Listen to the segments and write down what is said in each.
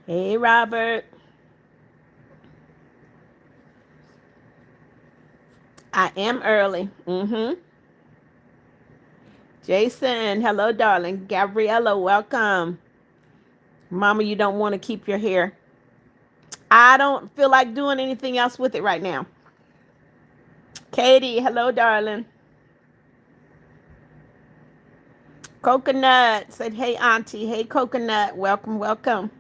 Hey, Robert. I am early. Jason, hello, darling. Gabriella, welcome. Mama, you don't want to keep your hair. I don't feel like doing anything else with it right now. Katie, hello, darling. Coconut said, hey, auntie. Hey, Coconut. Welcome, welcome.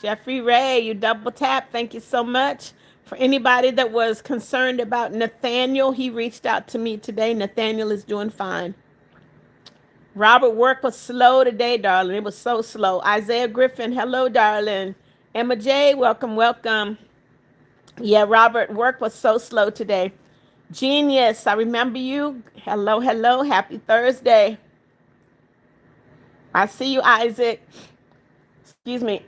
Jeffrey Ray, you double tap. Thank you so much. For anybody that was concerned about Nathaniel, he reached out to me today. Nathaniel is doing fine. Robert, work was slow today, darling. It was so slow. Isaiah Griffin, hello, darling. Emma J, welcome, welcome. Yeah, Robert, work was so slow today. Genius, I remember you. Hello, hello. Happy Thursday. I see you, Isaac. Excuse me.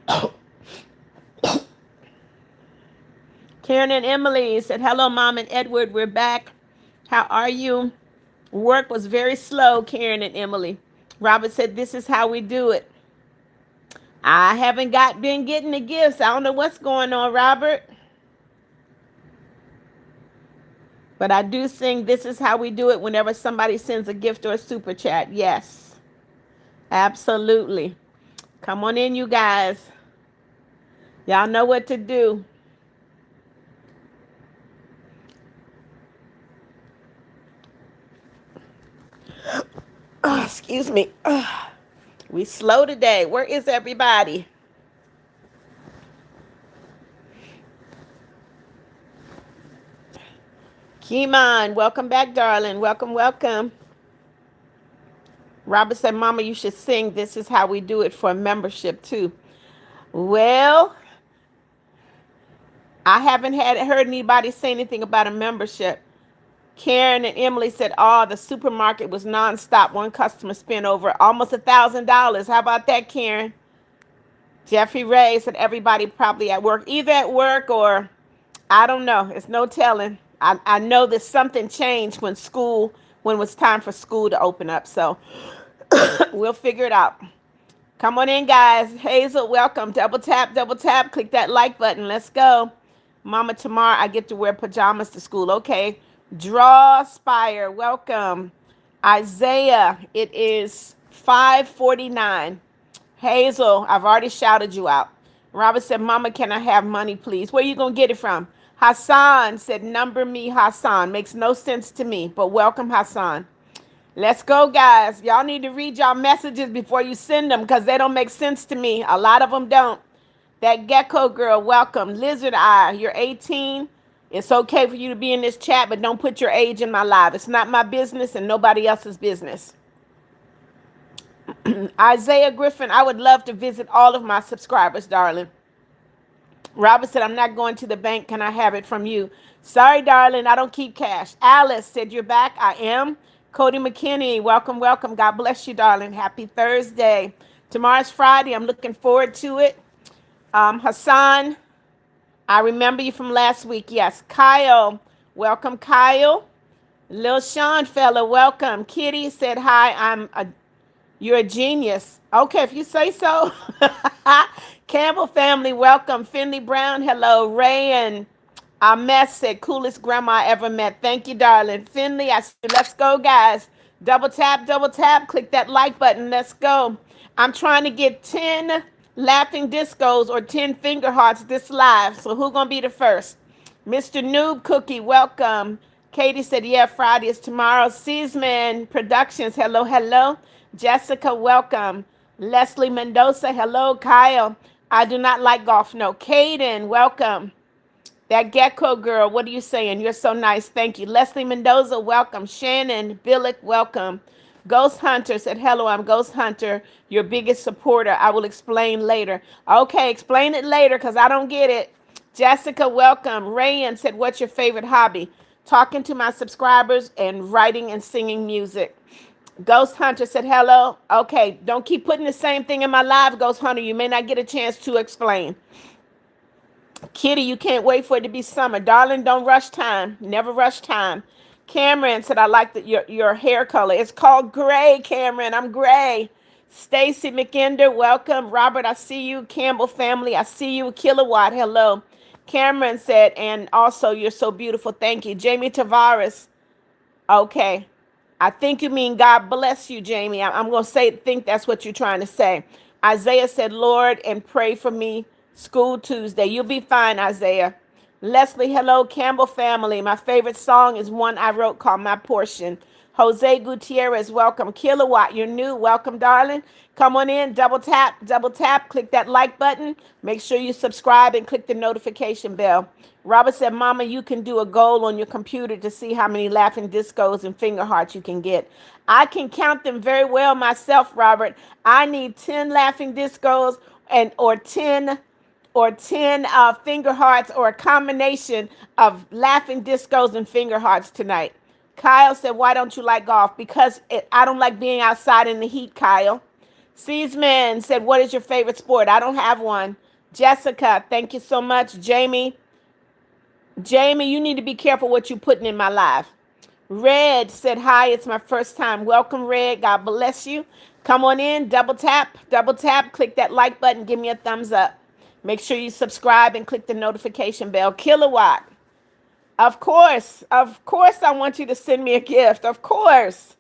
Karen and Emily said, hello, Mom and Edward. We're back. How are you? Work was very slow, Karen and Emily. Robert said, this is how we do it. I haven't been getting the gifts. I don't know what's going on, Robert. But I do sing This Is How We Do It whenever somebody sends a gift or a super chat. Yes, absolutely. Come on in, you guys. Y'all know what to do. Oh, excuse me. We slow today. Where is everybody? Kimon, welcome back, darling. Welcome, welcome. Robert said, Mama, you should sing This Is How We Do It for a membership, too. Well, I haven't heard anybody say anything about a membership. Karen and Emily said, oh, the supermarket was nonstop. One customer spent over almost $1,000. How about that, Karen? Jeffrey Ray said, everybody probably at work, either at work or I don't know. It's no telling. I know that something changed when it was time for school to open up. So we'll figure it out. Come on in, guys. Hazel, welcome. Double tap, double tap. Click that like button. Let's go. Mama, tomorrow I get to wear pajamas to school. Okay. Draw Spire, welcome. Isaiah, it is 5:49. Hazel, I've already shouted you out. Robert said, Mama, can I have money, please? Where you going to get it from? Hassan said, number me, Hassan. Makes no sense to me, but welcome, Hassan. Let's go, guys. Y'all need to read y'all messages before you send them because they don't make sense to me. A lot of them don't. That Gecko girl, welcome. Lizard Eye, you're 18. It's okay for you to be in this chat, but don't put your age in my life. It's not my business and nobody else's business. Isaiah Griffin, I would love to visit all of my subscribers, darling. Robert said, I'm not going to the bank. Can I have it from you? Sorry, darling, I don't keep cash. Alice said, you're back. I am. Cody McKinney, welcome, welcome. God bless you, darling. Happy Thursday. Tomorrow's Friday. I'm looking forward to it. Hassan, I remember you from last week. Yes. Kyle, welcome, Kyle. Lil Sean fella, welcome. Kitty said, hi, you're a genius. Okay, if you say so. Campbell family, welcome. Finley Brown, hello. Ray and Ahmed said, coolest grandma I ever met. Thank you, darling. Finley, let's go, guys. Double tap, click that like button. Let's go. I'm trying to get 10 laughing discos or 10 finger hearts this live. So who's going to be the first? Mr. Noob Cookie, welcome. Katie said, yeah, Friday is tomorrow. Seasman Productions, hello, hello. Jessica, welcome. Leslie Mendoza, hello. Kyle, I do not like golf. No. Caden, welcome. That Gecko girl, what are you saying? You're so nice. Thank you. Leslie Mendoza, welcome. Shannon Billick, welcome. Ghost Hunter said, hello, I'm Ghost Hunter, your biggest supporter. I will explain later. Okay, explain it later because I don't get it. Jessica, welcome. Rayan said, what's your favorite hobby? Talking to my subscribers and writing and singing music. Ghost Hunter said, hello. Okay, don't keep putting the same thing in my live, Ghost Hunter. You may not get a chance to explain. Kitty, you can't wait for it to be summer. Darling, don't rush time. Never rush time. Cameron said, I like your hair color. It's called gray, Cameron. I'm gray. Stacy McInder, welcome. Robert, I see you. Campbell family, I see you. Kilowatt, hello. Cameron said, and also, you're so beautiful. Thank you. Jamie Tavares, okay. I think you mean God bless you, Jamie. I'm going to think that's what you're trying to say. Isaiah said, Lord, and pray for me. School Tuesday. You'll be fine, Isaiah. Leslie, hello, Campbell family. My favorite song is one I wrote called My Portion. Jose Gutierrez, welcome. Kilowatt, you're new. Welcome, darling. Come on in, double tap, click that like button. Make sure you subscribe and click the notification bell. Robert said, Mama, you can do a goal on your computer to see how many laughing discos and finger hearts you can get. I can count them very well myself, Robert. I need 10 laughing discos or 10 finger hearts, or a combination of laughing discos and finger hearts tonight. Kyle said, why don't you like golf? Because I don't like being outside in the heat, Kyle. Seasman said, what is your favorite sport? I don't have one. Jessica, thank you so much. Jamie, you need to be careful what you're putting in my live. Red said, hi, it's my first time. Welcome, Red. God bless you. Come on in, double tap, click that like button, give me a thumbs up. Make sure you subscribe and click the notification bell. Kilowatt, of course, I want you to send me a gift, of course.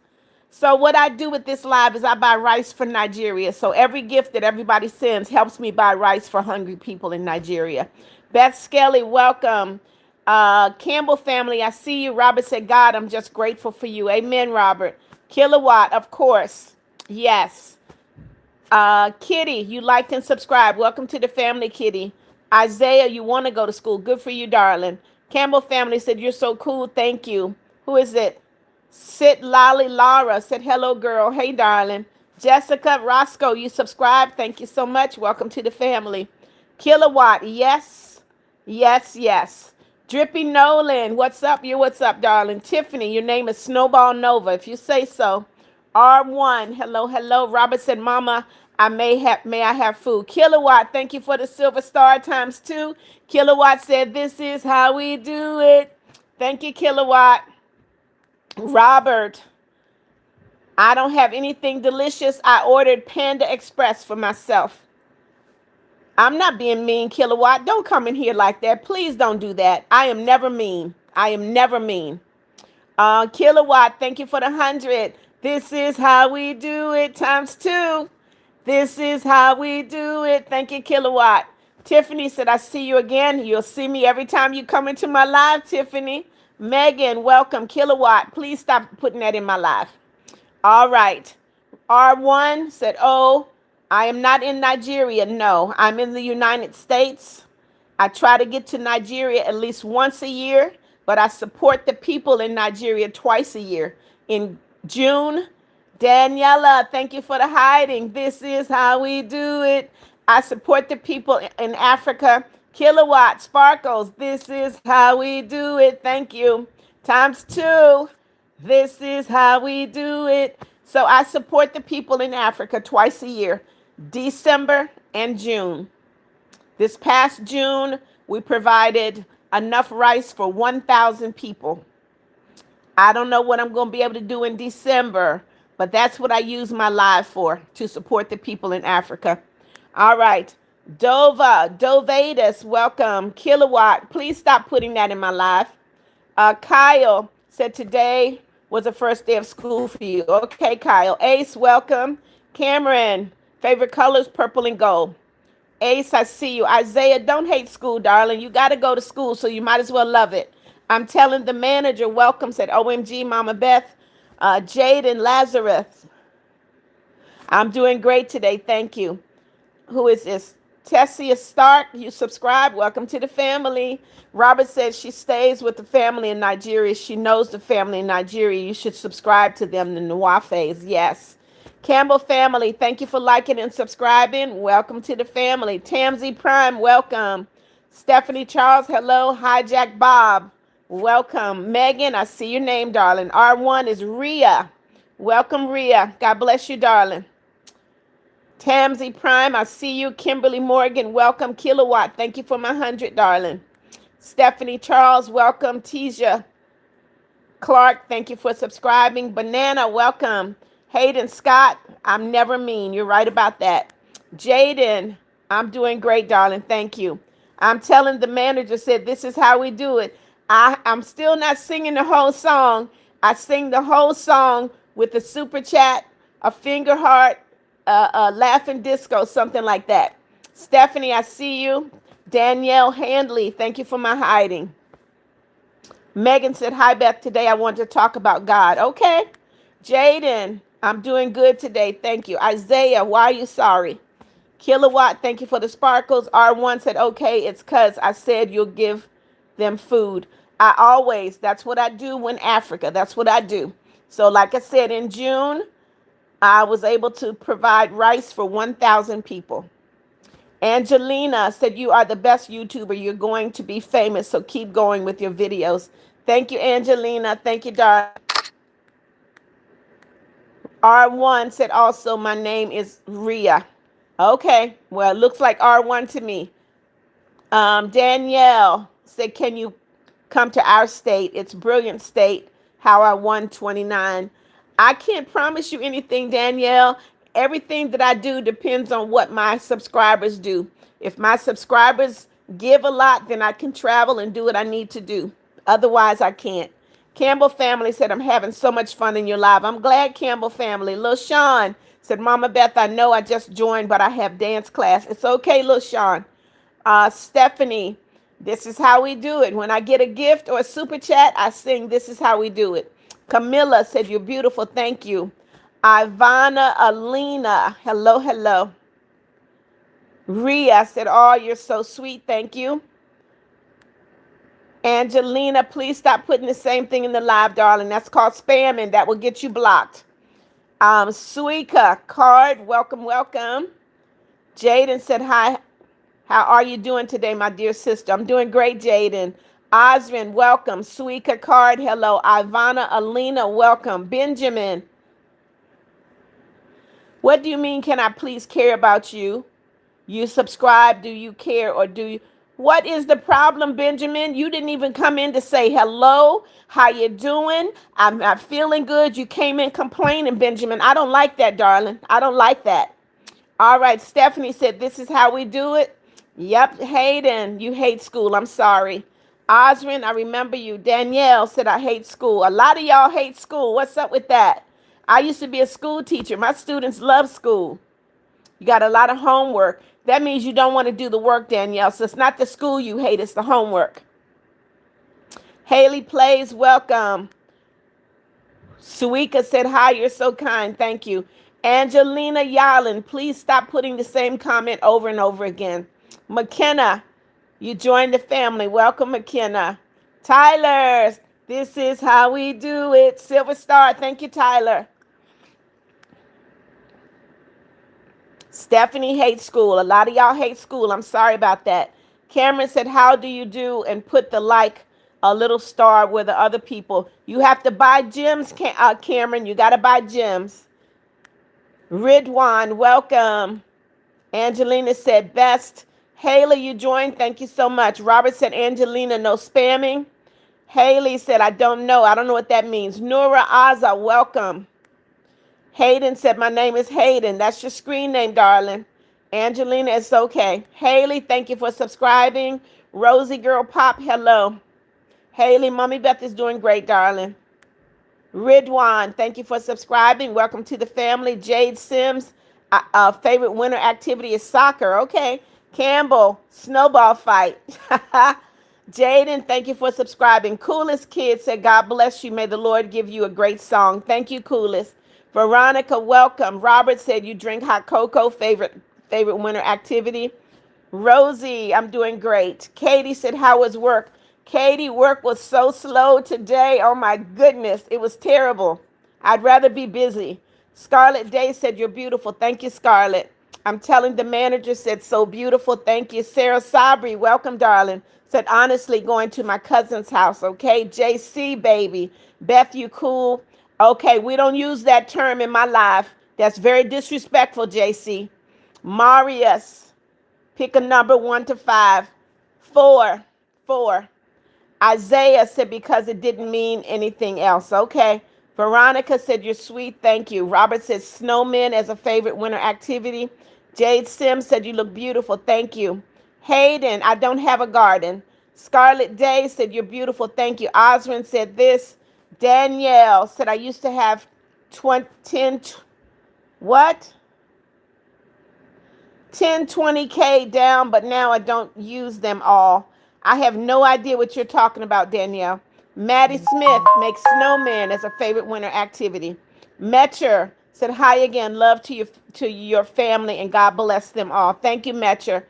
So what I do with this live is I buy rice for Nigeria. So every gift that everybody sends helps me buy rice for hungry people in Nigeria. Beth Skelly, welcome. Campbell family, I see you. Robert said, God, I'm just grateful for you. Amen, Robert. Kilowatt, of course. Yes. Kitty, you liked and subscribed. Welcome to the family, Kitty. Isaiah, you want to go to school. Good for you, darling. Campbell family said, you're so cool. Thank you. Who is it? Sit Lolly Lara said, hello, girl. Hey, darling. Jessica Roscoe, you subscribed. Thank you so much. Welcome to the family. Kilowatt, yes. Drippy Nolan, what's up? What's up, darling? Tiffany, your name is Snowball Nova, if you say so. R1, hello. Robert said, Mama, may I have food? Kilowatt, thank you for the silver star ×2. Kilowatt said, this is how we do it. Thank you, Kilowatt. Robert, I don't have anything delicious. I ordered Panda Express for myself. I'm not being mean, Kilowatt. Don't come in here like that. Please don't do that. I am never mean. Kilowatt, thank you for the 100. This is how we do it ×2. This is how we do it. Thank you, Kilowatt. Tiffany said, I see you again. You'll see me every time you come into my live, Tiffany. Megan, welcome. Kilowatt, please stop putting that in my live. All right. R1 said, oh, I am not in Nigeria. No, I'm in the United States. I try to get to Nigeria at least once a year, but I support the people in Nigeria twice a year. In June, Daniela, thank you for the hiding. This is how we do it. I support the people in Africa. Kilowatt, Sparkles, this is how we do it. Thank you. ×2. This is how we do it. So I support the people in Africa twice a year, December and June. This past June, we provided enough rice for 1,000 people. I don't know what I'm going to be able to do in December, but that's what I use my live for, to support the people in Africa. All right. Dovatus, welcome. Kilowatt, please stop putting that in my live. Kyle said today was the first day of school for you. Okay, Kyle. Ace, welcome. Cameron, favorite colors, purple and gold. Ace, I see you. Isaiah, don't hate school, darling. You got to go to school, so you might as well love it. I'm telling the manager, welcome, said OMG, Mama Beth. Jade and Lazarus. I'm doing great today. Thank you. Who is this? Tessia Stark, you subscribe. Welcome to the family. Robert says she stays with the family in Nigeria. She knows the family in Nigeria. You should subscribe to them, the Nwafes. Yes. Campbell family, thank you for liking and subscribing. Welcome to the family. Tamsy Prime, welcome. Stephanie Charles, hello. Hijack Bob, welcome. Megan, I see your name, darling. R1 is Rhea. Welcome, Rhea. God bless you, darling. Tamsy Prime, I see you. Kimberly Morgan, welcome. Kilowatt, thank you for my 100, darling. Stephanie Charles, welcome. Tisha Clark, thank you for subscribing. Banana, welcome. Hayden Scott, I'm never mean. You're right about that. Jaden, I'm doing great, darling. Thank you. I'm telling the manager, said this is how we do it. I'm still not singing the whole song. I sing the whole song with a super chat, a finger heart, a laughing disco, something like that. Stephanie, I see you. Danielle Handley, thank you for my hiding. Megan said, hi, Beth. Today I want to talk about God. Okay. Jaden, I'm doing good today. Thank you. Isaiah, why are you sorry? Kilowatt, thank you for the sparkles. R1 said, okay, it's because I said you'll give them food. That's what I do in Africa. That's what I do. So like I said, in June, I was able to provide rice for 1,000 people. Angelina said, you are the best YouTuber. You're going to be famous, so keep going with your videos. Thank you, Angelina. Thank you, darling. R1 said also, my name is Rhea. Okay, well, it looks like R1 to me. Danielle said, can you come to our state? It's brilliant state, how I won 29. I can't promise you anything, Danielle. Everything that I do depends on what my subscribers do. If my subscribers give a lot, then I can travel and do what I need to do. Otherwise, I can't. Campbell family said, I'm having so much fun in your live. I'm glad, Campbell family. Lil Sean said, Mama Beth, I know I just joined, but I have dance class. It's okay, Lil Sean. Stephanie, this is how we do it. When I get a gift or a super chat, I sing, this is how we do it. Camilla said, you're beautiful. Thank you. Ivana Alina, hello, hello. Rhea said, oh, you're so sweet. Thank you. Angelina, please stop putting the same thing in the live, darling. That's called spamming. That will get you blocked. Suika Card, welcome, welcome. Jaden said, hi. How are you doing today, my dear sister? I'm doing great, Jaden. Osrin, welcome. Suika Card, hello. Ivana Alina, welcome. Benjamin, what do you mean, can I please care about you? You subscribe, do you care, or do you? What is the problem, Benjamin? You didn't even come in to say hello. How you doing? I'm not feeling good. You came in complaining, Benjamin. I don't like that, darling. I don't like that. All right, Stephanie said, this is how we do it. Yep, Hayden, you hate school. I'm sorry. Osrin, I remember you. Danielle said, I hate school. A lot of y'all hate school. What's up with that? I used to be a school teacher. My students love school. You got a lot of homework. That means you don't want to do the work, Danielle. So it's not the school you hate, it's the homework. Haley Plays, welcome. Suika said, hi, you're so kind. Thank you. Angelina Yalin, please stop putting the same comment over and over again. McKenna, you joined the family. Welcome, McKenna. Tyler, this is how we do it. Silver Star, thank you, Tyler. Stephanie hates school. A lot of y'all hate school. I'm sorry about that. Cameron said, how do you do? And put the like, a little star with the other people. You have to buy gems, Cameron. You got to buy gems. Ridwan, welcome. Angelina said, best. Haley, you joined. Thank you so much. Robert said, Angelina, no spamming. Haley said, I don't know. I don't know what that means. Nura Aza, welcome. Hayden said, my name is Hayden. That's your screen name, darling. Angelina, it's okay. Haley, thank you for subscribing. Rosie Girl Pop, hello. Haley, Mommy Beth is doing great, darling. Ridwan, thank you for subscribing. Welcome to the family. Jade Sims, favorite winter activity is soccer. Okay. Campbell, snowball fight. Jaden, thank you for subscribing. Coolest Kid said, God bless you. May the Lord give you a great song. Thank you, Coolest. Veronica, welcome. Robert said, you drink hot cocoa, favorite winter activity. Rosie, I'm doing great. Katie said, how was work? Katie, work was so slow today. Oh my goodness, it was terrible. I'd rather be busy. Scarlett Day said, you're beautiful. Thank you, Scarlett. I'm telling the manager, said, so beautiful. Thank you. Sarah Sabri, welcome, darling. Said, honestly, going to my cousin's house. Okay, JC, baby. Beth, you cool? Okay, we don't use that term in my life. That's very disrespectful, JC. Marius, pick a number 1 to 5. 4. 4. Isaiah said, because it didn't mean anything else. Okay. Veronica said, you're sweet. Thank you. Robert said, snowmen as a favorite winter activity. Jade Sims said, you look beautiful. Thank you. Hayden, I don't have a garden. Scarlett Day said, you're beautiful. Thank you. Osrin said this. Danielle said, I used to have 10, what? 10, 20K down, but now I don't use them all. I have no idea what you're talking about, Danielle. Maddie Smith makes snowman as a favorite winter activity. Metcher said, hi again. Love to your family, and God bless them all. Thank you, Metcher.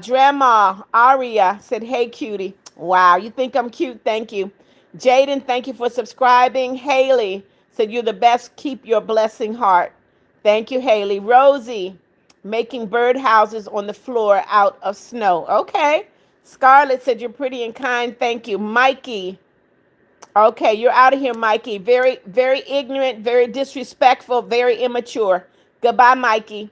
Drama Aria said, hey, cutie. Wow, you think I'm cute? Thank you. Jaden, thank you for subscribing. Haley said, you're the best. Keep your blessing heart. Thank you, Haley. Rosie, making birdhouses on the floor out of snow. Okay. Scarlett said, you're pretty and kind. Thank you. Mikey. Okay, you're out of here, Mikey. Very, very ignorant, very disrespectful, very immature. Goodbye, Mikey.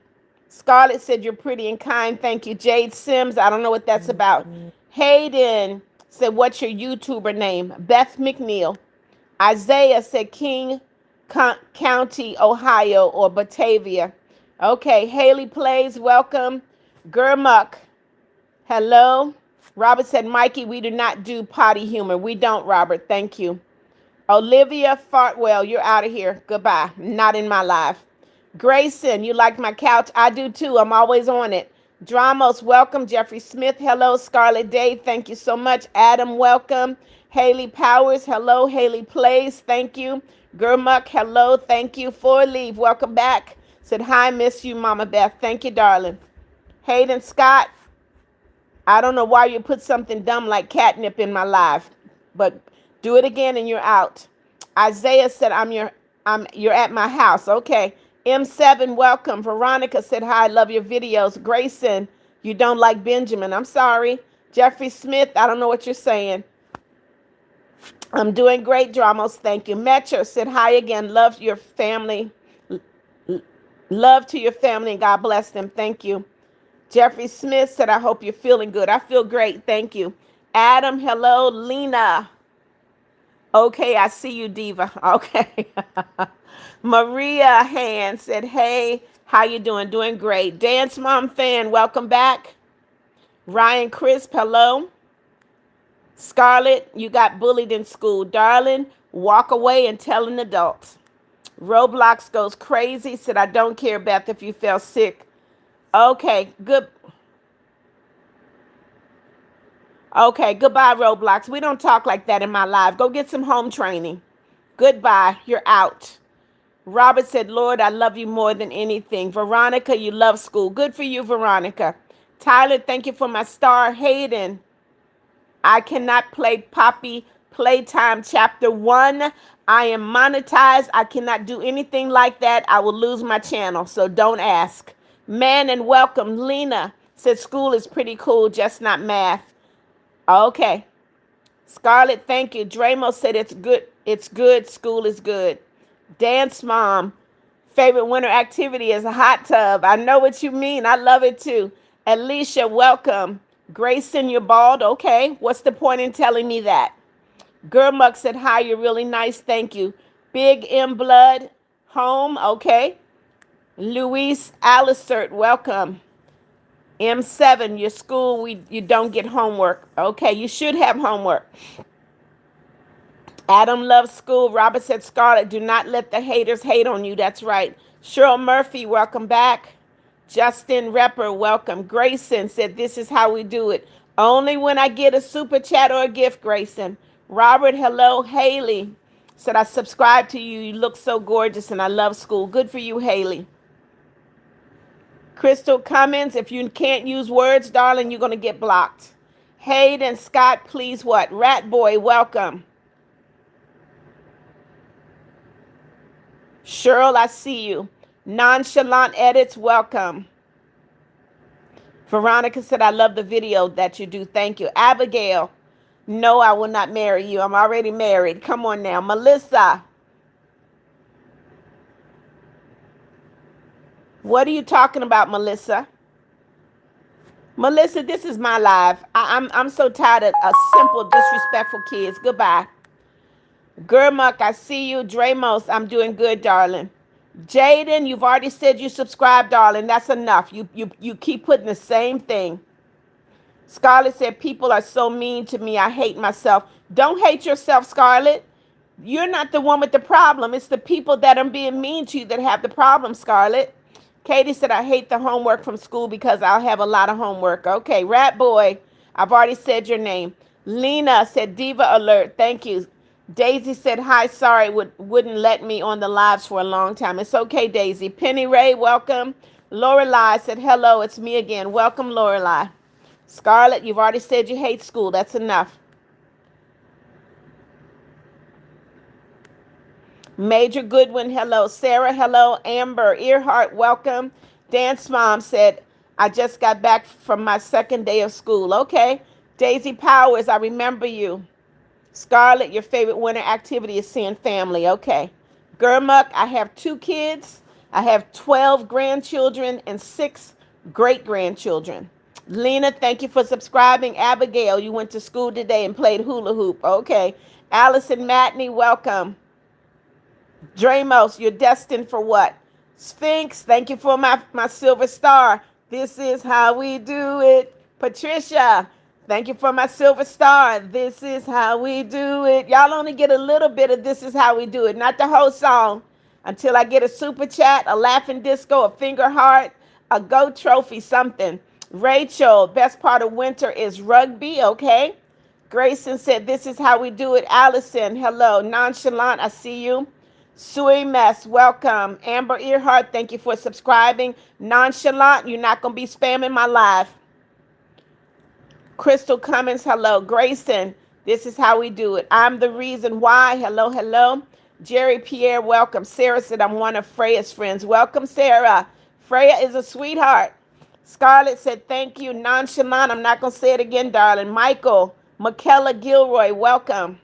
Scarlett said, you're pretty and kind. Thank you. Jade Sims, I don't know what that's about. Hayden said, what's your YouTuber name? Beth McNeal. Isaiah said, King County, Ohio, or Batavia. Okay, Haley Plays, welcome. Gurmuk, hello. Robert said, Mikey, we do not do potty humor. We don't, Robert. Thank you. Olivia Fartwell, you're out of here. Goodbye. Not in my life. Grayson, you like my couch? I do too. I'm always on it. Dramos, welcome. Jeffrey Smith, hello. Scarlett Day, thank you so much. Adam, welcome. Haley Powers, hello. Haley Plays, thank you. Gurmuk, hello. Thank you. For Leave, welcome back. Said, hi, miss you, Mama Beth. Thank you, darling. Hayden Scott, I don't know why you put something dumb like catnip in my life, but do it again and you're out. Isaiah said, you're at my house. Okay. M7, welcome. Veronica said, hi, I love your videos. Grayson, you don't like Benjamin. I'm sorry. Jeffrey Smith, I don't know what you're saying. I'm doing great, Dramos. Thank you. Metro said, hi again. Love your family. Love to your family, and God bless them. Thank you. Jeffrey Smith said, I hope you're feeling good. I feel great. Thank you. Adam, hello. Lena. Okay, I see you, Diva. Okay. Maria Hand said, hey, how you doing? Doing great. Dance Mom Fan, welcome back. Ryan Crisp, hello. Scarlett, you got bullied in school. Darling, walk away and tell an adult. Roblox goes crazy. Said, I don't care, Beth, if you feel sick. Okay, good. Okay, goodbye, Roblox. We don't talk like that in my life. Go get some home training. Goodbye. You're out. Robert said, Lord, I love you more than anything. Veronica, you love school. Good for you, Veronica. Tyler, thank you for my star. Hayden, I cannot play Poppy Playtime Chapter 1. I am monetized. I cannot do anything like that. I will lose my channel, so don't ask. Man and welcome. Lena said school is pretty cool, just not math. Okay. Scarlett, thank you. Dramo said it's good. It's good. School is good. Dance Mom, favorite winter activity is a hot tub. I know what you mean. I love it too. Alicia, welcome. Grayson, you're bald. Okay. What's the point in telling me that? Gurmuk said, hi, you're really nice. Thank you. Big M Blood, home. Okay. Luis Alisert, welcome. M7, your school, you don't get homework. Okay, you should have homework. Adam loves school. Robert said, Scarlett, do not let the haters hate on you. That's right. Cheryl Murphy, welcome back. Justin Repper, welcome. Grayson said, this is how we do it. Only when I get a super chat or a gift, Grayson. Robert, hello. Haley said, I subscribe to you. You look so gorgeous and I love school. Good for you, Haley. Crystal Cummins, if you can't use words, darling, you're going to get blocked. Hayden Scott, please what? Rat Boy, welcome. Cheryl, I see you. Nonchalant Edits, welcome. Veronica said, I love the video that you do. Thank you. Abigail, no, I will not marry you. I'm already married. Come on now. Melissa, what are you talking about, Melissa? Melissa, this is my live. I'm so tired of simple, disrespectful kids. Goodbye. Gurmuk, I see you. Dramos, I'm doing good, darling. Jaden, you've already said you subscribe, darling. That's enough. You keep putting the same thing. Scarlett said, people are so mean to me. I hate myself. Don't hate yourself, Scarlett. You're not the one with the problem. It's the people that are being mean to you that have the problem, Scarlett. Katie said, I hate the homework from school because I'll have a lot of homework. Okay, Rat Boy, I've already said your name. Lena said, Diva Alert. Thank you. Daisy said, hi, sorry, wouldn't let me on the lives for a long time. It's okay, Daisy. Penny Ray, welcome. Lorelei said, hello, it's me again. Welcome, Lorelei. Scarlett, you've already said you hate school. That's enough. Major Goodwin, hello. Sarah, hello. Amber Earhart, welcome. Dance Mom said, I just got back from my second day of school. Okay. Daisy Powers, I remember you. Scarlett, your favorite winter activity is seeing family. Okay. Gurmuk, I have 2 kids. I have 12 grandchildren and 6 great-grandchildren. Lena, thank you for subscribing. Abigail, you went to school today and played hula hoop. Okay. Allison Matney, welcome. Dramos, you're destined for what? Sphinx, thank you for my silver star. This is how we do it. Patricia, thank you for my silver star. This is how we do it. Y'all only get a little bit of this is how we do it, not the whole song. Until I get a super chat, a laughing disco, a finger heart, a goat trophy, something. Rachel, best part of winter is rugby, okay? Grayson said, this is how we do it. Allison, hello. Nonchalant, I see you. Sui Mess, welcome. Amber Earhart, thank you for subscribing. Nonchalant, you're not going to be spamming my live. Crystal Cummins, hello. Grayson, this is how we do it. I'm the reason why. Hello, hello. Jerry Pierre, welcome. Sarah said, I'm one of Freya's friends. Welcome, Sarah. Freya is a sweetheart. Scarlett said, thank you. Nonchalant, I'm not going to say it again, darling. Michael, Michaela Gilroy, welcome.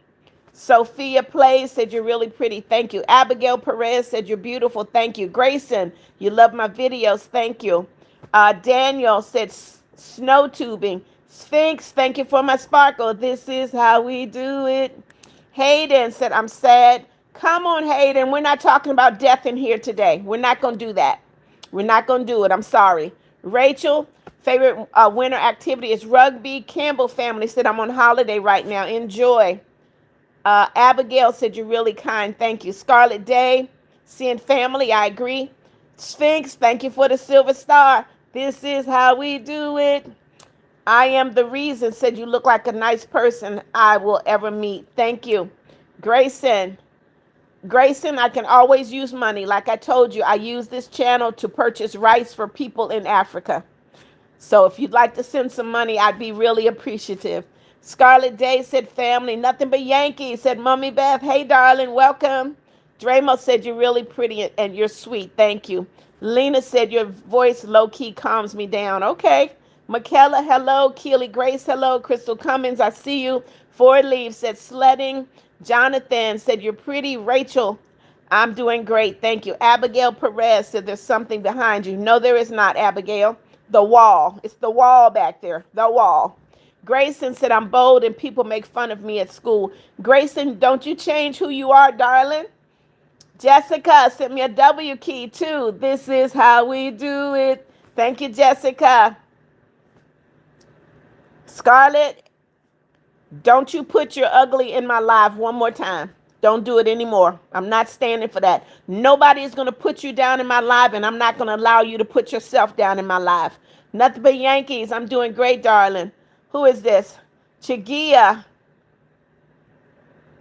Sophia Plays said, you're really pretty. Thank you. Abigail Perez said, you're beautiful. Thank you. Grayson, you love my videos. Thank you. Daniel said, snow tubing. Sphinx, thank you for my sparkle. This is how we do it. Hayden said, I'm sad. Come on, Hayden. We're not talking about death in here today. We're not going to do that. We're not going to do it. I'm sorry. Rachel, favorite winter activity is rugby. Campbell family said, I'm on holiday right now. Enjoy. Abigail said, you're really kind. Thank you. Scarlett Day, seeing family. I agree. Sphinx, thank you for the silver star. This is how we do it. I am the reason said, you look like a nice person I will ever meet. Thank you. Grayson, I can always use money. Like I told you, I use this channel to purchase rice for people in Africa. So if you'd like to send some money, I'd be really appreciative. Scarlett Day said, family, nothing but Yankees, said Mommy Beth. Hey, darling, welcome. Dramo said, you're really pretty and you're sweet. Thank you. Lena said, your voice low-key calms me down. Okay. Michaela, hello. Keely Grace, hello. Crystal Cummins, I see you. Ford Leaves said, sledding. Jonathan said, you're pretty. Rachel, I'm doing great. Thank you. Abigail Perez said, there's something behind you. No, there is not, Abigail. The wall. It's the wall back there. The wall. Grayson said, I'm bold and people make fun of me at school. Grayson, don't you change who you are, darling. Jessica sent me a W key, too. This is how we do it. Thank you, Jessica. Scarlett, don't you put your ugly in my life one more time. Don't do it anymore. I'm not standing for that. Nobody is going to put you down in my life, and I'm not going to allow you to put yourself down in my life. Nothing but Yankees. I'm doing great, darling. Who is this? Chigia.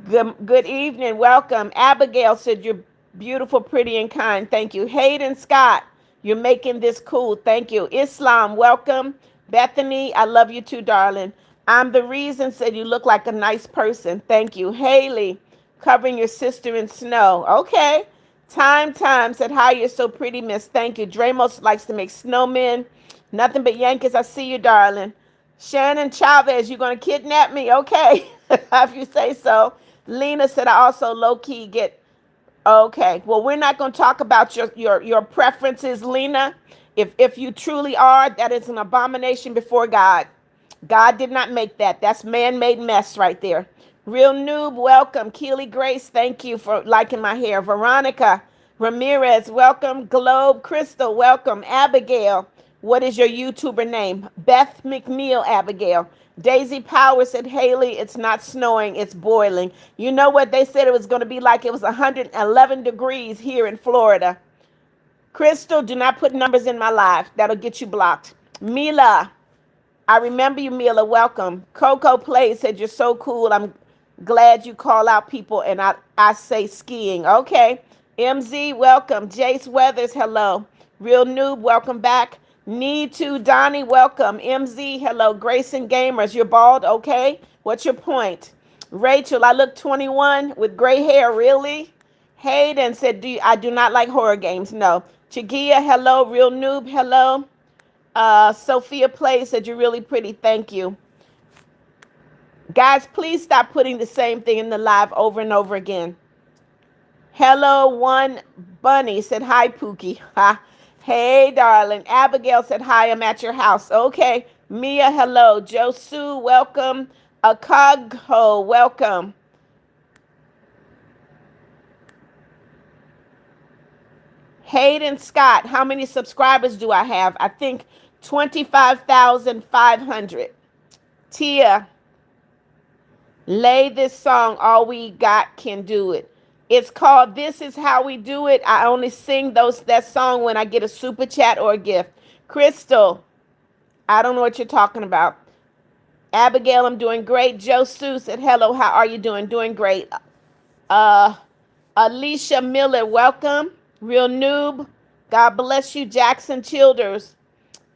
Good evening. Welcome. Abigail said, you're beautiful, pretty, and kind. Thank you. Hayden Scott, You're making this cool. Thank you. Islam, welcome. Bethany, I love you too, darling. I'm the reason, said you look like a nice person. Thank you. Haley, covering your sister in snow. Okay. Time said, hi, you're so pretty, miss. Thank you. Dramos likes to make snowmen. Nothing but Yankees. I see you, darling. Shannon Chavez, you're going to kidnap me? Okay. If you say so. Lena said, I also low-key get. Okay. Well, we're not going to talk about your preferences, Lena. If you truly are, that is an abomination before God. God did not make that. That's man-made mess right there. Real Noob, welcome. Keely Grace, thank you for liking my hair. Veronica Ramirez, welcome. Globe Crystal, welcome. Abigail, what is your YouTuber name? Beth McNeal, Abigail. Daisy Power said, Haley, it's not snowing, it's boiling. You know what they said it was going to be like? It was 111 degrees here in Florida. Crystal, do not put numbers in my life. That'll get you blocked. Mila, I remember you, Mila. Welcome. Coco Play said, you're so cool. I'm glad you call out people and I say skiing. Okay. MZ, welcome. Jace Weathers, hello. Real Noob, welcome back. Need to, Donnie, welcome. MZ, hello. Grayson Gamers, you're bald. Okay. What's your point? Rachel, I look 21 with gray hair. Really? Hayden said, I do not like horror games. No. Chagia, hello. Real Noob, hello. Sophia Play said, you're really pretty. Thank you. Guys, please stop putting the same thing in the live over and over again. Hello, one bunny said, hi, Pookie. Ha. Hey, darling. Abigail said, hi, I'm at your house. Okay. Mia, hello. Josu, welcome. Akagho, welcome. Hayden Scott, how many subscribers do I have? I think 25,500. Tia, lay this song, All We Got Can Do It. It's called This Is How We Do It. I only sing that song when I get a super chat or a gift. Crystal, I don't know what you're talking about. Abigail, I'm doing great. Joe Sue said, hello, how are you doing? Doing great. Alicia Miller, welcome. Real Noob, God bless you. Jackson Childers,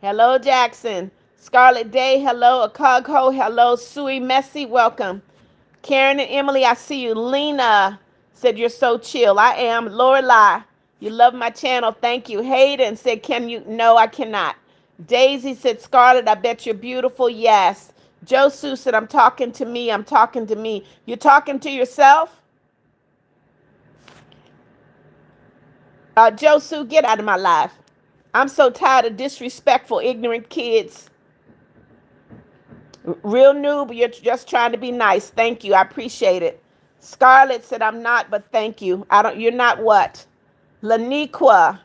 hello, Jackson. Scarlet Day, hello. Akagho, hello. Sui Messi, welcome. Karen and Emily, I see you. Lena said, you're so chill. I am. Lorelai, you love my channel. Thank you. Hayden said, can you? No, I cannot. Daisy said, Scarlett, I bet you're beautiful. Yes. Josu said, I'm talking to me. I'm talking to me. You're talking to yourself? Josu, get out of my life. I'm so tired of disrespectful, ignorant kids. Real Noob, you're just trying to be nice. Thank you. I appreciate it. Scarlett said, I'm not, but thank you. You're not what? Laniqua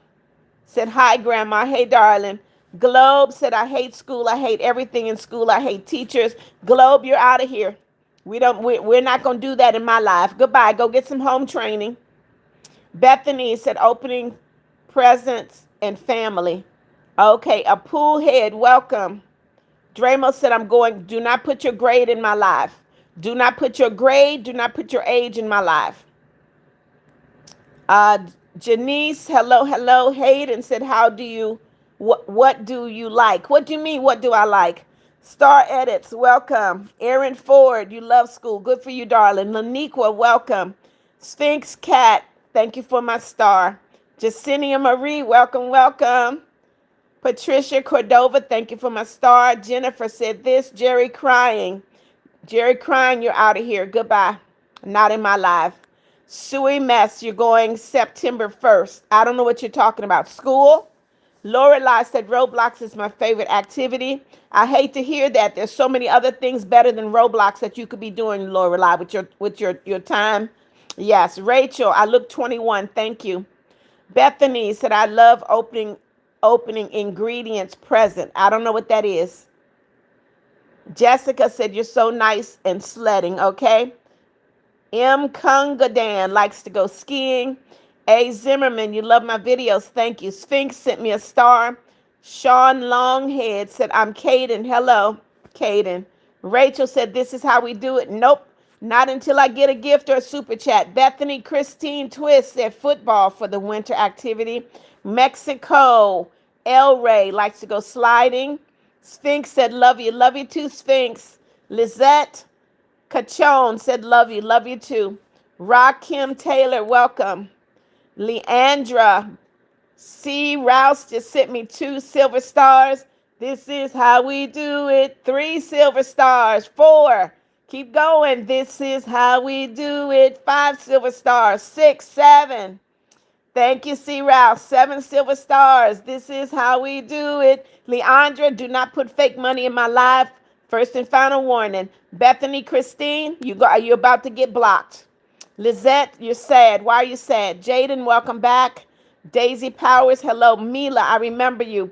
said, hi, Grandma. Hey, darling. Globe said, I hate school. I hate everything in school. I hate teachers. Globe, you're out of here. We're not going to do that in my life. Goodbye. Go get some home training. Bethany said, opening presents and family. Okay, a pool head, welcome. Dramo said, I'm going, do not put your grade in my life. Do not put your grade, do not put your age in my life. Janice, hello. Hayden said, what do you like? What do you mean, what do I like? Star Edits, welcome. Aaron Ford, you love school. Good for you, darling. Laniqua, welcome. Sphinx Cat, thank you for my star. Jacinia Marie, welcome. Patricia Cordova, thank you for my star. Jennifer said this. Jerry Crying, you're out of here. Goodbye. Not in my life. Sui Mess, you're going September 1st. I don't know what you're talking about. School? Lorelai said Roblox is my favorite activity. I hate to hear that. There's so many other things better than Roblox that you could be doing, Lorelai, with your time. Yes. Rachel, I look 21. Thank you. Bethany said, I love opening ingredients present. I don't know what that is. Jessica said, you're so nice and sledding. Okay. M. Kungadan likes to go skiing. A. Zimmerman, you love my videos. Thank you. Sphinx sent me a star. Sean Longhead said, I'm Caden. Hello, Caden. Rachel said, this is how we do it. Nope. Not until I get a gift or a super chat. Bethany Christine Twist said football for the winter activity. Mexico El Ray likes to go sliding. Sphinx said, love you. Love you too, Sphinx. Lizette Cachone said, love you too. Rakim Taylor, welcome. Leandra C. Rouse just sent me 2 silver stars. This is how we do it. 3 silver stars. 4. Keep going. This is how we do it. 5 silver stars. 6, 7. Thank you, C. Rouse. 7 silver stars. This is how we do it. Leandra, do not put fake money in my life. First and final warning. Bethany Christine, you're about to get blocked. Lizette, you're sad. Why are you sad? Jaden, welcome back. Daisy Powers, hello. Mila, I remember you.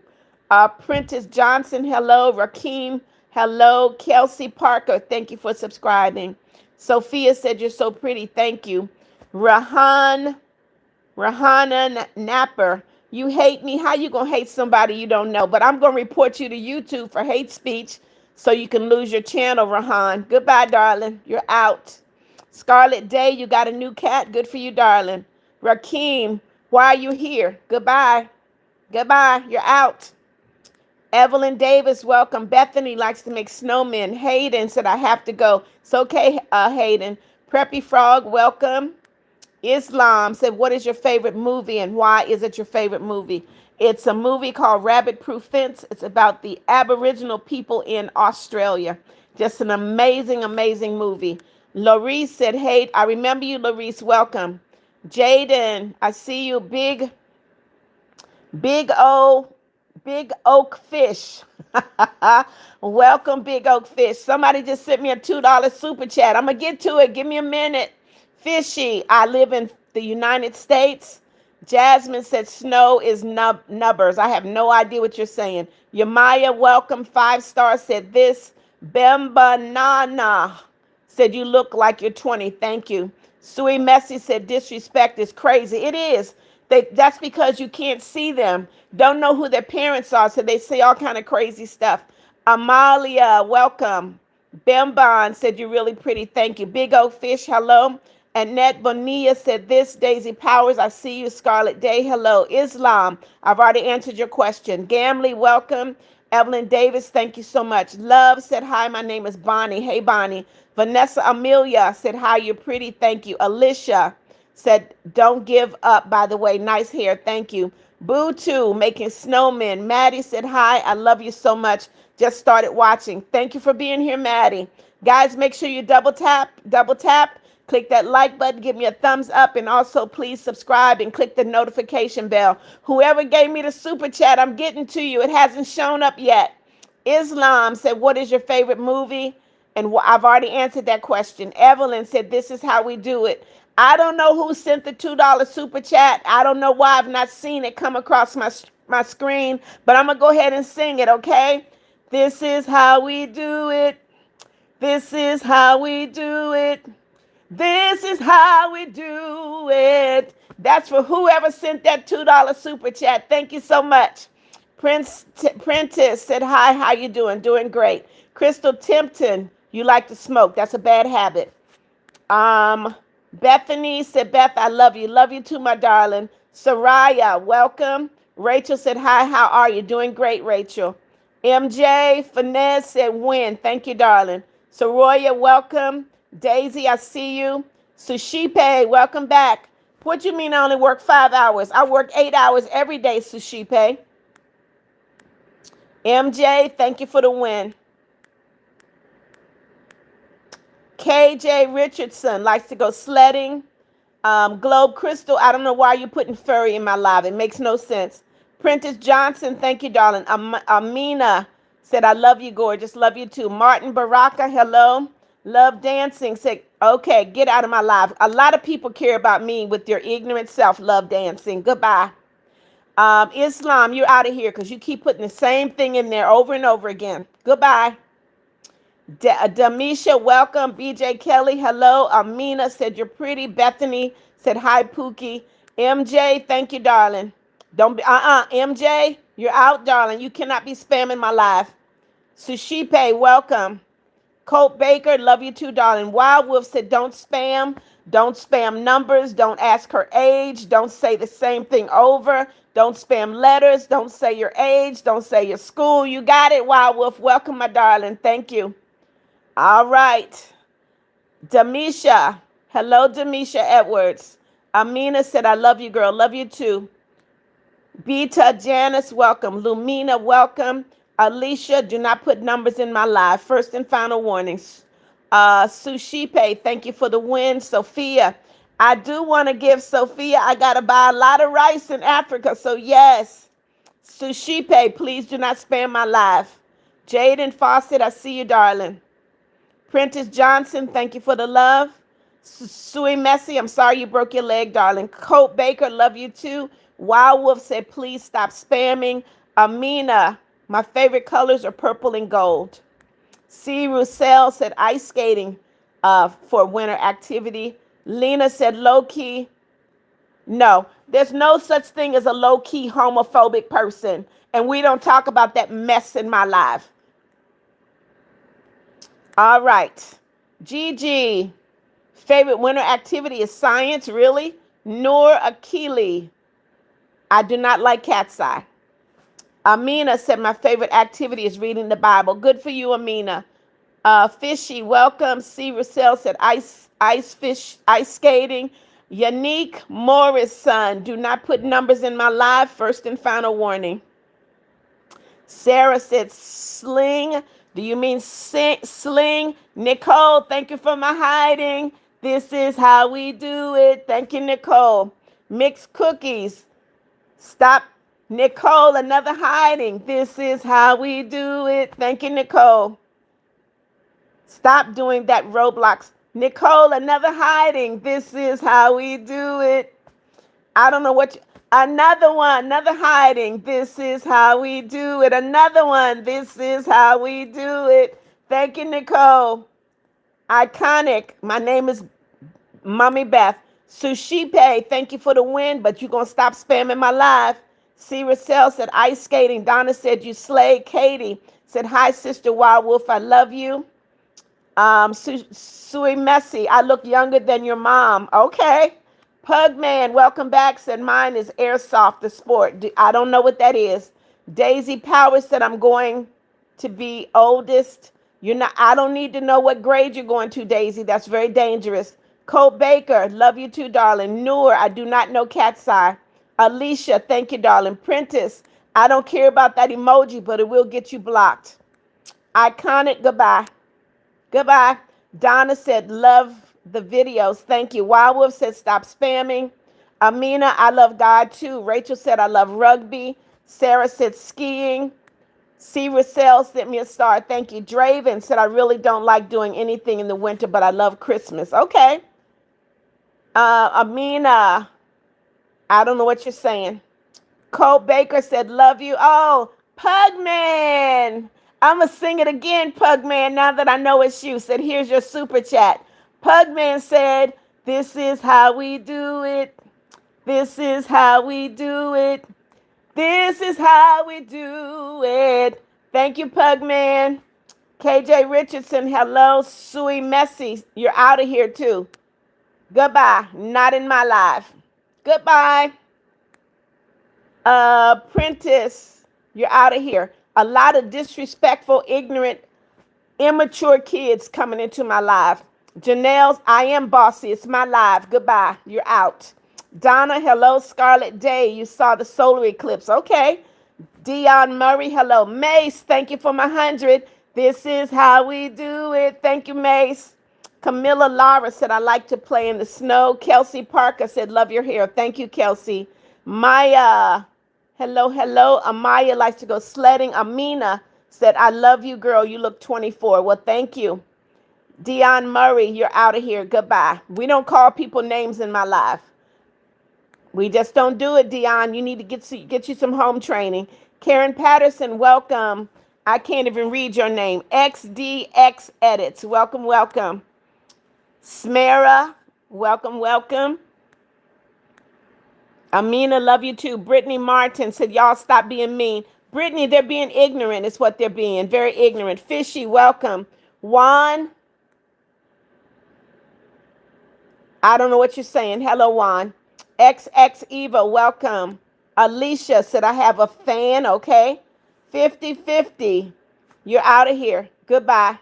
Prentice Johnson, hello. Rakeem, hello. Kelsey Parker, thank you for subscribing. Sophia said you're so pretty. Thank you. Rahana Napper, you hate me. How you going to hate somebody you don't know? But I'm going to report you to YouTube for hate speech so you can lose your channel, Rahan. Goodbye, darling. You're out. Scarlet Day, you got a new cat. Good for you, darling. Rakeem, why are you here? Goodbye. Goodbye. You're out. Evelyn Davis, welcome. Bethany likes to make snowmen. Hayden said, I have to go. It's okay, Hayden. Preppy Frog, welcome. Islam said, what is your favorite movie and why is it your favorite movie? It's a movie called Rabbit Proof Fence. It's about the Aboriginal people in Australia. Just an amazing, amazing movie. Larice said, hey, I remember you, Larice. Welcome. Jaden, I see you. Big Oak Fish. Welcome, Big Oak Fish. Somebody just sent me a $2 super chat. I'm going to get to it. Give me a minute. Fishy, I live in the United States. Jasmine said snow is nubbers. I have no idea what you're saying. Yamaya, welcome. 5 stars said this. Bemba Nana said you look like you're 20. Thank you. Sui Messi said disrespect is crazy. It is. That's because you can't see them. Don't know who their parents are, so they say all kind of crazy stuff. Amalia, welcome. Bemban said you're really pretty. Thank you. Big Oak Fish, hello. Annette Bonilla said this. Daisy Powers, I see you. Scarlet Day, hello. Islam, I've already answered your question. Gamley, welcome. Evelyn Davis, thank you so much. Love said hi, my name is Bonnie. Hey, Bonnie. Vanessa Amelia said hi, you're pretty. Thank you. Alicia said don't give up, by the way. Nice hair. Thank you. Boo Too, making snowmen. Maddie said hi, I love you so much. Just started watching. Thank you for being here, Maddie. Guys, make sure you double tap. Click that like button, give me a thumbs up, and also please subscribe and click the notification bell. Whoever gave me the super chat, I'm getting to you. It hasn't shown up yet. Islam said, what is your favorite movie? And I've already answered that question. Evelyn said, this is how we do it. I don't know who sent the $2 super chat. I don't know why I've not seen it come across my screen, but I'm going to go ahead and sing it, okay? This is how we do it. This is how we do it. This is how we do it. That's for whoever sent that $2 super chat. Thank you so much. Prentice said, hi, how you doing? Doing great. Crystal Timpton, you like to smoke. That's a bad habit. Bethany said, Beth, I love you. Love you too, my darling. Soraya, welcome. Rachel said, hi, how are you? Doing great, Rachel. MJ, Finesse said, win. Thank you, darling. Soroya, welcome. Daisy, I see you. Sushipe, welcome back. What you mean I only work 5 hours? I work 8 hours every day, Sushipe. MJ, thank you for the win. KJ Richardson likes to go sledding. Globe Crystal, I don't know why you're putting furry in my live. It makes no sense. Prentice Johnson, thank you, darling. Amina said, I love you, gorgeous. Love you too. Martin Baraka, hello. Love dancing. Say, okay, get out of my life. A lot of people care about me with their ignorant self. Love dancing. Goodbye. Islam, you're out of here because you keep putting the same thing in there over and over again. Goodbye. Damisha, welcome. BJ Kelly, hello. Amina said you're pretty. Bethany said hi, Pookie. MJ, thank you, darling. Don't be, MJ, you're out, darling. You cannot be spamming my life. Sushipe, welcome. Colt Baker, love you too, darling. Wild Wolf said, don't spam. Don't spam numbers. Don't ask her age. Don't say the same thing over. Don't spam letters. Don't say your age. Don't say your school. You got it, Wild Wolf. Welcome, my darling. Thank you. All right. Demisha. Hello, Demisha Edwards. Amina said, I love you, girl. Love you too. Beta Janice, welcome. Lumina, welcome. Alicia, do not put numbers in my live. First and final warnings. Sushipe, thank you for the win. Sophia, I do want to give Sophia, I got to buy a lot of rice in Africa. So yes, Sushipe, please do not spam my live. Jaden Fawcett, I see you, darling. Prentice Johnson, thank you for the love. Sui Messi, I'm sorry you broke your leg, darling. Colt Baker, love you too. Wild Wolf said, please stop spamming. Amina, my favorite colors are purple and gold. C. Roussel said, ice skating for winter activity. Lena said, low-key. No, there's no such thing as a low-key homophobic person. And we don't talk about that mess in my life. All right. Gigi, favorite winter activity is science, really? Noor Akili, I do not like cat's eye. Amina said, my favorite activity is reading the Bible. Good for you, Amina. Fishy, welcome. C. Russell said, ice skating. Yannick Morris, son, do not put numbers in my live. First and final warning. Sarah said, sling. Do you mean sling? Nicole, thank you for my hiding. This is how we do it. Thank you, Nicole. Mixed cookies. Stop. Nicole, another hiding. This is how we do it. Thank you, Nicole. Stop doing that, Roblox. Nicole, another hiding. This is how we do it. I don't know what you... Another one, another hiding. This is how we do it. Another one. This is how we do it. Thank you, Nicole. Iconic. My name is Mommy Beth. Sushipe, thank you for the win, but you're going to stop spamming my live. C. Russell said, ice skating. Donna said, you slayed. Katie said, hi, Sister Wild Wolf. I love you. Sui Messi, I look younger than your mom. Okay. Pugman, welcome back. Said, mine is airsoft, the sport. I don't know what that is. Daisy Powers said, I'm going to be oldest. You're not. I don't need to know what grade you're going to, Daisy. That's very dangerous. Colt Baker, love you too, darling. Noor, I do not know cat's eye. Alicia, thank you, darling. Prentice, I don't care about that emoji, but it will get you blocked. Iconic, goodbye. Goodbye. Donna said, love the videos. Thank you. Wild Wolf said, stop spamming. Amina, I love God too. Rachel said, I love rugby. Sarah said, skiing. C. Russell sent me a star. Thank you. Draven said, I really don't like doing anything in the winter, but I love Christmas. Okay. Amina, I don't know what you're saying. Colt Baker said, love you. Oh, Pugman. I'm going to sing it again, Pugman, now that I know it's you. Said, here's your super chat. Pugman said, this is how we do it. This is how we do it. This is how we do it. Thank you, Pugman. KJ Richardson, hello. Sui Messi, you're out of here too. Goodbye. Not in my life. Goodbye. Prentice, you're out of here. A lot of disrespectful, ignorant, immature kids coming into my life. Janelle's, I am bossy. It's my life. Goodbye. You're out. Donna, hello. Scarlet Day, you saw the solar eclipse. Okay. Dion Murray, hello. Mace, thank you for my 100. This is how we do it. Thank you, Mace. Camilla Lara said, I like to play in the snow. Kelsey Parker said, love your hair. Thank you, Kelsey. Maya, hello, hello. Amaya likes to go sledding. Amina said, I love you, girl. You look 24. Well, thank you. Dion Murray, you're out of here. Goodbye. We don't call people names in my life. We just don't do it, Dion. You need to get you some home training. Karen Patterson, welcome. I can't even read your name. XDX Edits. Welcome, welcome. Smera, welcome, welcome. Amina, love you too. Brittany Martin said, y'all stop being mean. Brittany, they're being ignorant is what they're being. Very ignorant. Fishy, welcome. Juan, I don't know what you're saying. Hello, Juan. XX Eva, welcome. Alicia said, I have a fan, okay? 50-50. You're out of here. Goodbye.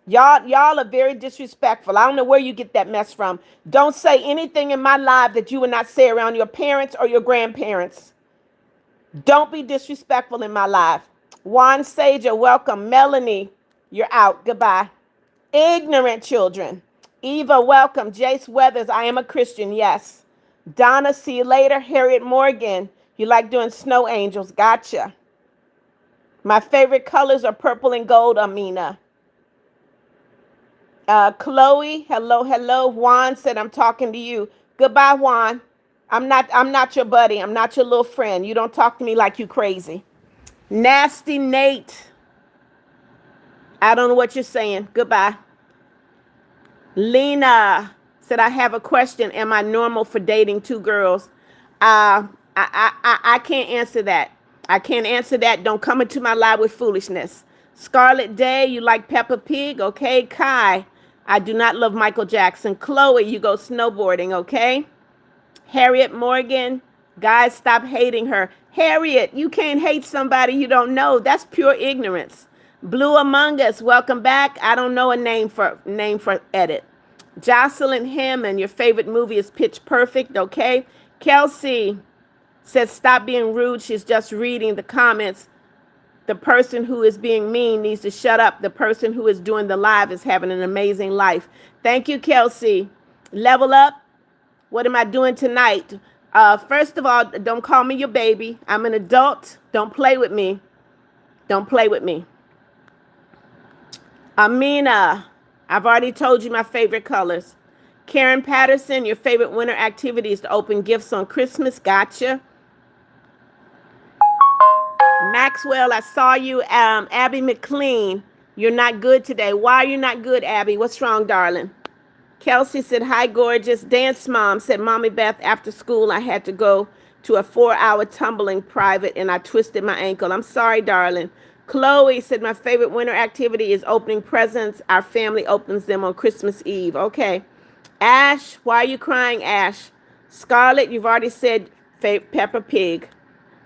Y'all are very disrespectful. I don't know where you get that mess from. Don't say anything in my life that you would not say around your parents or your grandparents. Don't be disrespectful in my life. Juan Sager, welcome. Melanie, you're out. Goodbye. Ignorant children. Eva, welcome. Jace Weathers, I am a Christian. Yes. Donna, see you later. Harriet Morgan, you like doing snow angels. Gotcha. My favorite colors are purple and gold, Amina. Chloe, hello, hello. Juan said, I'm talking to you. Goodbye, Juan. I'm not your buddy. I'm not your little friend. You don't talk to me like you crazy. Nasty Nate. I don't know what you're saying. Goodbye. Lena said, I have a question. Am I normal for dating two girls? I can't answer that. I can't answer that. Don't come into my life with foolishness. Scarlet Day, you like Peppa Pig? Okay. Kai, I do not love Michael Jackson. Chloe, you go snowboarding, okay? Harriet Morgan, guys, stop hating her. Harriet, you can't hate somebody you don't know. That's pure ignorance. Blue Among Us, welcome back. I don't know a name for edit. Jocelyn Hammond, your favorite movie is Pitch Perfect, okay? Kelsey says, stop being rude. She's just reading the comments. The person who is being mean needs to shut up. The person who is doing the live is having an amazing life. Thank you, Kelsey. Level up. What am I doing tonight? First of all, don't call me your baby. I'm an adult. Don't play with me. Don't play with me. Amina, I've already told you my favorite colors. Karen Patterson, your favorite winter activity is to open gifts on Christmas. Gotcha. Maxwell, I saw you. Abby McLean, you're not good today. Why are you not good, Abby? What's wrong, darling? Kelsey said, hi, gorgeous. Dance Mom said, Mommy Beth, after school, I had to go to a 4-hour tumbling private and I twisted my ankle. I'm sorry, darling. Chloe said, my favorite winter activity is opening presents. Our family opens them on Christmas Eve. Okay. Ash, why are you crying, Ash? Scarlett, you've already said Peppa Pig.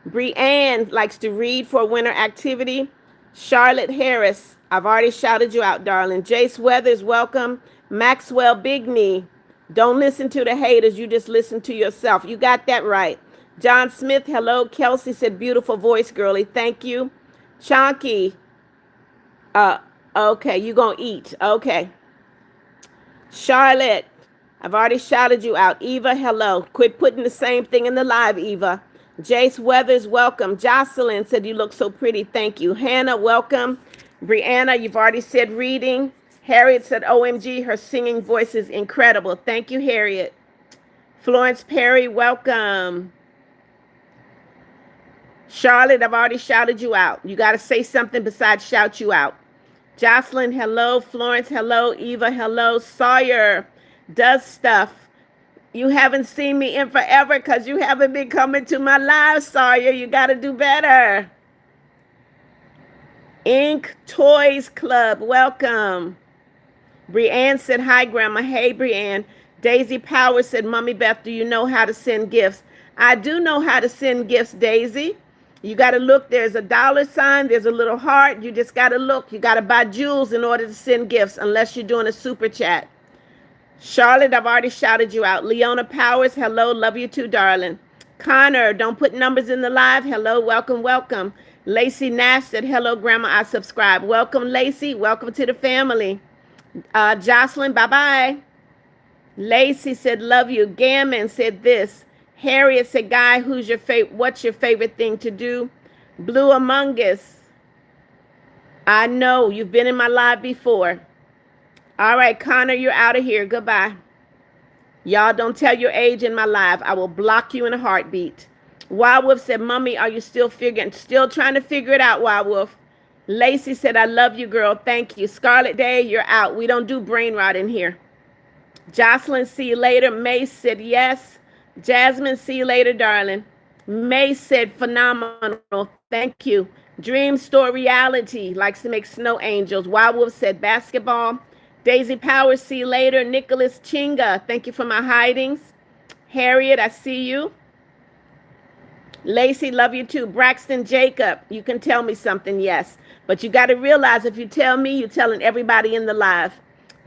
Brianne likes to read for a winter activity. Charlotte Harris, I've already shouted you out, darling. Jace Weathers, welcome. Maxwell Bigney, don't listen to the haters. You just listen to yourself. You got that right. John Smith, hello. Kelsey said, beautiful voice, girly. Thank you. Chonky, okay, you gonna eat. Okay. Charlotte, I've already shouted you out. Eva, hello. Quit putting the same thing in the live, Eva. Jace Weathers, welcome. Jocelyn said, you look so pretty. Thank you. Hannah, welcome. Brianna, you've already said reading. Harriet said, OMG, her singing voice is incredible. Thank you, Harriet. Florence Perry, welcome. Charlotte, I've already shouted you out. You got to say something besides shout you out. Jocelyn, hello. Florence, hello. Eva, hello. Sawyer does stuff. You haven't seen me in forever because you haven't been coming to my live, Sawyer. You got to do better. Ink Toys Club, welcome. Brianne said, hi, Grandma. Hey, Brianne. Daisy Powers said, Mommy Beth, do you know how to send gifts? I do know how to send gifts, Daisy. You got to look. There's a $sign. There's a little heart. You just got to look. You got to buy jewels in order to send gifts unless you're doing a super chat. Charlotte, I've already shouted you out. Leona Powers, hello. Love you too, darling. Connor, don't put numbers in the live. Hello, welcome, welcome. Lacey Nash said, hello, Grandma, I subscribe. Welcome, Lacey. Welcome to the family. Jocelyn, bye-bye. Lacey said, love you. Gammon said this. Harriet said, Guy, what's your favorite thing to do? Blue Among Us. I know, you've been in my live before. All right, Connor, you're out of here. Goodbye. Y'all don't tell your age in my live. I will block you in a heartbeat. Wild Wolf said, Mommy, are you still trying to figure it out, Wild Wolf? Lacey said, I love you, girl. Thank you. Scarlet Day, you're out. We don't do brain rot in here. Jocelyn, see you later. May said, yes. Jasmine, see you later, darling. May said, phenomenal. Thank you. Dream Store Reality likes to make snow angels. Wild Wolf said basketball. Daisy Powers, see you later. Nicholas Chinga, thank you for my hidings. Harriet, I see you. Lacey, love you too. Braxton Jacob, you can tell me something, yes. But you got to realize if you tell me, you're telling everybody in the live.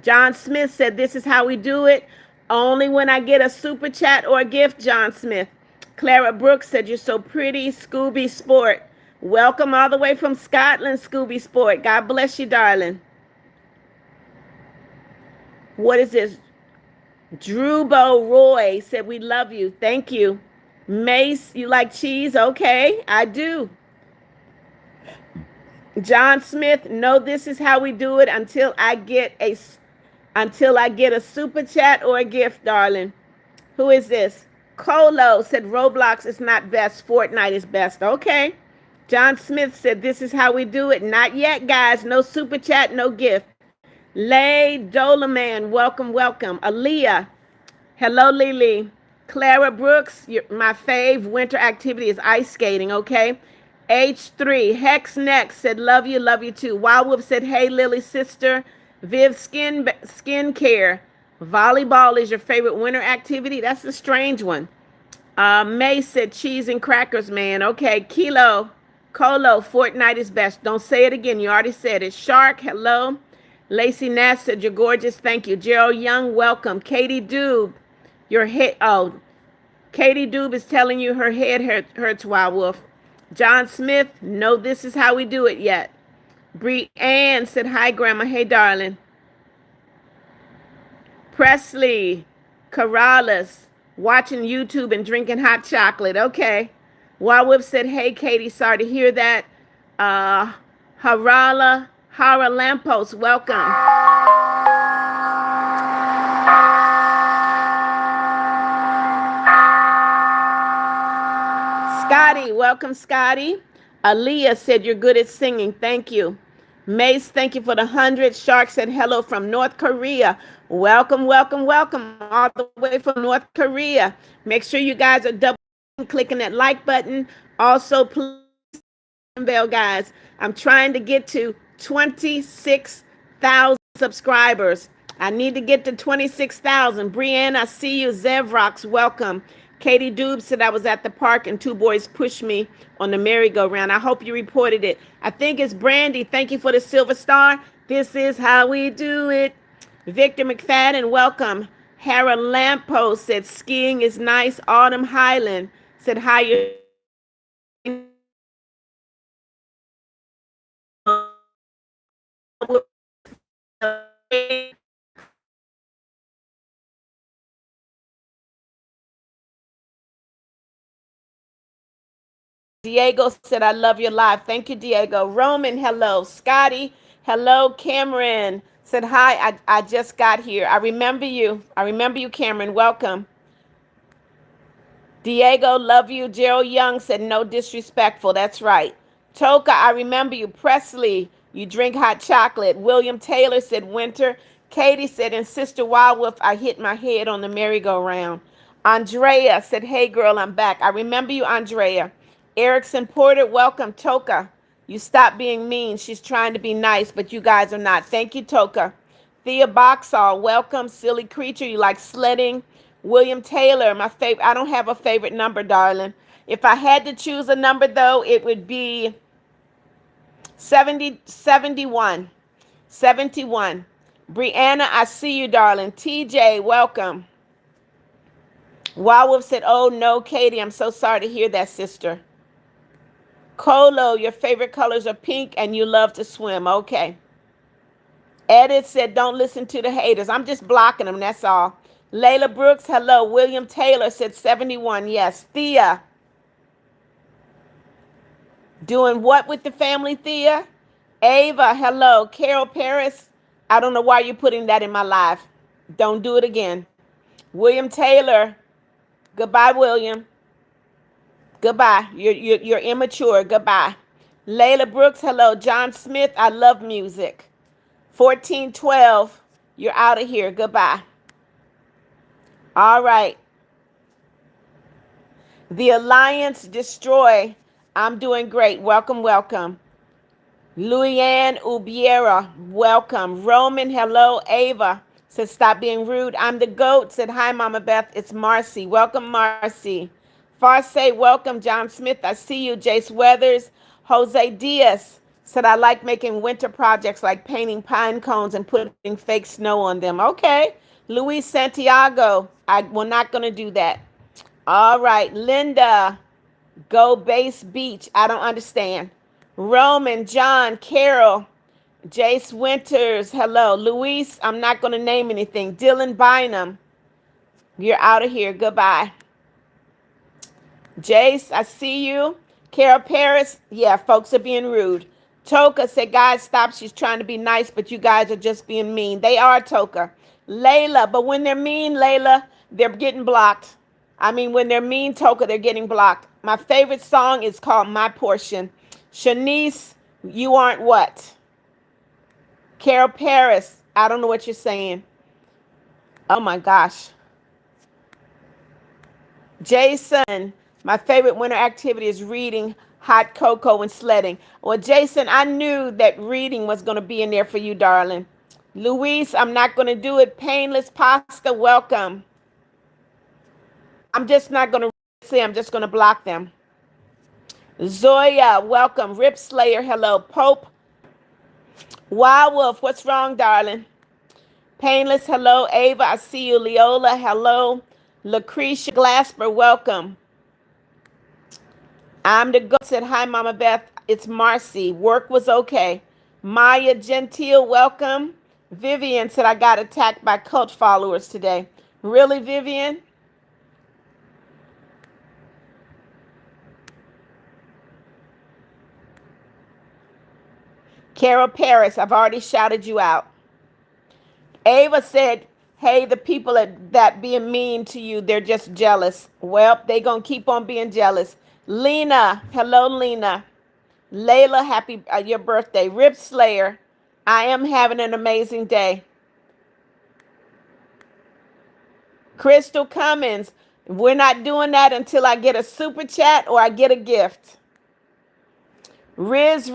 John Smith said, this is how we do it. Only when I get a super chat or a gift, John Smith. Clara Brooks said, you're so pretty, Scooby Sport. Welcome all the way from Scotland, Scooby Sport. God bless you, darling. What is this? Drewbo Roy said, we love you. Thank you. Mace, you like cheese? Okay, I do. John Smith, no, this is how we do it until I get a super chat or a gift, darling. Who is this? Colo said Roblox is not best, Fortnite is best. Okay. John Smith said this is how we do it. Not yet, guys. No super chat, no gift. Lay Dolaman, welcome, welcome. Aaliyah, hello, Lily. Clara Brooks, my fave winter activity is ice skating, okay? H3, Hex Next said, love you too. Wild Wolf said, hey, Lily, sister. Viv Skincare, volleyball is your favorite winter activity? That's a strange one. May said, cheese and crackers, man. Okay, Colo, Fortnite is best. Don't say it again. You already said it. Shark, hello. Lacey Nash said, you're gorgeous. Thank you. Gerald Young, welcome. Katie Doob, your head. Oh, Katie Doob is telling you her head hurts, Wild Wolf. John Smith, no, this is how we do it yet. Bree Ann said, hi, Grandma. Hey, darling. Presley, Corrales, watching YouTube and drinking hot chocolate. Okay. Wild Wolf said, hey, Katie, sorry to hear that. Hara Lampos, welcome. Scotty, welcome, Scotty. Aaliyah said, you're good at singing. Thank you. Mace, thank you for the 100. Shark said, hello from North Korea. Welcome, welcome, welcome. All the way from North Korea. Make sure you guys are double clicking that like button. Also, please, bell, guys. I'm trying to get to 26,000 subscribers. I need to get to 26,000. Brianna, I see you. Zevrox, welcome. Katie Doob said I was at the park and two boys pushed me on the merry-go-round. I hope you reported it. I think it's Brandy. Thank you for the silver star. This is how we do it. Victor McFadden, welcome. Hara Lamppost said skiing is nice. Autumn Highland said hi. Diego said, I love your live. Thank you, Diego. Roman, hello. Scotty, hello. Cameron said, hi, I just got here. I remember you. Cameron. Welcome. Diego, love you. Gerald Young said, no disrespectful. That's right. Toka, I remember you. Presley, you drink hot chocolate. William Taylor said, winter. Katie said, and Sister Wildwolf, I hit my head on the merry-go-round. Andrea said, hey, girl, I'm back. I remember you, Andrea. Erickson Porter, welcome. Toka, you stop being mean. She's trying to be nice, but you guys are not. Thank you, Toka. Thea Boxall, welcome. Silly creature, you like sledding. William Taylor, my favorite. I don't have a favorite number, darling. If I had to choose a number, though, it would be 71. 71. Brianna, I see you, darling. TJ, welcome. Wildwolf said, oh, no, Katie, I'm so sorry to hear that, sister. Colo, your favorite colors are pink and you love to swim. Okay. Edith said, don't listen to the haters. I'm just blocking them, that's all. Layla Brooks, hello. William Taylor said 71. Yes. Thea. Doing what with the family, Thea? Ava, hello. Carol Paris, I don't know why you're putting that in my life. Don't do it again. William Taylor, goodbye, William. Goodbye. You're immature. Goodbye. Layla Brooks, hello. John Smith, I love music. 1412, you're out of here. Goodbye. All right. The Alliance Destroy. I'm doing great. Welcome, welcome. Luyanne Ubiera, welcome. Roman, hello. Ava said, stop being rude. I'm the GOAT, said, hi, Mama Beth. It's Marcy. Welcome, Marcy. Farce, welcome. John Smith, I see you. Jace Weathers. Jose Diaz said, I like making winter projects like painting pine cones and putting fake snow on them. Okay. Luis Santiago, we're not going to do that. All right. Linda, go base beach. I don't understand. Roman, John, Carol, Jace Winters, hello. Luis, I'm not going to name anything. Dylan Bynum, you're out of here. Goodbye. Jace, I see you. Carol Paris, yeah, folks are being rude. Toka said, guys, stop. She's trying to be nice, but you guys are just being mean. They are, Toka. Layla, but when they're mean, Layla, they're getting blocked. I mean, when they're mean, Toka, they're getting blocked. My favorite song is called My Portion. Shanice, you aren't what? Carol Paris, I don't know what you're saying. Oh my gosh. Jason, my favorite winter activity is reading, hot cocoa, and sledding. Well, Jason, I knew that reading was going to be in there for you, darling. Luis, I'm not going to do it. Painless Pasta, welcome. I'm just not going to say, I'm just going to block them. Zoya, welcome. Rip Slayer, hello. Pope. Wild Wolf, what's wrong, darling? Painless, hello. Ava, I see you. Leola, hello. Lucretia Glasper, welcome. I'm the GOAT, said, hi, Mama Beth. It's Marcy. Work was okay. Maya Gentile, welcome. Vivian said, I got attacked by cult followers today. Really, Vivian? Carol Paris, I've already shouted you out. Ava said, hey, the people that being mean to you, they're just jealous. Well, they going to keep on being jealous. Lena, hello, Lena. Layla, happy your birthday. Rip Slayer, I am having an amazing day. Crystal Cummins, we're not doing that until I get a super chat or I get a gift. Riz,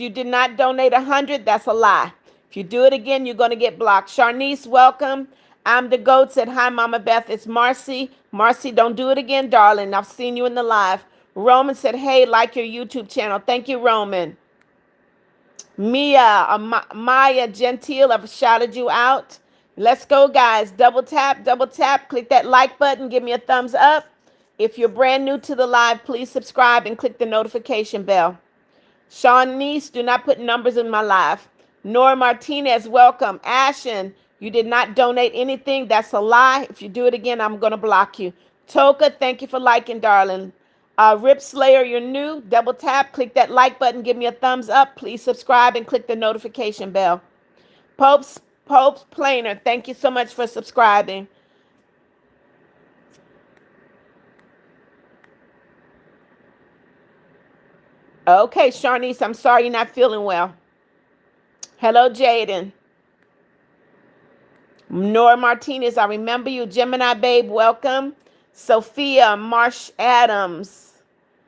you did not donate 100. That's a lie. If you do it again, you're going to get blocked. Sharnice, welcome. I'm the GOAT, said, hi, Mama Beth. It's Marcy. Marcy, don't do it again, darling. I've seen you in the live. Roman said, hey, like your YouTube channel. Thank you, Roman. Maya Gentile, I've shouted you out. Let's go, guys. Double tap. Click that like button. Give me a thumbs up. If you're brand new to the live, please subscribe and click the notification bell. Sean Neese, do not put numbers in my live. Nora Martinez, welcome. Ashen, you did not donate anything. That's a lie. If you do it again, I'm going to block you. Toka, thank you for liking, darling. Rip Slayer, you're new. Double tap, click that like button, give me a thumbs up. Please subscribe and click the notification bell. Pope's Planer, thank you so much for subscribing. Okay, Sharnice, I'm sorry you're not feeling well. Hello, Jaden. Nora Martinez, I remember you. Gemini Babe, welcome. Sophia Marsh Adams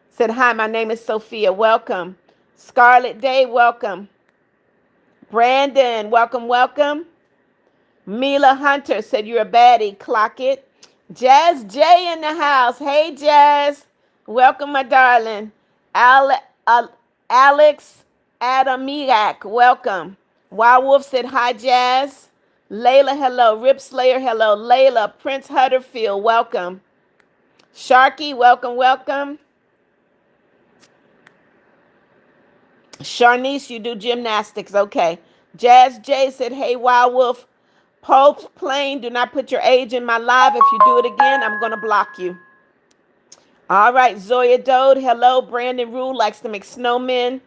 said, hi, my name is Sophia. Welcome. Scarlett Day, welcome. Brandon, welcome. Mila Hunter said, you're a baddie. Clock it. Jazz J in the house. Hey, Jazz. Welcome, my darling. Alex Adamiak, welcome. Wild Wolf said, hi, Jazz. Layla, hello. Rip Slayer, hello. Layla, Prince Hudderfield, welcome. Sharky, welcome. Sharnice, you do gymnastics. Okay. Jazz J said, hey, Wild Wolf. Pope's Plane, do not put your age in my live. If you do it again, I'm going to block you. All right. Zoya Dode, hello. Brandon Rule likes to make snowmen.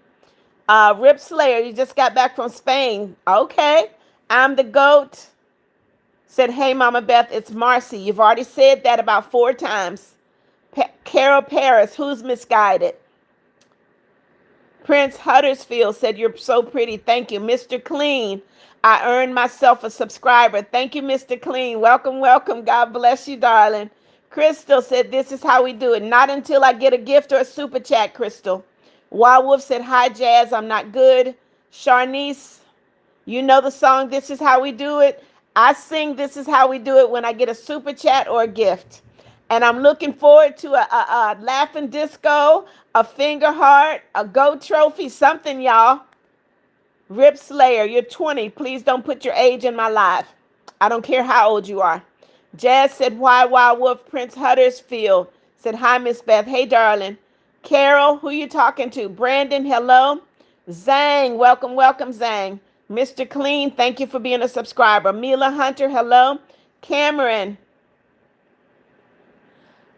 Rip Slayer, you just got back from Spain. Okay. I'm the GOAT. Said, hey, Mama Beth, it's Marcy. You've already said that about 4 times. Carol Paris, who's misguided? Prince Huddersfield said, you're so pretty. Thank you. Mr. Clean, I earned myself a subscriber. Thank you, Mr. Clean. Welcome. God bless you, darling. Crystal said, this is how we do it. Not until I get a gift or a super chat, Crystal. Wild Wolf said, hi, Jazz. I'm not good. Sharnice, you know the song, This Is How We Do It? I sing This Is How We Do It when I get a super chat or a gift. And I'm looking forward to a laughing disco, a finger heart, a goat trophy, something, y'all. Rip Slayer, you're 20. Please don't put your age in my life. I don't care how old you are. Jazz said, why Wild Wolf? Prince Huddersfield said, hi, Miss Beth. Hey, darling. Carol, who you talking to? Brandon, hello. Zhang, welcome, welcome, Zhang. Mr. Clean, thank you for being a subscriber. Mila Hunter, hello. Cameron,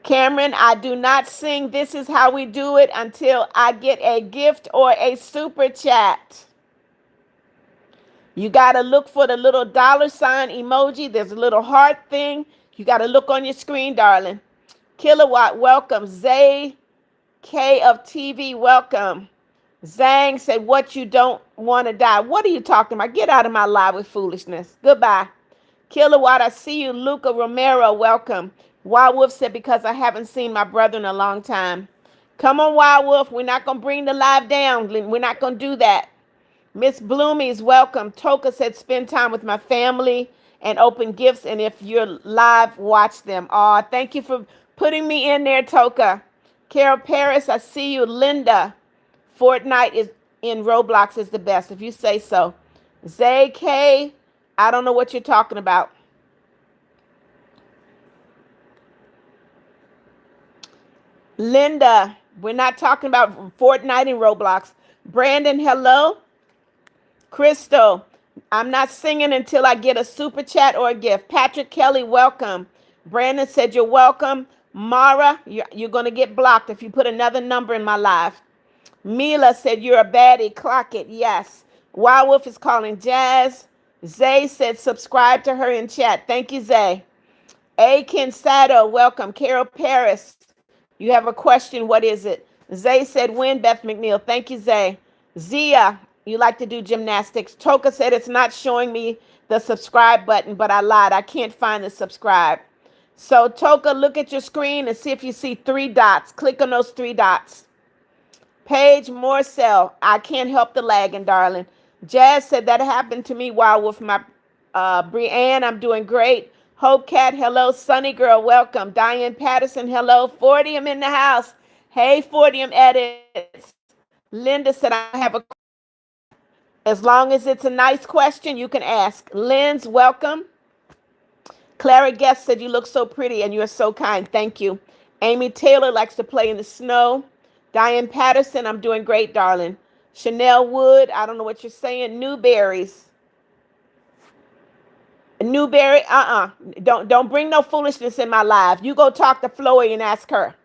I do not sing This Is How We Do It until I get a gift or a super chat. You got to look for the little dollar sign emoji. There's a little heart thing. You got to look on your screen, darling. Kilowatt, welcome. Zay K of TV, welcome. Zhang said, what, you don't want to die? What are you talking about? Get out of my life with foolishness. Goodbye. Kilowatt, I see you. Luca Romero, welcome. Wild Wolf said, because I haven't seen my brother in a long time. Come on, Wild Wolf. We're not going to bring the live down. We're not going to do that. Miss Bloomies, welcome. Toka said, spend time with my family and open gifts. And if you're live, watch them. Oh, thank you for putting me in there, Toka. Carol Paris, I see you. Linda, Fortnite is in Roblox is the best, if you say so. Zay K, I don't know what you're talking about. Linda, we're not talking about Fortnite and Roblox. Brandon, hello. Crystal, I'm not singing until I get a super chat or a gift. Patrick Kelly, welcome. Brandon said, you're welcome. Mara, you're going to get blocked if you put another number in my life. Mila said, you're a baddie. Clock it. Yes. Wild Wolf is calling Jazz. Zay said, subscribe to her in chat. Thank you, Zay. Akin Sato, welcome. Carol Paris, you have a question. What is it? Zay said, win, Beth McNeal. Thank you, Zay. Zia, you like to do gymnastics. Toka said, it's not showing me the subscribe button, but I lied. I can't find the subscribe. So, Toka, look at your screen and see if you see 3 dots. Click on those 3 dots. Paige Morcell, I can't help the lagging, darling. Jazz said, that happened to me while with my Brianne. I'm doing great. Hope Cat, hello. Sunny Girl, welcome. Diane Patterson, hello. Fortium in the house. Hey, Fortium edits. Linda said, I have a question. As long as it's a nice question, you can ask. Lynn's, welcome. Clara Guest said, you look so pretty and you're so kind. Thank you. Amy Taylor likes to play in the snow. Diane Patterson, I'm doing great, darling. Chanel Wood, I don't know what you're saying. Newberries. Newberry, Don't bring no foolishness in my life. You go talk to Chloe and ask her.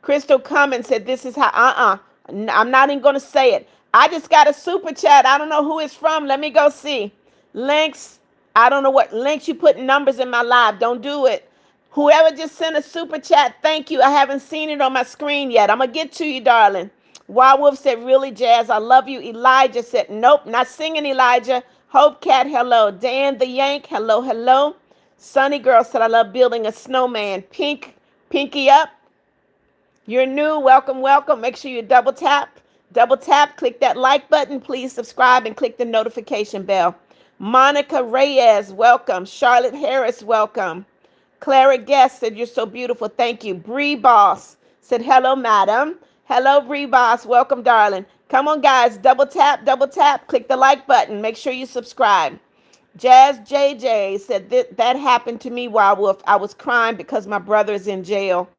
Crystal Cummins said, this is how, I'm not even going to say it. I just got a super chat. I don't know who it's from. Let me go see. Links, I don't know what links you put numbers in my live. Don't do it. Whoever just sent a super chat, thank you. I haven't seen it on my screen yet. I'm going to get to you, darling. Wild Wolf said, really, Jazz, I love you. Elijah said, nope, not singing, Elijah. Hope Cat, hello. Dan the Yank, hello, hello. Sunny Girl said, I love building a snowman. Pinky up. You're new, welcome, welcome. Make sure you double tap, click that like button. Please subscribe and click the notification bell. Monica Reyes, welcome. Charlotte Harris, welcome. Clara Guest said, you're so beautiful. Thank you. Bree Boss said, hello, madam. Hello, Bree Boss. Welcome, darling. Come on, guys. Double tap, click the like button. Make sure you subscribe. Jazz JJ said, that happened to me, Wild Wolf. I was crying because my brother is in jail.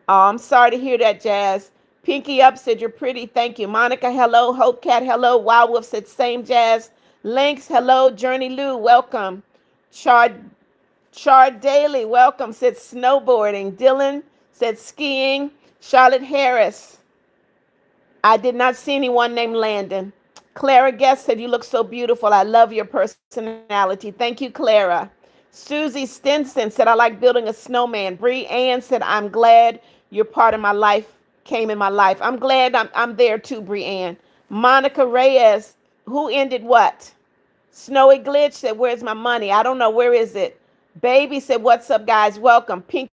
Oh, I'm sorry to hear that, Jazz. Pinky Up said, you're pretty. Thank you. Monica, hello. Hope Cat, hello. Wild Wolf said, same, Jazz. Links, hello. Journey Lou, welcome. Char Daily, welcome. Said snowboarding. Dylan said skiing. Charlotte Harris, I did not see anyone named Landon. Clara Guest said, you look so beautiful. I love your personality. Thank you, Clara. Susie Stinson said, I like building a snowman. Bree Ann said, I'm glad you're part of my life, came in my life. I'm glad I'm there too, Bree Ann. Monica Reyes, who ended what? Snowy Glitch said, where's my money? I don't know. Where is it? Baby said, what's up, guys? Welcome. Pink.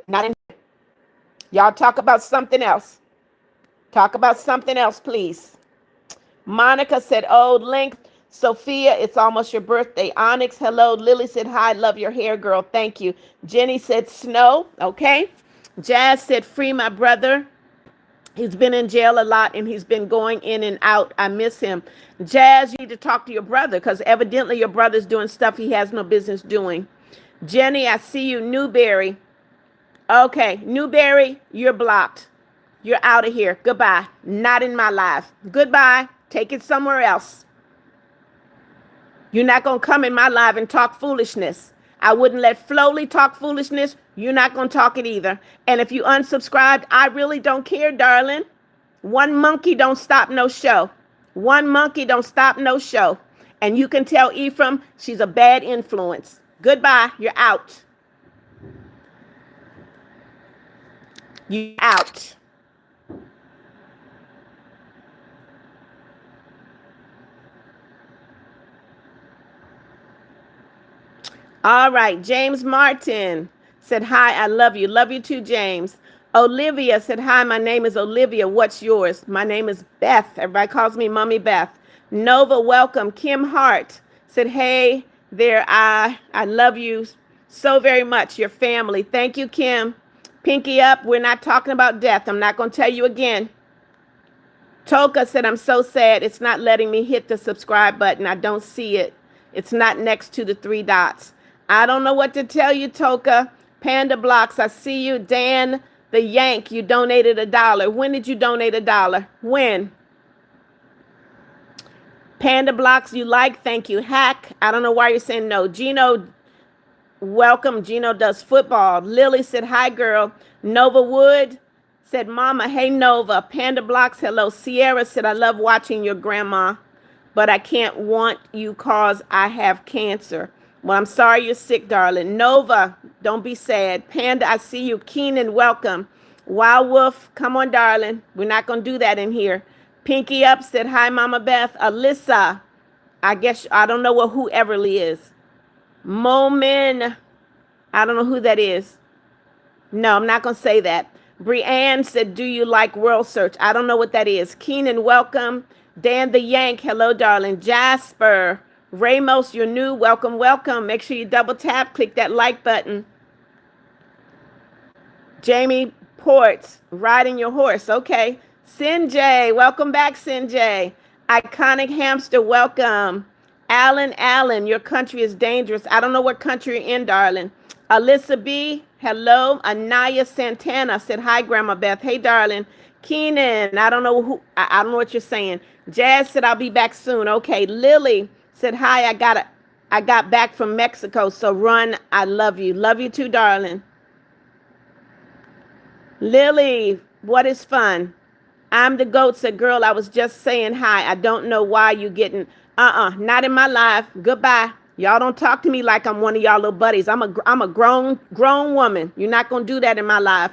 Not in. Y'all talk about something else. Talk about something else, please. Monica said, old link. Sophia, it's almost your birthday. Onyx, hello. Lily said, hi, love your hair, girl. Thank you. Jenny said, snow. Okay. Jazz said, free my brother. He's been in jail a lot and he's been going in and out. I miss him. Jazz, you need to talk to your brother because evidently your brother's doing stuff he has no business doing. Jenny, I see you. Newberry. Okay. Newberry, you're blocked. You're out of here. Goodbye. Not in my life. Goodbye. Take it somewhere else. You're not going to come in my live and talk foolishness. I wouldn't let Flowly talk foolishness. You're not going to talk it either. And if you unsubscribed, I really don't care, darling. One monkey don't stop no show. One monkey don't stop no show. And you can tell Ephraim she's a bad influence. Goodbye. You're out. You're out. All right, James Martin said, hi, I love you. Love you too, James. Olivia said, hi, my name is Olivia. What's yours? My name is Beth. Everybody calls me Mommy Beth. Nova, welcome. Kim Hart said, hey there, I love you so very much, your family. Thank you, Kim. Pinky up. We're not talking about death. I'm not going to tell you again. Toka said, I'm so sad. It's not letting me hit the subscribe button. I don't see it. It's not next to the 3 dots. I don't know what to tell you, Toka. Panda Blocks, I see you. Dan the Yank, you donated $1. When did you donate $1? When? Panda Blocks, you like? Thank you. Hack, I don't know why you're saying no. Gino, welcome. Gino does football. Lily said, hi, girl. Nova Wood said, mama, hey, Nova. Panda Blocks, hello. Sierra said, I love watching your grandma, but I can't want you cause I have cancer. Well, I'm sorry you're sick, darling. Nova, don't be sad. Panda, I see you. Keenan, welcome. Wild Wolf, come on, darling. We're not going to do that in here. Pinky Up said, hi, Mama Beth. Alyssa, I guess, I don't know what who Everly is. Momin, I don't know who that is. No, I'm not going to say that. Brianne said, do you like World Search? I don't know what that is. Keenan, welcome. Dan the Yank, hello, darling. Jasper, Ramos, you're new. Welcome, welcome. Make sure you double tap, click that like button. Jamie Ports, riding your horse. Okay. Sinjay, welcome back, Sinjay. Iconic Hamster, welcome. Allen, your country is dangerous. I don't know what country you're in, darling. Alyssa B, hello. Anaya Santana said, hi, Grandma Beth. Hey, darling. Keenan, I don't know what you're saying. Jazz said, I'll be back soon. Okay. Lily said, hi, I got back from Mexico, so run. I love you. Love you too, darling. Lily, what is fun? I'm the goat, said, girl, I was just saying hi. I don't know why you getting, not in my life. Goodbye. Y'all don't talk to me like I'm one of y'all little buddies. I'm a grown woman. You're not going to do that in my life.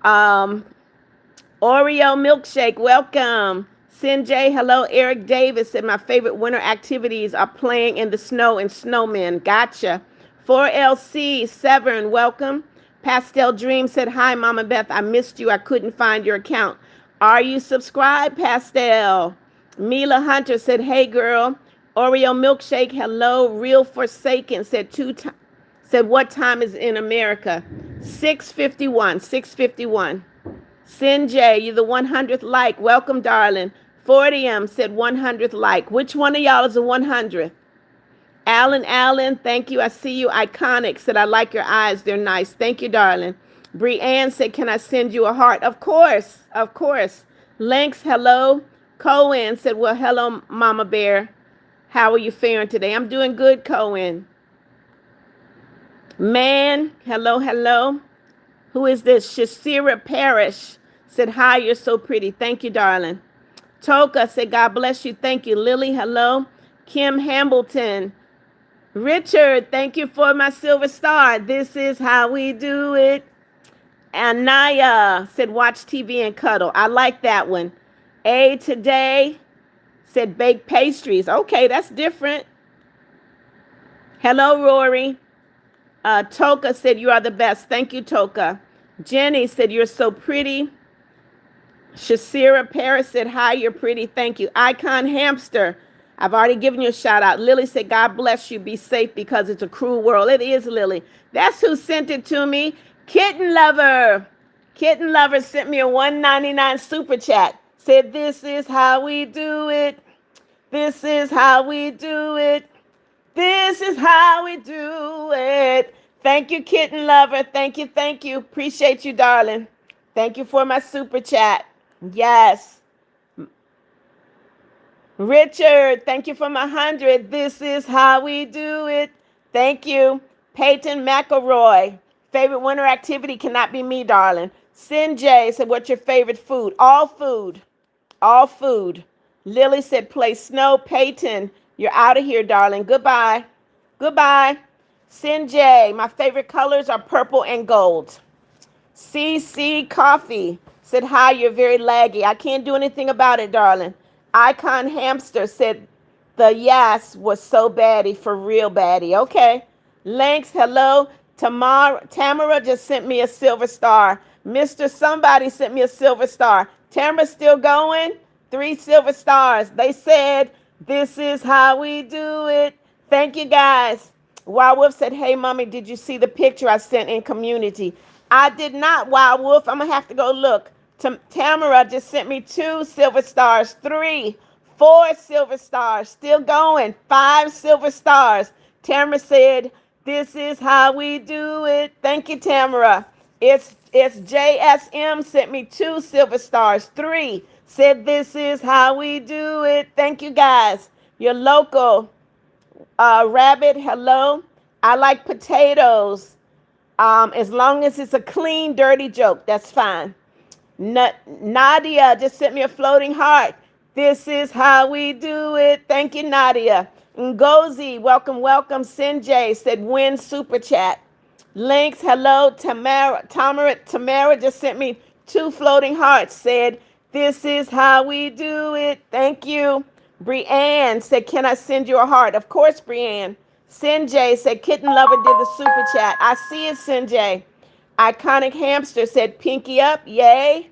Oreo Milkshake, welcome. Sinjay, hello. Eric Davis said, my favorite winter activities are playing in the snow and snowmen. Gotcha. 4LC, Severn, welcome. Pastel Dream said, hi, Mama Beth. I missed you. I couldn't find your account. Are you subscribed, Pastel? Mila Hunter said, hey, girl. Oreo Milkshake, hello. Real Forsaken said, what time is in America? 6:51, 6:51. Sinjay, you're the 100th like. Welcome, darling. 40M said 100th like. Which one of y'all is the 100th? Allen, thank you. I see you. Iconic said, I like your eyes. They're nice. Thank you, darling. Brianne said, can I send you a heart? Of course. Of course. Lynx, hello. Cohen said, well, hello, Mama Bear. How are you faring today? I'm doing good, Cohen. Man, hello. Who is this? Shasira Parrish said, hi, you're so pretty. Thank you, darling. Toka said, God bless you. Thank you. Lily, hello. Kim Hambleton. Richard, thank you for my silver star. This is how we do it. Anaya said, watch TV and cuddle. I like that one. A today said, bake pastries. Okay, that's different. Hello, Rory. Toka said, you are the best. Thank you, Toka. Jenny said, you're so pretty. Shasira Paris said, hi, you're pretty. Thank you. Icon Hamster, I've already given you a shout out. Lily said, God bless you. Be safe because it's a cruel world. It is, Lily. That's who sent it to me. Kitten Lover. Kitten Lover sent me a $1.99 super chat. Said, this is how we do it. This is how we do it. This is how we do it. Thank you, Kitten Lover. Thank you, thank you. Appreciate you, darling. Thank you for my super chat. Yes. Richard, thank you for my 100. This is how we do it. Thank you. Peyton McElroy. Favorite winter activity cannot be me, darling. Sinjay said, what's your favorite food? All food. All food. Lily said, play snow. Peyton, you're out of here, darling. Goodbye. Goodbye. Sinjay, my favorite colors are purple and gold. CC Coffee said, hi, you're very laggy. I can't do anything about it, darling. Icon Hamster said, the yes was so baddie, for real baddie. Okay. Links, hello. Tamara just sent me a silver star. Mr. Somebody sent me a silver star. Tamara's still going. 3 silver stars. They said, this is how we do it. Thank you, guys. Wild Wolf said, hey, mommy, did you see the picture I sent in community? I did not, Wild Wolf. I'm going to have to go look. Tamara just sent me 2 silver stars, 3, 4 silver stars, still going, 5 silver stars. Tamara said, this is how we do it. Thank you, Tamara. It's JSM sent me 2 silver stars, 3, said this is how we do it. Thank you, guys. Your local rabbit, hello. I like potatoes. As long as it's a clean, dirty joke, that's fine. Nadia just sent me a floating heart. This is how we do it. Thank you, Nadia. Ngozi, welcome, welcome. Sinjay said, win super chat. Links, hello. Tamara just sent me 2 floating hearts. Said, this is how we do it. Thank you. Brianne said, can I send you a heart? Of course, Brianne. Sinjay said, Kitten Lover did the super chat. I see it, Sinjay. Iconic Hamster said, pinky up, yay.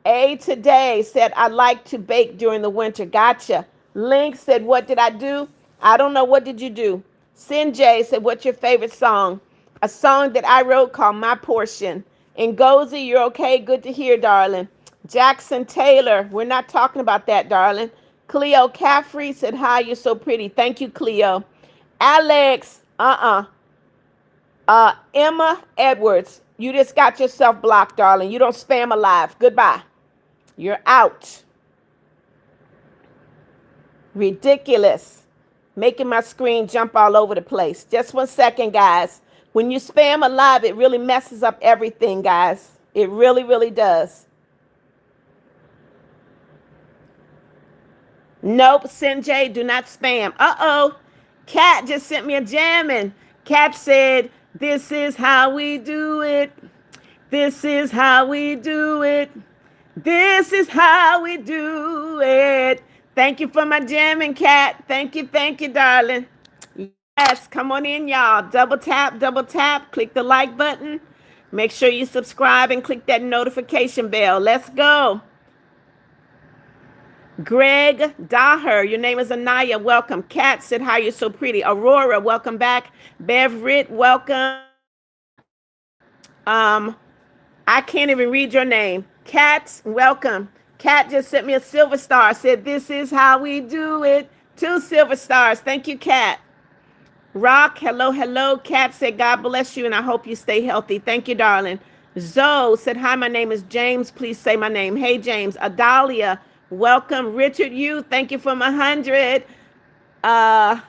A Today said, I like to bake during the winter. Gotcha. Link said, what did I do? I don't know. What did you do? Sinjay said, what's your favorite song? A song that I wrote called My Portion. Ngozi, you're okay? Good to hear, darling. Jackson Taylor, we're not talking about that, darling. Cleo Caffrey said, hi, you're so pretty. Thank you, Cleo. Alex, Emma Edwards, you just got yourself blocked, darling. You don't spam alive. Goodbye. You're out. Ridiculous. Making my screen jump all over the place. Just 1 second, guys. When you spam alive, it really messes up everything, guys. It really, really does. Nope, Sinjay, do not spam. Uh-oh. Kat just sent me a jamming. Kat said, this is how we do it. This is how we do it. This is how we do it. Thank you for my jamming, Kat. Thank you, darling. Yes, come on in, y'all. Double tap, click the like button. Make sure you subscribe and click that notification bell. Let's go. Greg Daher, your name is Anaya, welcome. Kat said, hi, you're so pretty. Aurora, welcome back. Beverit, welcome. I can't even read your name. Kat, welcome. Kat just sent me a silver star, said, this is how we do it. 2 silver stars. Thank you, Kat. Rock, hello. Kat said, God bless you, and I hope you stay healthy. Thank you, darling. Zoe said, hi, my name is James. Please say my name. Hey, James. Adalia, welcome. Richard, thank you for my 100. Beverit,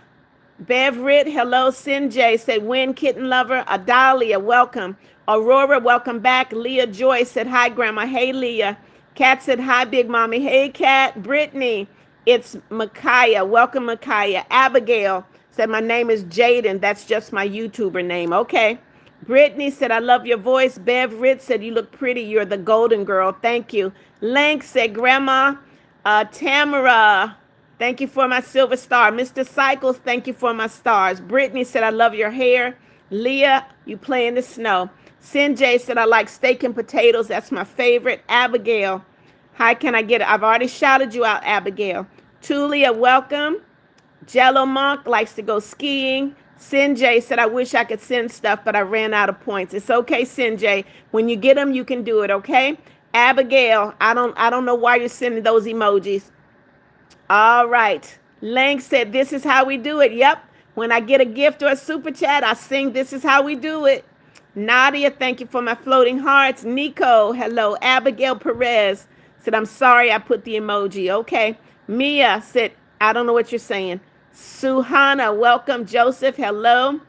hello. Sinjay said, win, Kitten Lover. Adalia, welcome. Aurora, welcome back. Leah Joy said, hi, Grandma. Hey, Leah. Kat said, hi, Big Mommy. Hey, Kat. Brittany, it's Micaiah. Welcome, Micaiah. Abigail said, my name is Jaden. That's just my YouTuber name. Okay. Brittany said, I love your voice. Beverit said, you look pretty. You're the golden girl. Thank you. Lank said, Grandma. Tamara, thank you for my silver star. Mr. Cycles, thank you for my stars. Brittany said, I love your hair. Leah, you play in the snow. Sinjay said, I like steak and potatoes. That's my favorite. Abigail, how can I get it? I've already shouted you out, Abigail. Tulia, welcome. Jello Monk likes to go skiing. Sinjay said, I wish I could send stuff, but I ran out of points. It's okay, Sinjay. When you get them, you can do it, okay? Abigail, I don't know why you're sending those emojis. All right. Lang said, this is how we do it. Yep. When I get a gift or a super chat, I sing, this is how we do it. Nadia, thank you for my floating hearts. Nico, hello. Abigail Perez said, I'm sorry I put the emoji. Okay. Mia said, I don't know what you're saying. Suhana, welcome. Joseph, hello.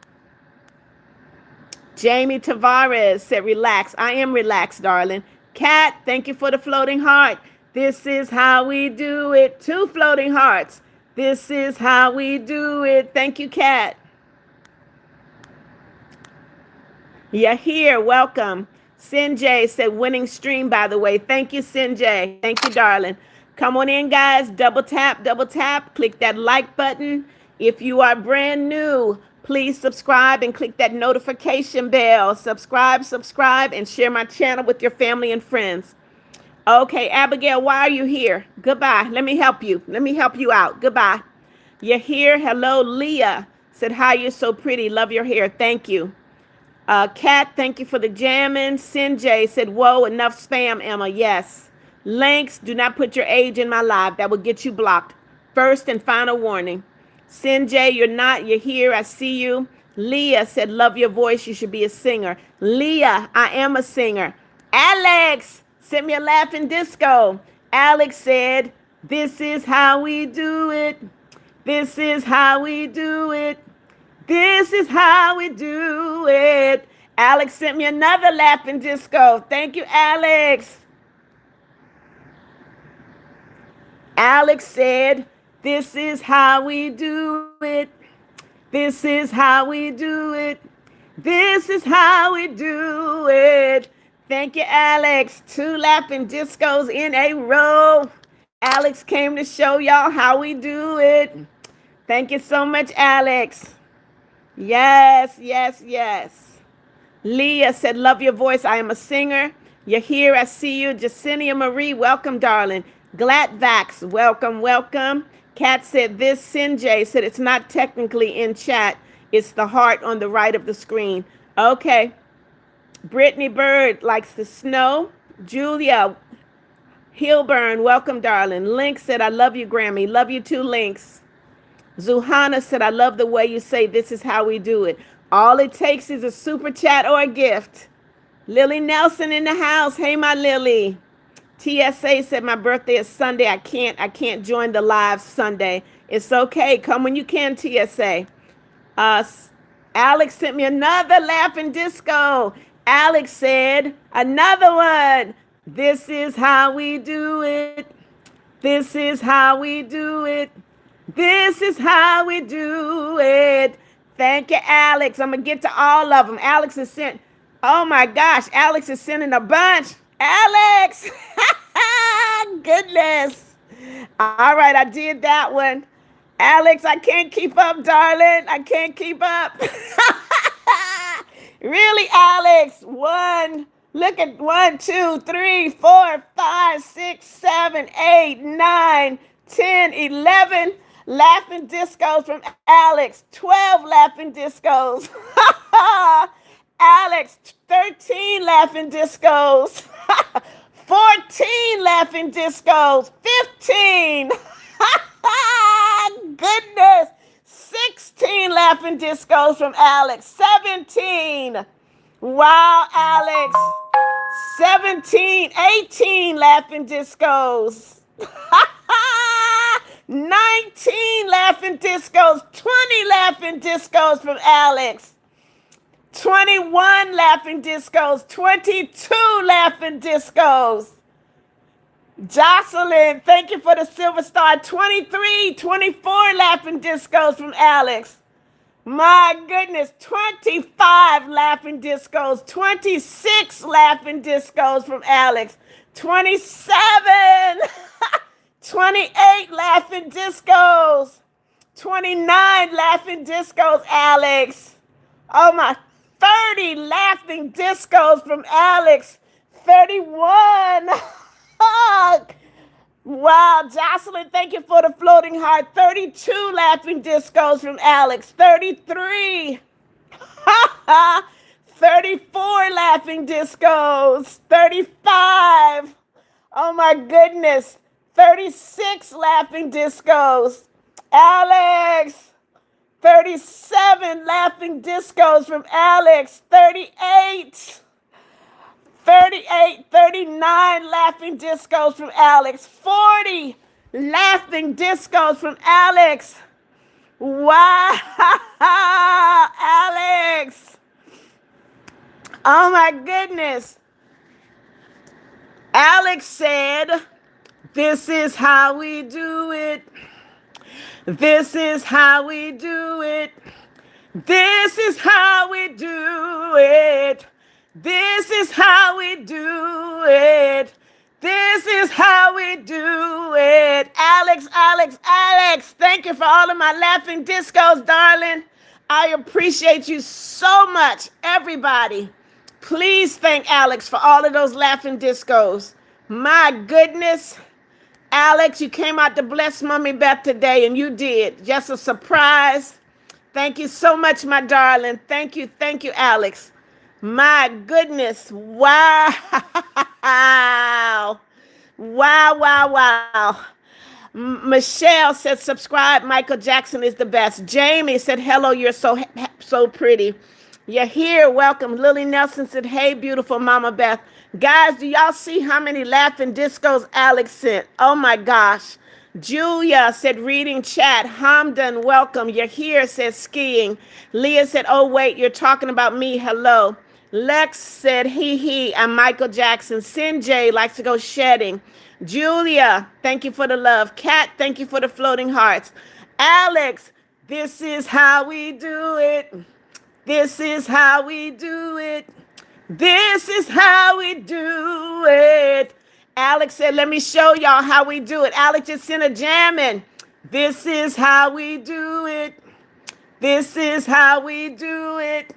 Jamie Tavares said, relax. I am relaxed, darling. Kat, thank you for the floating heart. This is how we do it. 2 floating hearts. This is how we do it. Thank you, Kat. You're here. Welcome. Sinjay said, winning stream, by the way. Thank you, Sinjay. Thank you, darling. Come on in, guys. Double tap, double tap. Click that like button. If you are brand new, please subscribe and click that notification bell. Subscribe, and share my channel with your family and friends. Okay, Abigail, why are you here? Goodbye. Let me help you. Let me help you out. Goodbye. You're here. Hello, Leah. Said, hi, you're so pretty. Love your hair. Thank you. Kat, thank you for the jamming. Sinjay said, whoa, enough spam, Emma. Yes. Links, do not put your age in my live. That will get you blocked. First and final warning. Sinjay, you're not. You're here. I see you. Leah said, love your voice. You should be a singer. Leah, I am a singer. Alex sent me a laughing disco. Alex said, this is how we do it. This is how we do it. This is how we do it. Alex sent me another laughing disco. Thank you, Alex. Alex said, this is how we do it. This is how we do it. This is how we do it. Thank you, Alex. 2 laughing discos in a row. Alex came to show y'all how we do it. Thank you so much, Alex. Yes, yes, yes. Leah said, love your voice. I am a singer. You're here. I see you. Jacinia Marie, welcome, darling. Gladvax, welcome, welcome. Kat said this. Sinjay said it's not technically in chat. It's the heart on the right of the screen. Okay. Brittany Bird likes the snow. Julia Hilburn, welcome, darling. Link said, I love you, Grammy. Love you too, Links. Zuhana said, I love the way you say this is how we do it. All it takes is a super chat or a gift. Lily Nelson in the house. Hey, my Lily. TSA said my birthday is Sunday. I can't join the live Sunday. It's okay. Come when you can, TSA. Alex sent me another laughing disco. Alex said, another one. This is how we do it. This is how we do it. This is how we do it. Thank you, Alex. I'm going to get to all of them. Alex is sent. Oh, my gosh. Alex is sending a bunch. Alex. Goodness. All right. I did that one. Alex, I can't keep up, darling. I can't keep up. Really, Alex? Look at 1, 2, 3, 4, 5, 6, 7, 8, 9, 10, 11 laughing discos from Alex. 12 laughing discos. Alex, 13 laughing discos. 14 laughing discos. 15. Goodness. 16 laughing discos from Alex. 17. Wow, Alex. 17, 18 laughing discos. 19 laughing discos. 20 laughing discos from Alex. 21 laughing discos. 22 laughing discos. Jocelyn, thank you for the silver star. 23, 24 laughing discos from Alex. My goodness, 25 laughing discos. 26 laughing discos from Alex. 27, 28 laughing discos. 29 laughing discos, Alex. Oh my, 30 laughing discos from Alex. 31. Wow, Jocelyn, thank you for the floating heart. 32 laughing discos from Alex. 33. 34 laughing discos. 35. Oh my goodness. 36 laughing discos. Alex. 37 laughing discos from Alex. 38. 38, 39 laughing discos from Alex. 40 laughing discos from Alex. Wow, Alex. Oh my goodness. Alex said, this is how we do it. This is how we do it. This is how we do it. This is how we do it. This is how we do it. Alex, Alex, Alex, thank you for all of my laughing discos, darling. I appreciate you so much, everybody. Please thank Alex for all of those laughing discos. My goodness. Alex, you came out to bless Mommy Beth today, and you did. Just a surprise. Thank you so much, my darling. Thank you, Alex. My goodness. Wow. Wow, wow, wow. Michelle said, subscribe. Michael Jackson is the best. Jamie said, hello, you're so pretty. You're here. Welcome. Lily Nelson said, hey, beautiful Mama Beth. Guys, do y'all see how many laughing discos Alex sent? Oh, my gosh. Julia said, reading chat. Hamdan, welcome. You're here, says skiing. Leah said, oh, wait, you're talking about me. Hello. Lex said, hee, I'm Michael Jackson. Sinjay likes to go shedding. Julia, thank you for the love. Kat, thank you for the floating hearts. Alex, this is how we do it. This is how we do it. This is how we do it. Alex said, let me show y'all how we do it. Alex just sent a jamming. This is how we do it. This is how we do it.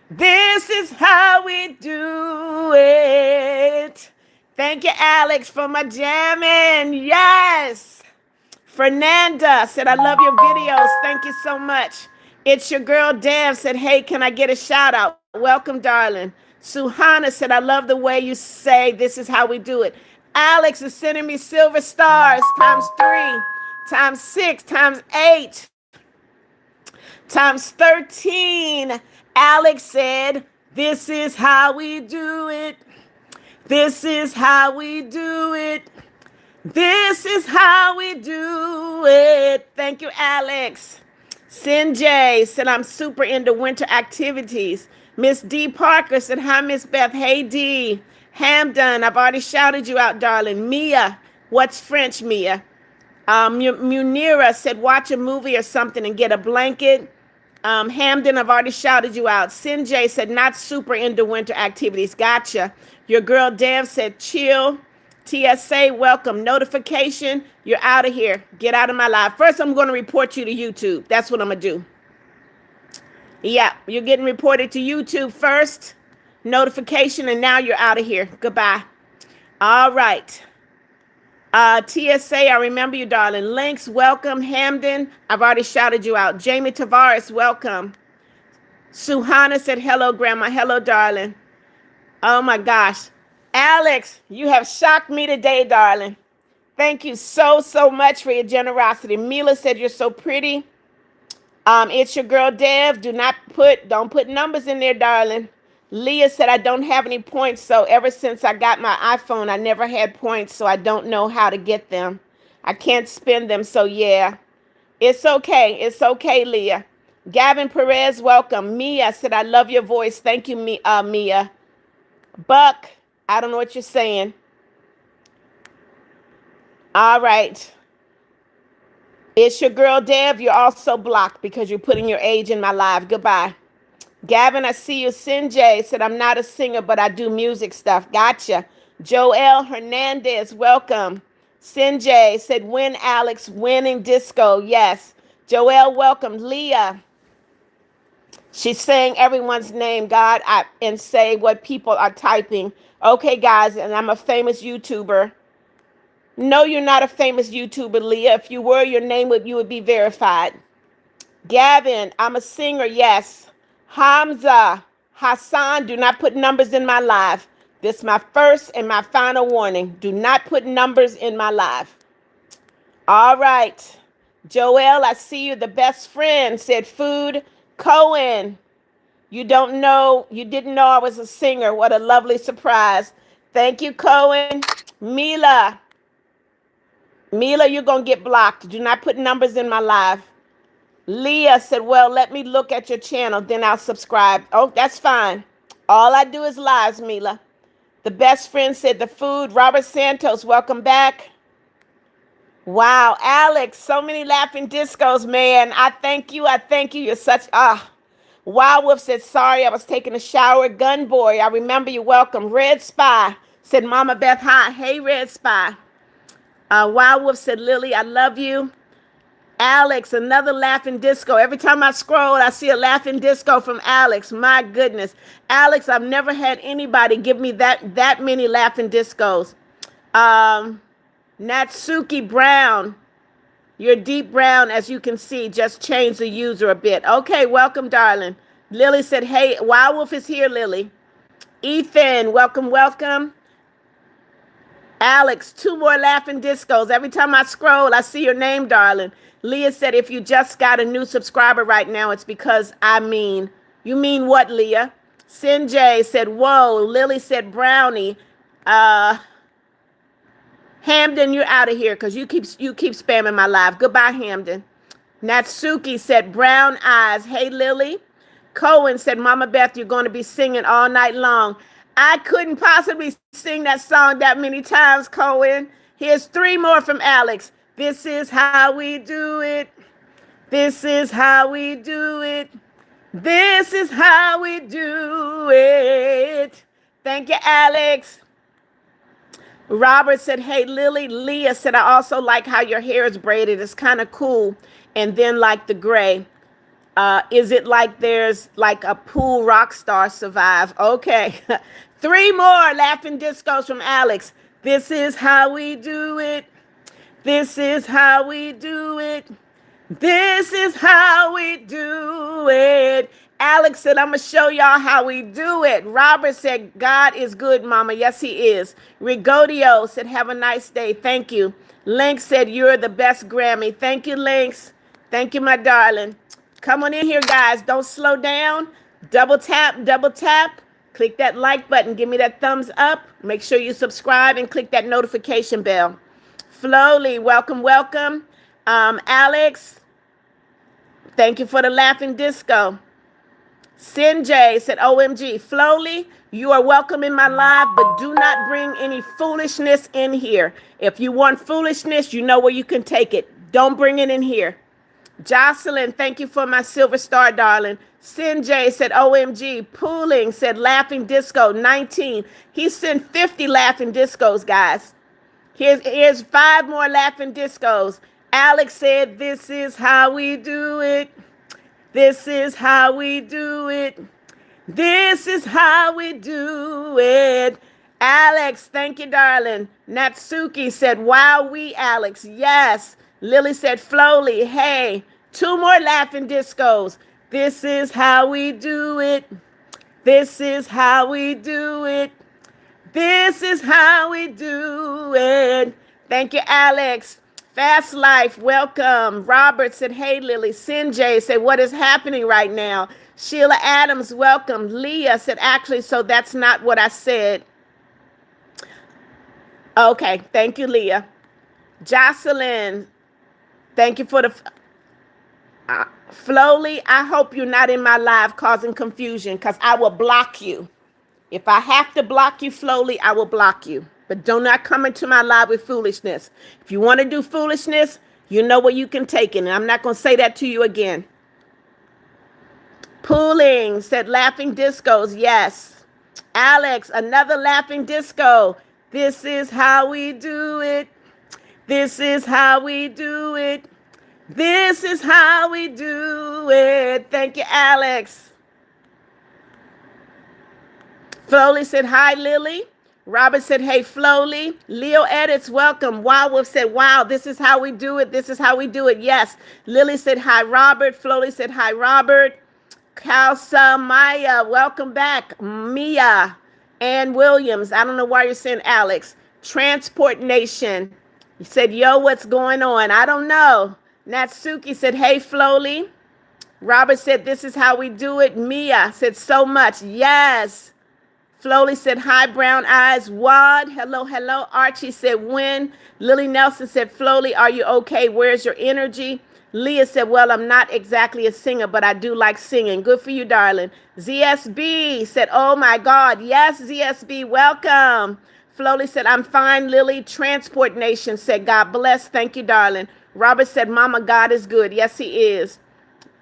This is how we do it. Thank you, Alex, for my jamming. Yes. Fernanda said, I love your videos. Thank you so much. It's your girl, Dev, said, hey, can I get a shout out? Welcome, darling. Suhana said, I love the way you say, this is how we do it. Alex is sending me silver stars times 3, times 6, times 8, times 13. Alex said, this is how we do it. This is how we do it. This is how we do it. Thank you, Alex. Sinjay said, I'm super into winter activities. Miss D. Parker said, hi, Miss Beth. Hey, D. Hamdan, I've already shouted you out, darling. Mia, what's French, Mia? Munira said, watch a movie or something and get a blanket. Hamden, I've already shouted you out. Sinjay said, not super into winter activities. Gotcha. Your girl Dev said, chill. TSA, welcome. Notification, you're out of here. Get out of my life. First, I'm going to report you to YouTube. That's what I'm going to do. Yeah, you're getting reported to YouTube first. Notification, and now you're out of here. Goodbye. All right. TSA, I remember you, darling. Links, welcome. Hamden, I've already shouted you out. Jamie Tavares, welcome. Suhana said, hello, Grandma. Hello, darling. Oh, my gosh. Alex, you have shocked me today, darling. Thank you so much for your generosity. Mila said, you're so pretty. It's your girl, Dev. Don't put numbers in there, darling. Leah said, I don't have any points, so ever since I got my iPhone, I never had points, so I don't know how to get them. I can't spend them, so yeah. It's okay. It's okay, Leah. Gavin Perez, welcome. Mia said, I love your voice. Thank you, Mia. Buck, I don't know what you're saying. All right. It's your girl, Dev. You're also blocked because you're putting your age in my live. Goodbye. Gavin, I see you. Sinjay said, I'm not a singer, but I do music stuff. Gotcha. Joel Hernandez, welcome. Sinjay said, win, Alex, winning disco. Yes. Joel, welcome. Leah She's saying everyone's name, God, and say what people are typing. Okay, guys, and I'm a famous YouTuber. No, you're not a famous YouTuber, Leah. If you were, your name would be verified. Gavin, I'm a singer, yes. Hamza, Hassan, do not put numbers in my live. This is my first and my final warning. Do not put numbers in my live. All right. Joel, I see you. The best friend said food. Cohen, you didn't know I was a singer. What a lovely surprise. Thank you, Cohen. Mila, you're going to get blocked. Do not put numbers in my live. Leah said, well, let me look at your channel, then I'll subscribe. Oh, that's fine. All I do is lives, Mila. The best friend said the food. Robert Santos, welcome back. Wow, Alex, so many laughing discos, man. I thank you. You're such, Wild Wolf said, sorry, I was taking a shower. Gun Boy, I remember you. Welcome. Red Spy said, Mama Beth, hi. Hey, Red Spy. Wild Wolf said, Lily, I love you. Alex, another laughing disco. Every time I scroll, I see a laughing disco from Alex. My goodness. Alex, I've never had anybody give me that many laughing discos. Natsuki Brown. You're deep brown, as you can see. Just change the user a bit. Okay, welcome, darling. Lily said, hey, Wild Wolf is here, Lily. Ethan, welcome, welcome. Alex, 2 more laughing discos. Every time I scroll, I see your name, darling. Leah said, if you just got a new subscriber right now, it's because I mean. You mean what, Leah? Sinjay said, whoa. Lily said, brownie. Hamden, you're out of here because you keep spamming my live. Goodbye, Hamden. Natsuki said, brown eyes. Hey, Lily. Cohen said, Mama Beth, you're going to be singing all night long. I couldn't possibly sing that song that many times, Cohen. Here's 3 more from Alex. This is how we do it. This is how we do it. This is how we do it. Thank you, Alex. Robert said, hey, Lily. Leah said, I also like how your hair is braided. It's kind of cool. And then like the gray. Is it like there's like a pool rock star survive? Okay. 3 more laughing discos from Alex. This is how we do it. This is how we do it. This is how we do it. Alex said, I'm going to show y'all how we do it. Robert said, God is good, Mama. Yes, he is. Rigodio said, have a nice day. Thank you. Lynx said, you're the best Grammy. Thank you, Lynx. Thank you, my darling. Come on in here, guys. Don't slow down. Double tap. Click that like button. Give me that thumbs up. Make sure you subscribe and click that notification bell. Flowly, welcome. Alex, thank you for the laughing disco. Sinjay said, OMG. Flowly, you are welcome in my live, but do not bring any foolishness in here. If you want foolishness, you know where you can take it. Don't bring it in here. Jocelyn, thank you for my silver star, darling. Sinjay said, OMG. Pooling said, laughing disco, 19. He sent 50 laughing discos, guys. Here's 5 more laughing discos. Alex said, this is how we do it. This is how we do it. This is how we do it. Alex, thank you, darling. Natsuki said, wow, Alex. Yes. Lily said, Flowly, hey. 2 more laughing discos. This is how we do it. This is how we do it. This is how we do it. Thank you, Alex. Fast Life, welcome. Robert said, hey, Lily. Sinjay said, what is happening right now? Sheila Adams, welcome. Leah said, actually, so that's not what I said. Okay, thank you, Leah. Jocelyn, thank you for the... Flowly, I hope you're not in my live causing confusion because I will block you. If I have to block you, Flowly, I will block you. But do not come into my live with foolishness. If you want to do foolishness, you know where you can take it. And I'm not going to say that to you again. Pooling said laughing discos. Yes. Alex, another laughing disco. This is how we do it. This is how we do it. This is how we do it. Thank you, Alex. Flowly said, hi, Lily. Robert said, hey, Flowly. Leo Edits, welcome. Wild Wolf said, wow, this is how we do it. This is how we do it. Yes. Lily said, hi, Robert. Flowly said, hi, Robert. Kalsa Maya, welcome back. Mia. Ann Williams, I don't know why you're saying Alex. Transport Nation. You said, yo, what's going on? I don't know. Natsuki said, hey, Flowly. Robert said, this is how we do it. Mia said, so much. Yes. Flowly said, hi, brown eyes. Wad, hello, hello. Archie said, when. Lily Nelson said, Flowly, are you okay? Where's your energy? Leah said, well, I'm not exactly a singer, but I do like singing. Good for you, darling. ZSB said, oh, my God. Yes, ZSB, welcome. Flowly said, I'm fine, Lily. Transport Nation said, God bless. Thank you, darling. Robert said, Mama, God is good. Yes, he is.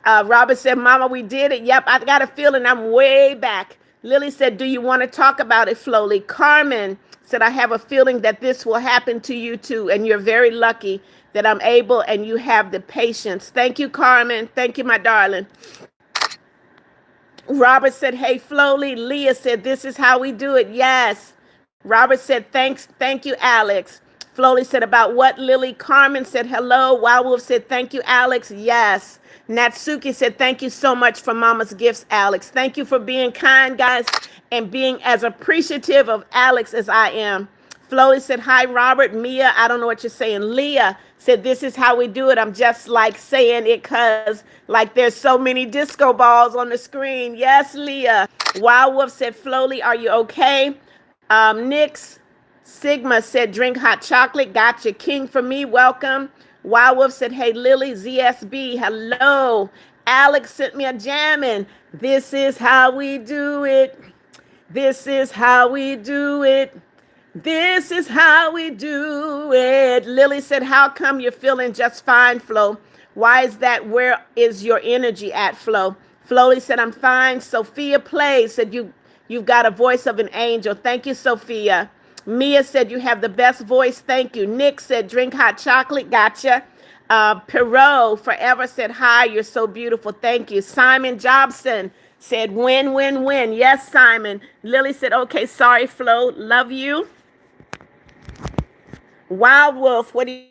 Robert said, Mama, we did it. Yep, I got a feeling I'm way back. Lily said, do you want to talk about it, Flowly? Carmen said, I have a feeling that this will happen to you too, and you're very lucky that I'm able and you have the patience. Thank you, Carmen. Thank you, my darling. Robert said, hey, Flowly. Leah said, this is how we do it. Yes. Robert said, thanks. Thank you, Alex. Flowly said, about what, Lily? Carmen said, hello. Wild Wolf said, thank you, Alex. Yes. Natsuki said, thank you so much for Mama's gifts, Alex. Thank you for being kind, guys, and being as appreciative of Alex as I am. Flowly said, hi, Robert. Mia, I don't know what you're saying. Leah said, this is how we do it. I'm just like saying it because like there's so many disco balls on the screen. Yes, Leah. Wild Wolf said, Flowly, are you okay? Nix Sigma said, drink hot chocolate. Gotcha. King for me, welcome. Wild Wolf said, hey, Lily. ZSB, hello. Alex sent me a jamming. This is how we do it. This is how we do it. This is how we do it. Lily said, how come you're feeling just fine, Flo? Why is that? Where is your energy at, Flo? Flowly said, I'm fine. Sophia Play said, you've got a voice of an angel. Thank you, Sophia. Mia said, you have the best voice. Thank you. Nick said, drink hot chocolate. Gotcha. Perot Forever said, hi, you're so beautiful. Thank you. Simon Jobson said, win, win, win. Yes, Simon. Lily said, okay, sorry, Flo. Love you. Wild Wolf, what do you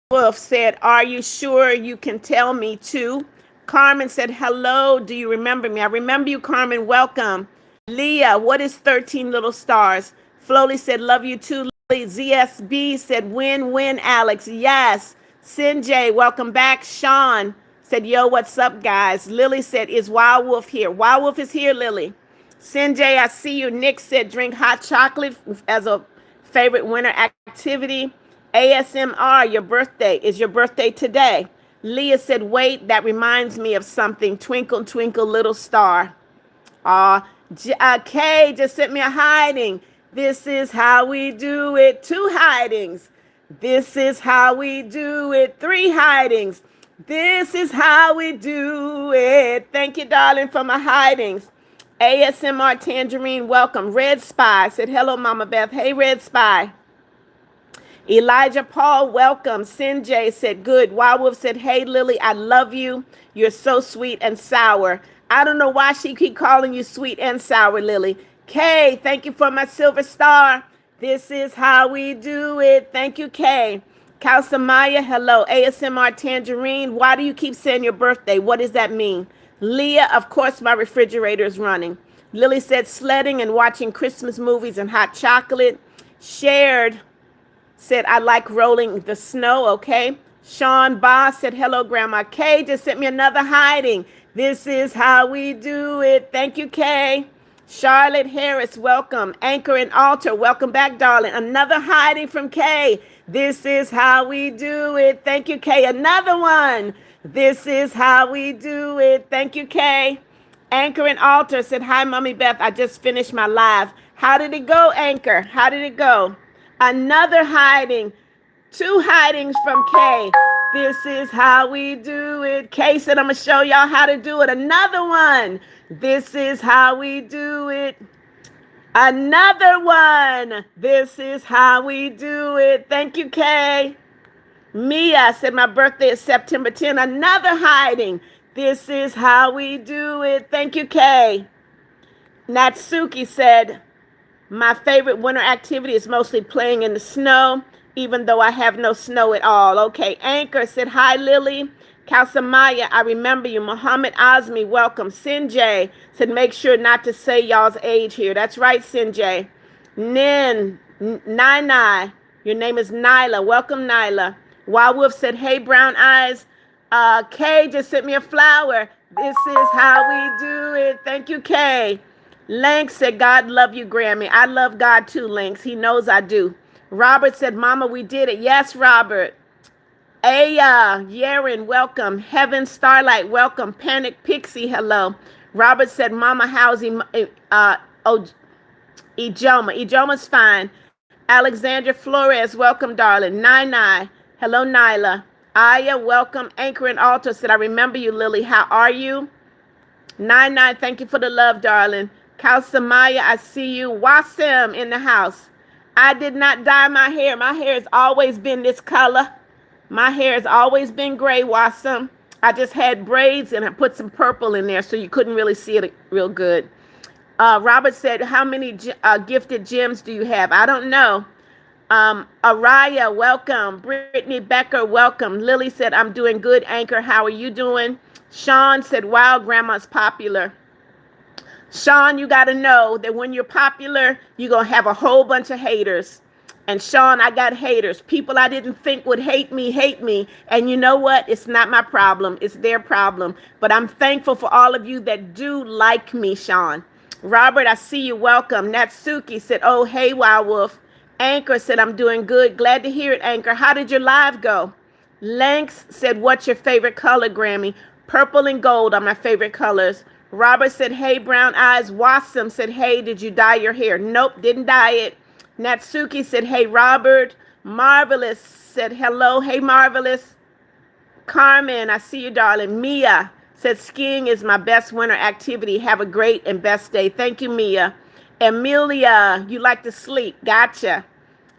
Wolf said, are you sure you can tell me too? Carmen said, hello, do you remember me? I remember you, Carmen, welcome. Leah, what is 13 little stars? Flowly said, love you too. ZSB said, win, win, Alex. Yes. Sinjay, welcome back. Sean said, yo, what's up, guys? Lily said, is Wild Wolf here? Wild Wolf is here, Lily. Sinjay, I see you. Nick said, drink hot chocolate as a favorite winter activity. ASMR, your birthday. Is your birthday today? Leah said, wait, that reminds me of something. Twinkle, twinkle, little star. Kay just sent me a hiding. This is how we do it. 2 hidings. This is how we do it. 3 hidings. This is how we do it. Thank you, darling, for my hidings. ASMR Tangerine, welcome. Red Spy said, hello, Mama Beth. Hey, Red Spy. Elijah Paul, welcome. Sinjay said, good. Wild Wolf said, hey, Lily, I love you. You're so sweet and sour. I don't know why she keep calling you sweet and sour, Lily. Kay, thank you for my silver star. This is how we do it. Thank you, Kay. Kalsamaya, hello. ASMR Tangerine, why do you keep saying your birthday? What does that mean? Leah, of course, my refrigerator is running. Lily said, sledding and watching Christmas movies and hot chocolate. Shared said, I like rolling the snow, okay? Sean Boss said, hello, Grandma. Kay just sent me another hiding. This is how we do it. Thank you, Kay. Charlotte Harris, welcome. Anchor and Altar, welcome back, darling. Another hiding from Kay. This is how we do it. Thank you, Kay. Another one. This is how we do it. Thank you, Kay. Anchor and Altar said, hi, Mommy Beth. I just finished my live. How did it go, Anchor? How did it go? Another hiding. 2 hidings from Kay. This is how we do it. Kay said, I'm going to show y'all how to do it. Another one. This is how we do it. Another one. This is how we do it. Thank you, Kay. Mia said, my birthday is September 10. Another hiding. This is how we do it. Thank you, Kay. Natsuki said, My favorite winter activity is mostly playing in the snow, even though I have no snow at all. Okay, Anchor said, hi, Lily. Kalsamaya, I remember you. Muhammad Azmi, welcome. Sinjay said, make sure not to say y'all's age here. That's right, Sinjay. Nai, your name is Nyla. Welcome, Nyla. Wild Wolf said, hey, brown eyes. Kay just sent me a flower. This is how we do it. Thank you, Kay. Lank said, God love you, Grammy. I love God too, Lanks. He knows I do. Robert said, Mama, we did it. Yes, Robert. Aya, Yaren, welcome. Heaven Starlight, welcome. Panic Pixie, hello. Robert said, Mama, how's Ijoma? Ijoma's fine. Alexandra Flores, welcome, darling. Nai, hello, Nyla. Aya, welcome. Anchor and Alto said, I remember you, Lily. How are you? Nine, thank you for the love, darling. Kausamaya, I see you. Wasim in the house. I did not dye my hair. My hair has always been this color. My hair has always been gray, Wasim. I just had braids and I put some purple in there so you couldn't really see it real good. Robert said, how many gifted gems do you have? I don't know. Araya, welcome. Brittany Becker, welcome. Lily said, I'm doing good, Anchor. How are you doing? Sean said, wow, Grandma's popular. Sean, you got to know that when you're popular, you're going to have a whole bunch of haters. And Sean, I got haters. People I didn't think would hate me. And you know what? It's not my problem. It's their problem. But I'm thankful for all of you that do like me, Sean. Robert, I see you. Welcome. Natsuki said, oh, hey, Wild Wolf. Anchor said, I'm doing good. Glad to hear it, Anchor. How did your live go? Lanks said, what's your favorite color, Grammy? Purple and gold are my favorite colors. Robert said, hey, brown eyes. Wasim said, hey, did you dye your hair? Nope, didn't dye it. Natsuki said, hey, Robert. Marvelous said, hello. Hey, Marvelous. Carmen, I see you, darling. Mia said, skiing is my best winter activity. Have a great and best day. Thank you, Mia. Amelia, you like to sleep. Gotcha.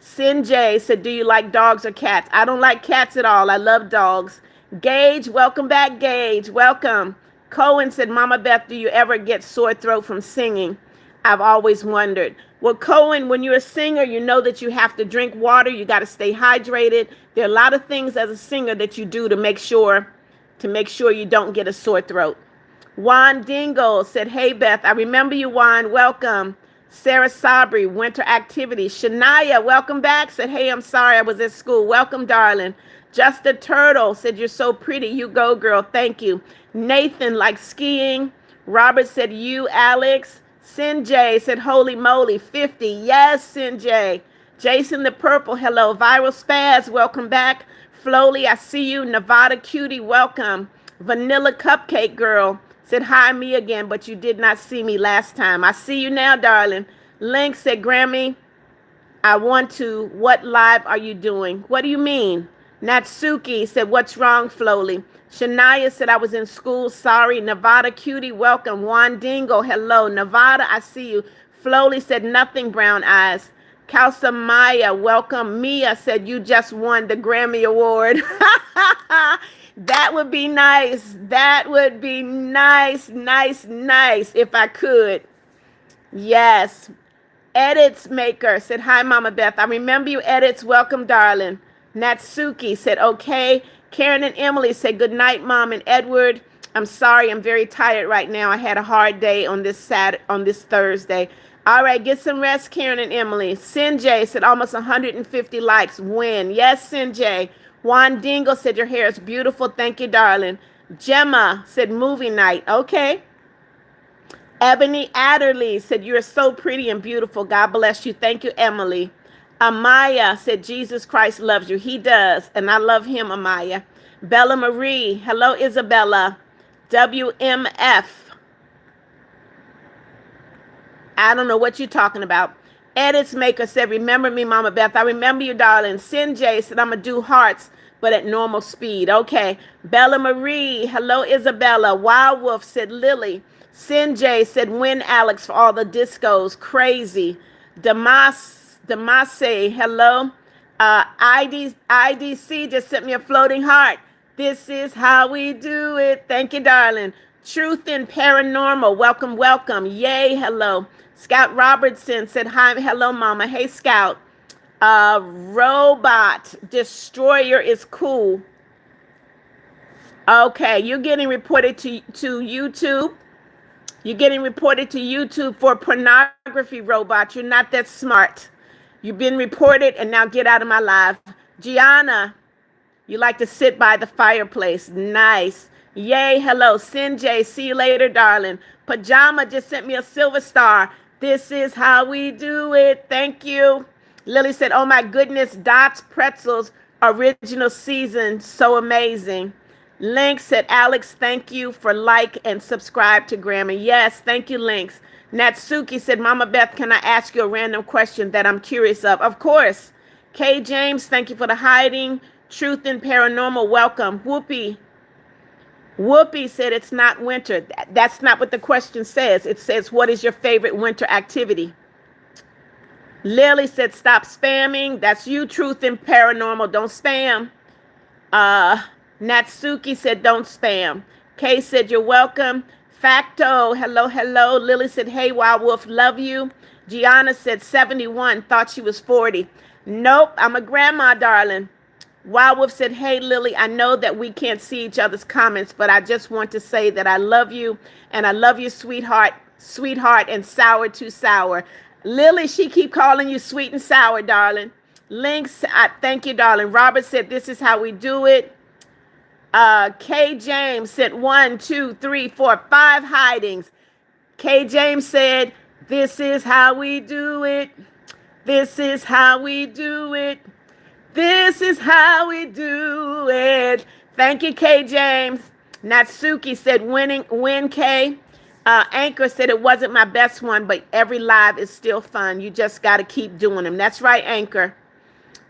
Sinjay said, do you like dogs or cats? I don't like cats at all. I love dogs. Gage, welcome back, Gage. Welcome. Cohen said, Mama Beth, do you ever get sore throat from singing? I've always wondered. Well, Cohen, when you're a singer, you know that you have to drink water. You got to stay hydrated. There are a lot of things as a singer that you do to make sure you don't get a sore throat. Juan Dingle said, hey, Beth, I remember you, Juan. Welcome. Sarah Sabri, winter activity. Shania, welcome back. Said, hey, I'm sorry I was at school. Welcome, darling. Justin Turtle said, you're so pretty. You go, girl. Thank you. Nathan, like skiing. Robert said, you, Alex. Sinjay said, holy moly, 50. Yes, Sinjay. Jason the Purple, hello. Viral Spaz, welcome back. Flowly, I see you. Nevada Cutie, welcome. Vanilla Cupcake Girl said, hi, me again, but you did not see me last time. I see you now, darling. Link said, Grammy, I want to. What live are you doing? What do you mean? Natsuki said, what's wrong, Flowly? Shania said, I was in school. Sorry. Nevada Cutie, welcome. Juan Dingo, hello. Nevada, I see you. Flowly said, nothing, brown eyes. Kausamaya, welcome. Mia said, you just won the Grammy Award. That would be nice. That would be nice if I could. Yes. Edits Maker said, hi, Mama Beth. I remember you, Edits. Welcome, darling. Natsuki said, okay. Karen and Emily said, good night, Mom and Edward. I'm sorry. I'm very tired right now. I had a hard day on this Thursday. All right, get some rest, Karen and Emily. Sinjay said, almost 150 likes. Win. Yes, Sinjay. Juan Dingle said, your hair is beautiful. Thank you, darling. Gemma said, movie night. Okay. Ebony Adderley said, you are so pretty and beautiful. God bless you. Thank you, Emily. Amaya said, Jesus Christ loves you. He does. And I love him, Amaya. Bella Marie. Hello, Isabella. WMF. I don't know what you're talking about. Edits Maker said, remember me, Mama Beth. I remember you, darling. Sinjay said, I'm going to do hearts, but at normal speed. Okay. Bella Marie. Hello, Isabella. Wild Wolf said, Lily. Sinjay said, win, Alex, for all the discos. Crazy. Damase, hello. IDC just sent me a floating heart. This is how we do it. Thank you, darling. Truth in Paranormal, welcome, welcome. Yay, hello. Scout Robertson said, hi, hello, mama. Hey, Scout. Robot Destroyer is cool. Okay, you're getting reported to YouTube. You're getting reported to YouTube for pornography, Robot. You're not that smart. You've been reported, and now get out of my life. Gianna, you like to sit by the fireplace. Nice. Yay, hello. Sinjay, see you later, darling. Pajama just sent me a silver star. This is how we do it. Thank you. Lily said, oh my goodness, Dots Pretzels, original season, so amazing. Link said, Alex, thank you for like and subscribe to Grandma. Yes, thank you, Links. Natsuki said, Mama Beth, can I ask you a random question that I'm curious of? Of course. Kay James, thank you for the hiding. Truth in Paranormal, welcome. Whoopi said it's not winter. That's not what the question says. It says, what is your favorite winter activity? Lily said, stop spamming. That's you, Truth in Paranormal. Don't spam. Natsuki said, don't spam. Kay said, you're welcome. Facto, hello, hello. Lily said, hey, Wild Wolf, love you. Gianna said, 71, thought she was 40. Nope, I'm a grandma, darling. Wild Wolf said, hey, Lily, I know that we can't see each other's comments, but I just want to say that I love you, and I love you, sweetheart, and sour to sour. Lily, she keep calling you sweet and sour, darling. Links, thank you, darling. Robert said, this is how we do it. K. James said 1, 2, 3, 4, 5 hidings. K. James said, this is how we do it. This is how we do it. This is how we do it. Thank you, K. James. Natsuki said, win, K. Anchor said it wasn't my best one, but every live is still fun. You just got to keep doing them. That's right, Anchor.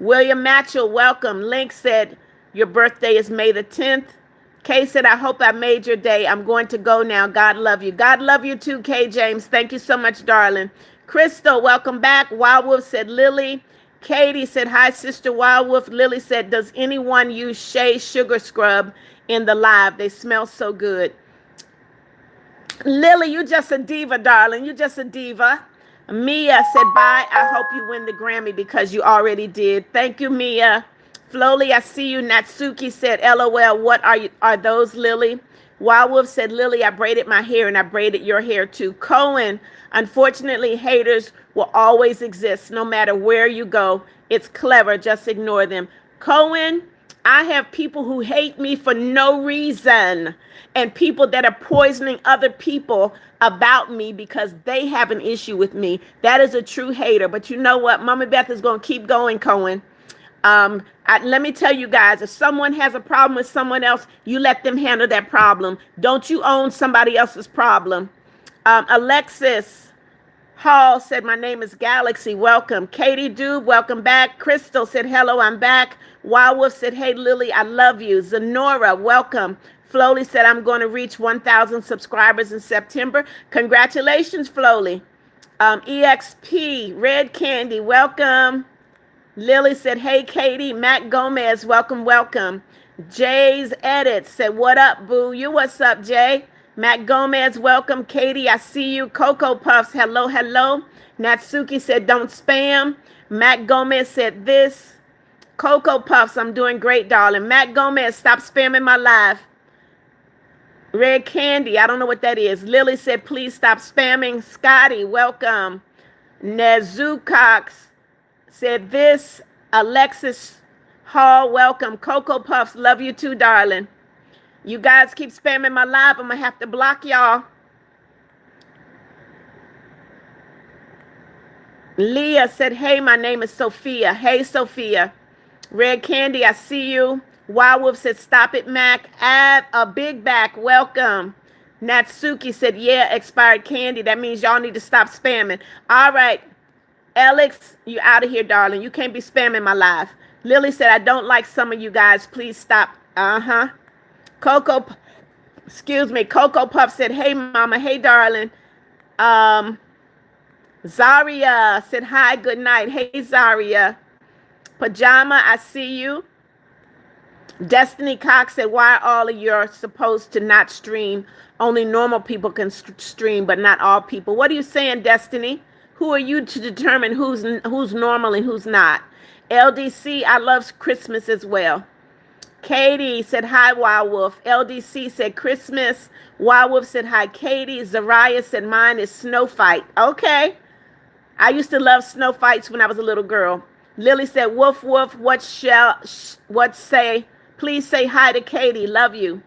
William Matchell, welcome. Link said, your birthday is May the 10th. Kay said, I hope I made your day. I'm going to go now. God love you. God love you too, Kay James. Thank you so much, darling. Crystal, welcome back. Wild Wolf said, Lily. Katie said, hi, Sister Wild Wolf. Lily said, does anyone use Shea Sugar Scrub in the live? They smell so good. Lily, you just a diva, darling. You just a diva. Mia said, bye. I hope you win the Grammy because you already did. Thank you, Mia. Flowly, I see you. Natsuki said, LOL, what are those, Lily? Wild Wolf said, Lily, I braided my hair and I braided your hair too. Cohen, unfortunately, haters will always exist no matter where you go. It's clever. Just ignore them. Cohen, I have people who hate me for no reason and people that are poisoning other people about me because they have an issue with me. That is a true hater. But you know what? Mama Beth is going to keep going, Cohen. Let me tell you guys, if someone has a problem with someone else, you let them handle that problem. Don't you own somebody else's problem. Alexis Hall said, my name is Galaxy. Welcome. Katie Dube, welcome back. Crystal said, hello, I'm back. Wild Wolf said, hey, Lily, I love you. Zenora, welcome. Flowly said, I'm going to reach 1,000 subscribers in September. Congratulations, Flowly. EXP, Red Candy, welcome. Lily said, hey, Katie. Matt Gomez, welcome, welcome. Jay's Edit said, what up, boo? You what's up, Jay? Matt Gomez, welcome. Katie, I see you. Cocoa Puffs, hello, hello. Natsuki said, don't spam. Matt Gomez said this. Cocoa Puffs, I'm doing great, darling. Matt Gomez, stop spamming my live. Red Candy, I don't know what that is. Lily said, please stop spamming. Scotty, welcome. Nezucox said this. Alexis Hall, welcome. Cocoa Puffs, love you too, darling. You guys keep spamming my live. I'm going to have to block y'all. Leah said, hey, my name is Sophia. Hey, Sophia. Red Candy, I see you. Wild Wolf said, stop it, Mac. Add a big back, welcome. Natsuki said, yeah, expired candy. That means y'all need to stop spamming. All right. Alex, you out of here, darling. You can't be spamming my live. Lily said, I don't like some of you guys. Please stop. Coco Puff said, hey, mama. Hey, darling. Zaria said, hi, good night. Hey, Zaria. Pajama, I see you. Destiny Cox said, why are all of you are supposed to not stream? Only normal people can stream, but not all people. What are you saying, Destiny? Who are you to determine who's normal and who's not? LDC, I love Christmas as well. Katie said, hi, Wild Wolf. LDC said, Christmas. Wild Wolf said, hi, Katie. Zariah said, mine is Snow Fight. Okay. I used to love snow fights when I was a little girl. Lily said, woof, woof, what say? Please say hi to Katie. Love you.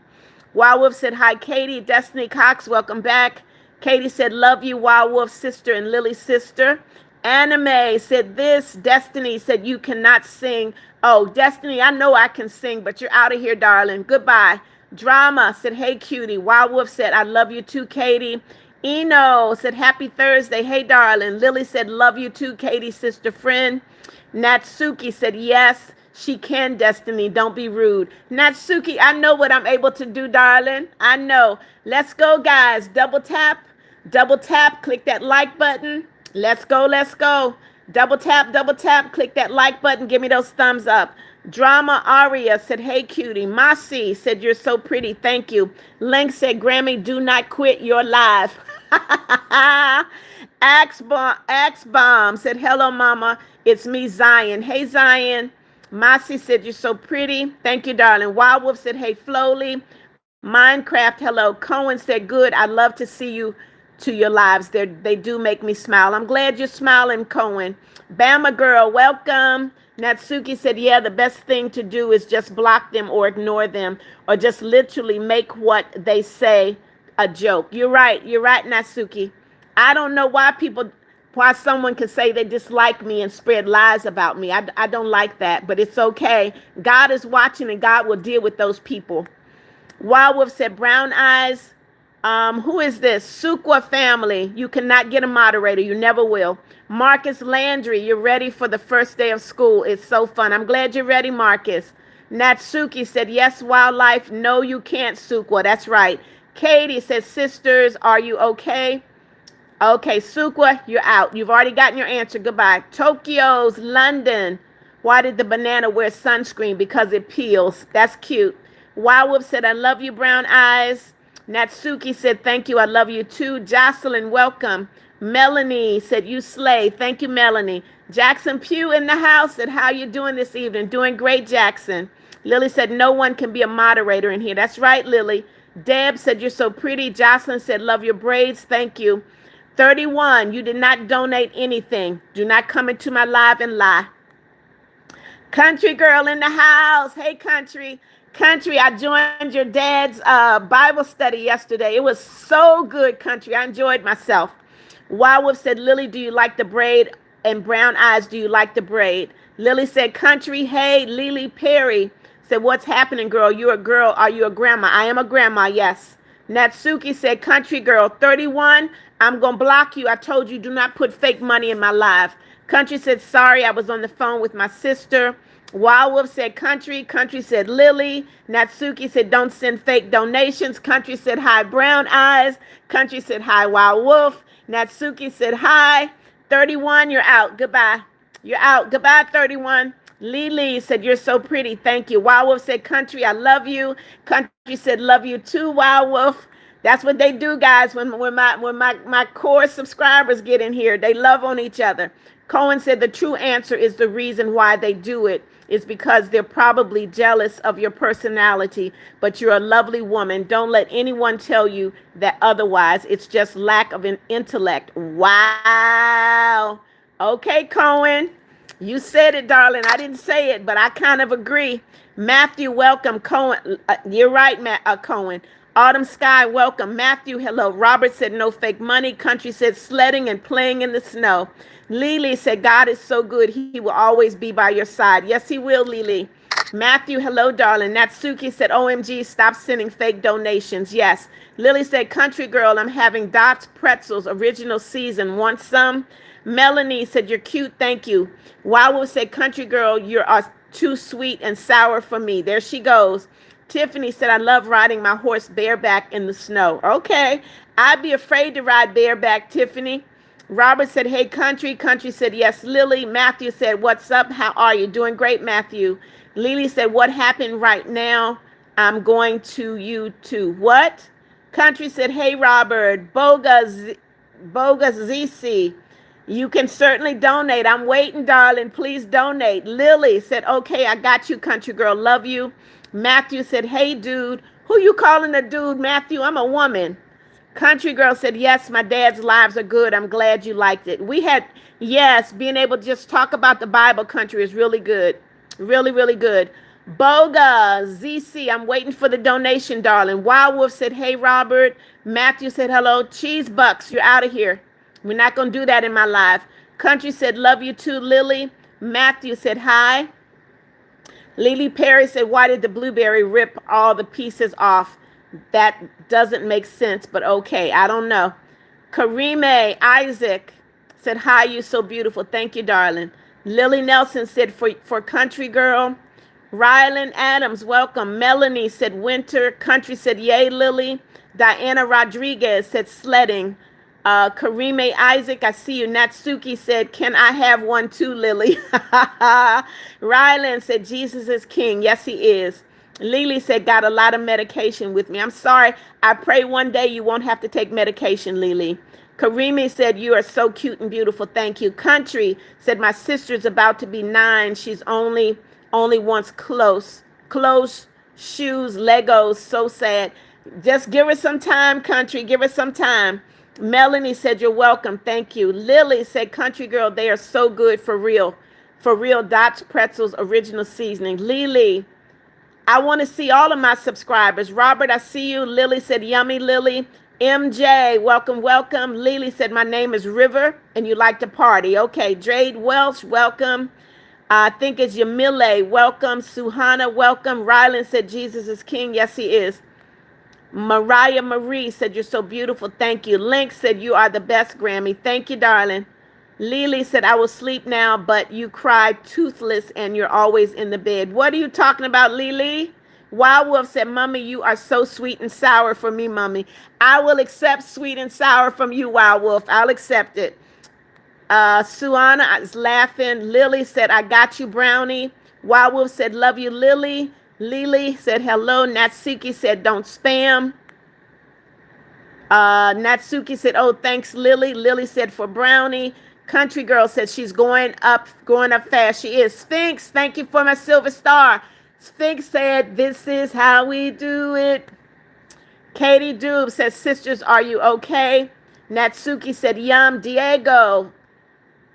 Wild Wolf said, hi, Katie. Destiny Cox, welcome back. Katie said, love you, Wild Wolf's sister and Lily's sister. Anime said this. Destiny said, you cannot sing. Oh, Destiny, I know I can sing, but you're out of here, darling. Goodbye. Drama said, hey, cutie. Wild Wolf said, I love you too, Katie. Eno said, happy Thursday. Hey, darling. Lily said, love you too, Katie, sister friend. Natsuki said, yes, she can, Destiny. Don't be rude. Natsuki, I know what I'm able to do, darling. I know. Let's go, guys. Double tap. Click that like button. Let's go. Double tap, click that like button. Give me those thumbs up. Drama Aria said, hey, cutie. Masi said, you're so pretty. Thank you. Link said, Grammy, do not quit. You're live. Axe Bomb said, hello, mama. It's me, Zion. Hey, Zion. Masi said, you're so pretty. Thank you, darling. Wild Wolf said, hey, Flowly. Minecraft, hello. Cohen said, good. I love to see you to your lives. They do make me smile. I'm glad you're smiling, Cohen. Bama Girl, welcome. Natsuki said, yeah, the best thing to do is just block them or ignore them or just literally make what they say a joke. You're right, Natsuki. I don't know why someone could say they dislike me and spread lies about me. I don't like that, but it's okay. God is watching and God will deal with those people. Wild Wolf said, brown eyes. Who is this? Sukwa family. You cannot get a moderator. You never will. Marcus Landry, you're ready for the first day of school. It's so fun. I'm glad you're ready, Marcus. Natsuki said, yes, wildlife. No, you can't, Sukwa. That's right. Katie said, sisters, are you okay? Okay, Sukwa, you're out. You've already gotten your answer. Goodbye. Tokyo's London. Why did the banana wear sunscreen? Because it peels. That's cute. Wild Wolf said, I love you, brown eyes. Natsuki said, thank you. I love you too. Jocelyn, welcome. Melanie said, you slay. Thank you, Melanie. Jackson Pugh in the house said, how you doing this evening? Doing great, Jackson. Lily said, no one can be a moderator in here. That's right, Lily. Deb said, you're so pretty. Jocelyn said, love your braids. Thank you. 31, you did not donate anything. Do not come into my live and lie. Country girl in the house. Hey, Country. Country, I joined your dad's Bible study yesterday. It was so good, Country. I enjoyed myself. Wild Wolf said, Lily, do you like the braid? And Brown Eyes, do you like the braid? Lily said, Country, hey. Lily Perry said, what's happening, girl? You're a girl. Are you a grandma? I am a grandma, yes. Natsuki said, Country girl, 31, I'm going to block you. I told you, do not put fake money in my life. Country said, sorry, I was on the phone with my sister. Wild Wolf said, Country. Country said, Lily. Natsuki said, don't send fake donations. Country said, hi, Brown Eyes. Country said, hi, Wild Wolf. Natsuki said, hi. 31, you're out. Goodbye. You're out. Goodbye, 31. Lily said, you're so pretty. Thank you. Wild Wolf said, Country, I love you. Country said, love you too, Wild Wolf. That's what they do, guys, when my core subscribers get in here. They love on each other. Cohen said the true answer is the reason why they do it is because they're probably jealous of your personality, but you're a lovely woman. Don't let anyone tell you that otherwise. It's just lack of an intellect. Wow. Okay, Cohen. You said it, darling. I didn't say it, but I kind of agree. Matthew, welcome. Cohen, you're right, Cohen. Autumn Sky, welcome. Matthew, hello. Robert said no fake money. Country said sledding and playing in the snow. Lily said, God is so good. He will always be by your side. Yes, he will, Lily. Matthew, hello, darling. Natsuki said, OMG, stop sending fake donations. Yes. Lily said, Country girl, I'm having Dots Pretzels, original season. Want some? Melanie said, you're cute. Thank you. Wawa said, Country girl, you're too sweet and sour for me. There she goes. Tiffany said, I love riding my horse bareback in the snow. Okay. I'd be afraid to ride bareback, Tiffany. Robert said, hey, Country. Country said, yes, Lily. Matthew said, what's up? How are you? Doing great, Matthew. Lily said, what happened right now? I'm going to you too. What? Country said, hey, Robert, Bogus ZC. You can certainly donate. I'm waiting, darling. Please donate. Lily said, okay, I got you, country girl. Love you. Matthew said, hey, dude. Who you calling a dude, Matthew? I'm a woman. Country girl said, yes, my dad's lives are good. I'm glad you liked it. Yes, being able to just talk about the Bible, country, is really good. Really, really good. Boga, ZC, I'm waiting for the donation, darling. Wild Wolf said, hey, Robert. Matthew said, hello. Cheese Bucks, you're out of here. We're not going to do that in my life. Country said, love you too, Lily. Matthew said, hi. Lily Perry said, why did the blueberry rip all the pieces off? That doesn't make sense, but okay. I don't know. Karime Isaac said, hi, you so beautiful. Thank you, darling. Lily Nelson said, for country girl. Rylan Adams, welcome. Melanie said, winter. Country said, yay, Lily. Diana Rodriguez said, sledding. Karime Isaac, I see you. Natsuki said, can I have one too, Lily? Rylan said, Jesus is king. Yes, he is. Lily said, got a lot of medication with me. I'm sorry. I pray one day you won't have to take medication, Lily. Karimi said, you are so cute and beautiful. Thank you. Country said, my sister's about to be 9. She's only wants clothes, shoes, Legos. So sad. Just give her some time, country. Give her some time. Melanie said, you're welcome. Thank you. Lily said, country girl, they are so good for real. For real, Dots Pretzels, original seasoning. Lily, I want to see all of my subscribers. Robert, I see you. Lily said, yummy, Lily. MJ, welcome, welcome. Lily said, my name is River, and you like to party. Okay, Jade Welsh, welcome. I think it's Yamile, welcome. Suhana, welcome. Rylan said, Jesus is king. Yes, he is. Mariah Marie said, you're so beautiful. Thank you. Link said, you are the best, Grammy. Thank you, darling. Lily said, I will sleep now, but you cry toothless and you're always in the bed. What are you talking about, Lily? Wild Wolf said, Mommy, you are so sweet and sour for me, Mommy. I will accept sweet and sour from you, Wild Wolf. I'll accept it. Suana is laughing. Lily said, I got you, Brownie. Wild Wolf said, love you, Lily. Lily said, hello. Natsuki said, don't spam. Natsuki said, oh, thanks, Lily. Lily said, for Brownie. Country Girl said, she's going up fast. She is. Sphinx, thank you for my silver star. Sphinx said, this is how we do it. Katie Doob says, sisters, are you okay? Natsuki said, yum. Diego,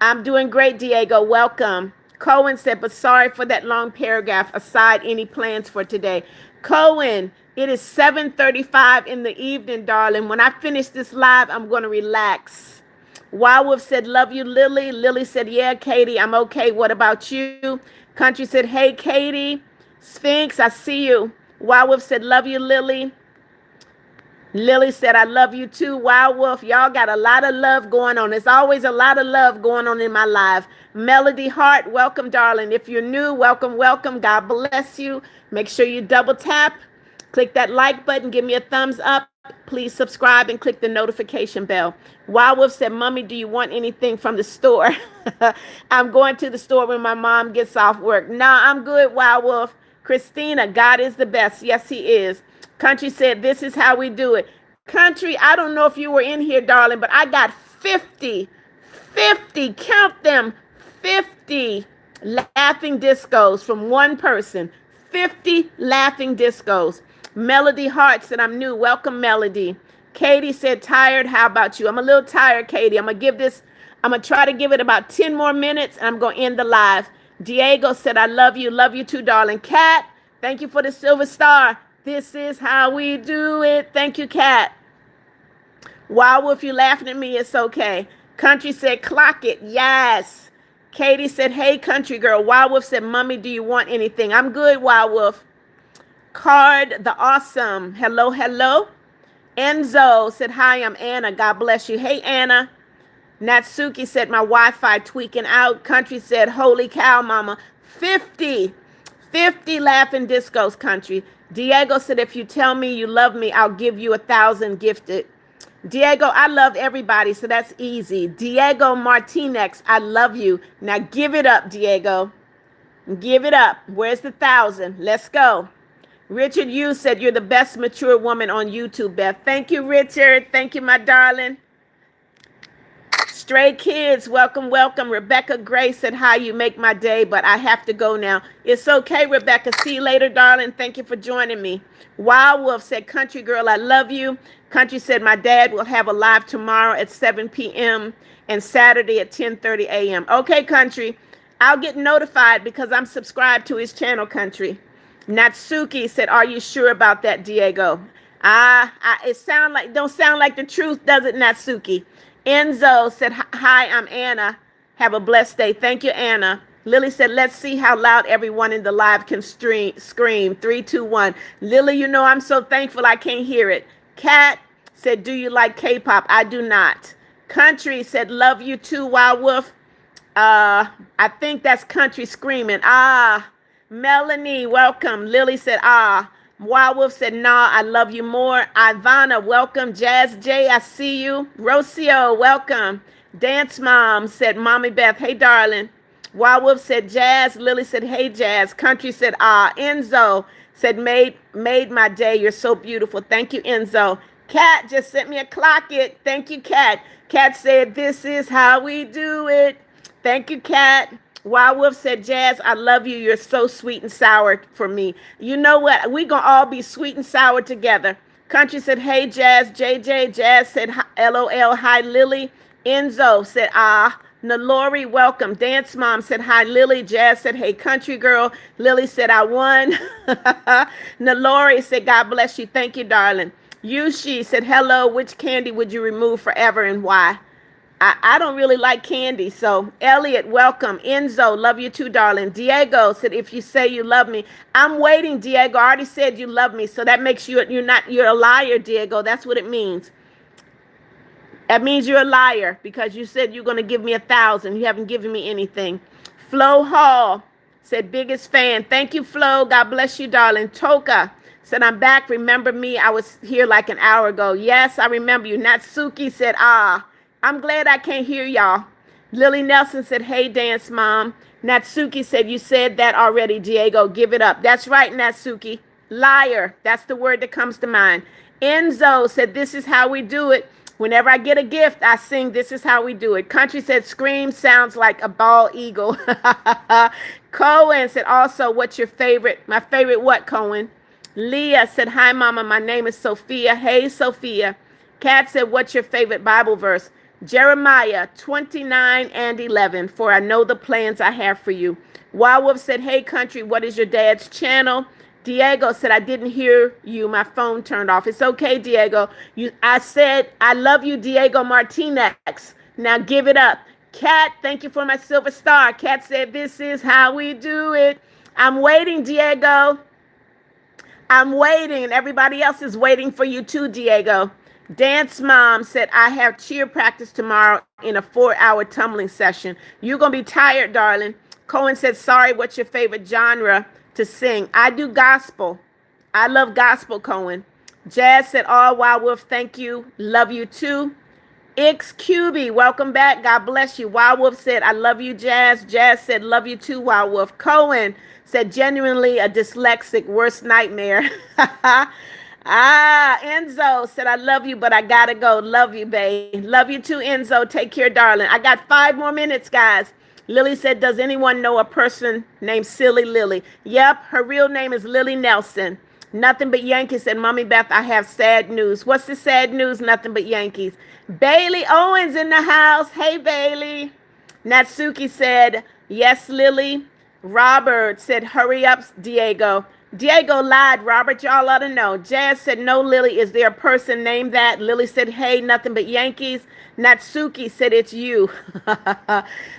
I'm doing great, Diego. Welcome. Cohen said, but sorry for that long paragraph. Aside, any plans for today? Cohen, it is 7:35 in the evening, darling. When I finish this live, I'm going to relax. Wild Wolf said, love you, Lily. Lily said, yeah, Katie, I'm okay. What about you? Country said, hey, Katie. Sphinx, I see you. Wild Wolf said, love you, Lily. Lily said, I love you too. Wild Wolf, y'all got a lot of love going on. There's always a lot of love going on in my life. Melody Hart, welcome, darling. If you're new, welcome, welcome. God bless you. Make sure you double tap. Click that like button. Give me a thumbs up. Please subscribe and click the notification bell. Wild Wolf said, Mommy, do you want anything from the store? I'm going to the store when my mom gets off work. Nah, I'm good, Wild Wolf. Christina, God is the best. Yes, he is. Country said, this is how we do it. Country, I don't know if you were in here, darling, but I got 50, count them, 50 laughing discos from one person. 50 laughing discos. Melody Hart said, I'm new. Welcome, Melody. Katie said, tired. How about you? I'm a little tired, Katie. I'm going to try to give it about 10 more minutes, and I'm going to end the live. Diego said, I love you. Love you too, darling. Kat, thank you for the silver star. This is how we do it. Thank you, Kat. Wild Wolf, you laughing at me, it's okay. Country said, clock it. Yes. Katie said, hey, country girl. Wild Wolf said, Mommy, do you want anything? I'm good, Wild Wolf. Card the awesome. Hello, hello. Enzo said, hi, I'm Anna. God bless you. Hey, Anna. Natsuki said, my Wi-Fi tweaking out. Country said, holy cow, mama. 50 laughing discos, country. Diego said, if you tell me you love me, I'll give you 1,000 gifted. Diego, I love everybody, so that's easy. Diego Martinez, I love you. Now give it up, Diego. Give it up. Where's the 1,000? Let's go. Richard, you said you're the best mature woman on YouTube, Beth. Thank you, Richard. Thank you, my darling. Stray Kids, welcome, welcome. Rebecca Gray said, hi, you make my day, but I have to go now. It's okay, Rebecca. See you later, darling. Thank you for joining me. Wild Wolf said, Country Girl, I love you. Country said, my dad will have a live tomorrow at 7 p.m. and Saturday at 10:30 a.m. Okay, Country. I'll get notified because I'm subscribed to his channel, Country. Natsuki said, are you sure about that, Diego? It don't sound like the truth, does it, Natsuki? Enzo said, hi, I'm Anna. Have a blessed day. Thank you, Anna. Lily said, let's see how loud everyone in the live can scream. 3, 2, 1. Lily, you know I'm so thankful I can't hear it. Kat said, do you like K-pop? I do not. Country said, love you too, Wild Wolf. I think that's Country screaming. Melanie, welcome. Lily said, Wild Wolf said, nah, I love you more. Ivana, welcome. Jazz J, I see you. Rocio, welcome. Dance Mom said, Mommy Beth, hey, darling. Wild Wolf said, Jazz. Lily said, hey, Jazz. Country said, Enzo said, made my day. You're so beautiful. Thank you, Enzo. Kat just sent me a clock it. Thank you, Kat. Kat said, this is how we do it. Thank you, Kat. Wild Wolf said, Jazz, I love you. You're so sweet and sour for me. You know what? We gonna all be sweet and sour together. Country said, hey, Jazz. JJ. Jazz said, LOL. Hi, Lily. Enzo said, Nalori, welcome. Dance Mom said, hi, Lily. Jazz said, hey, Country Girl. Lily said, I won. Nalori said, God bless you. Thank you, darling. Yushi said, hello. Which candy would you remove forever and why? I don't really like candy. So Elliot, welcome. Enzo, love you too, darling. Diego said, if you say you love me, I'm waiting, Diego. I already said you love me. So that makes you're a liar, Diego. That's what it means. That means you're a liar because you said you're going to give me 1,000. You haven't given me anything. Flo Hall said, biggest fan. Thank you, Flo. God bless you, darling. Toka said, I'm back. Remember me? I was here like an hour ago. Yes, I remember you. Natsuki said, I'm glad I can't hear y'all. Lily Nelson said, hey, Dance Mom. Natsuki said, you said that already, Diego. Give it up. That's right, Natsuki. Liar. That's the word that comes to mind. Enzo said, this is how we do it. Whenever I get a gift, I sing, this is how we do it. Country said, scream sounds like a bald eagle. Cohen said, also, what's your favorite? My favorite what, Cohen? Leah said, hi, Mama. My name is Sophia. Hey, Sophia. Kat said, what's your favorite Bible verse? Jeremiah 29:11. For I know the plans I have for you. Wild Wolf said, hey, Country, what is your dad's channel? Diego said, I didn't hear you. My phone turned off. It's okay, Diego. I said, I love you, Diego Martinez. Now give it up. Kat, thank you for my silver star. Kat said, this is how we do it. I'm waiting, Diego. I'm waiting. And everybody else is waiting for you too, Diego. Dance Mom said, I have cheer practice tomorrow in a 4-hour tumbling session. You're going to be tired, darling. Cohen said, sorry, what's your favorite genre to sing? I do gospel. I love gospel, Cohen. Jazz said, Wild Wolf, thank you. Love you too. XQB, welcome back. God bless you. Wild Wolf said, I love you, Jazz. Jazz said, love you too, Wild Wolf. Cohen said, genuinely a dyslexic, worst nightmare. Enzo said, I love you, but I gotta go. Love you, babe. Love you too, Enzo. Take care, darling. I got 5 more minutes, guys. Lily said, does anyone know a person named Silly Lily? Yep, her real name is Lily Nelson. Nothing But Yankees said, Mommy Beth, I have sad news. What's the sad news? Nothing but Yankees. Bailey Owens in the house. Hey, Bailey. Natsuki said, yes, Lily. Robert said, hurry up, Diego. Diego lied, Robert. Y'all ought to know. Jazz said, no, Lily. Is there a person named that? Lily said, hey, Nothing But Yankees. Natsuki said, it's you.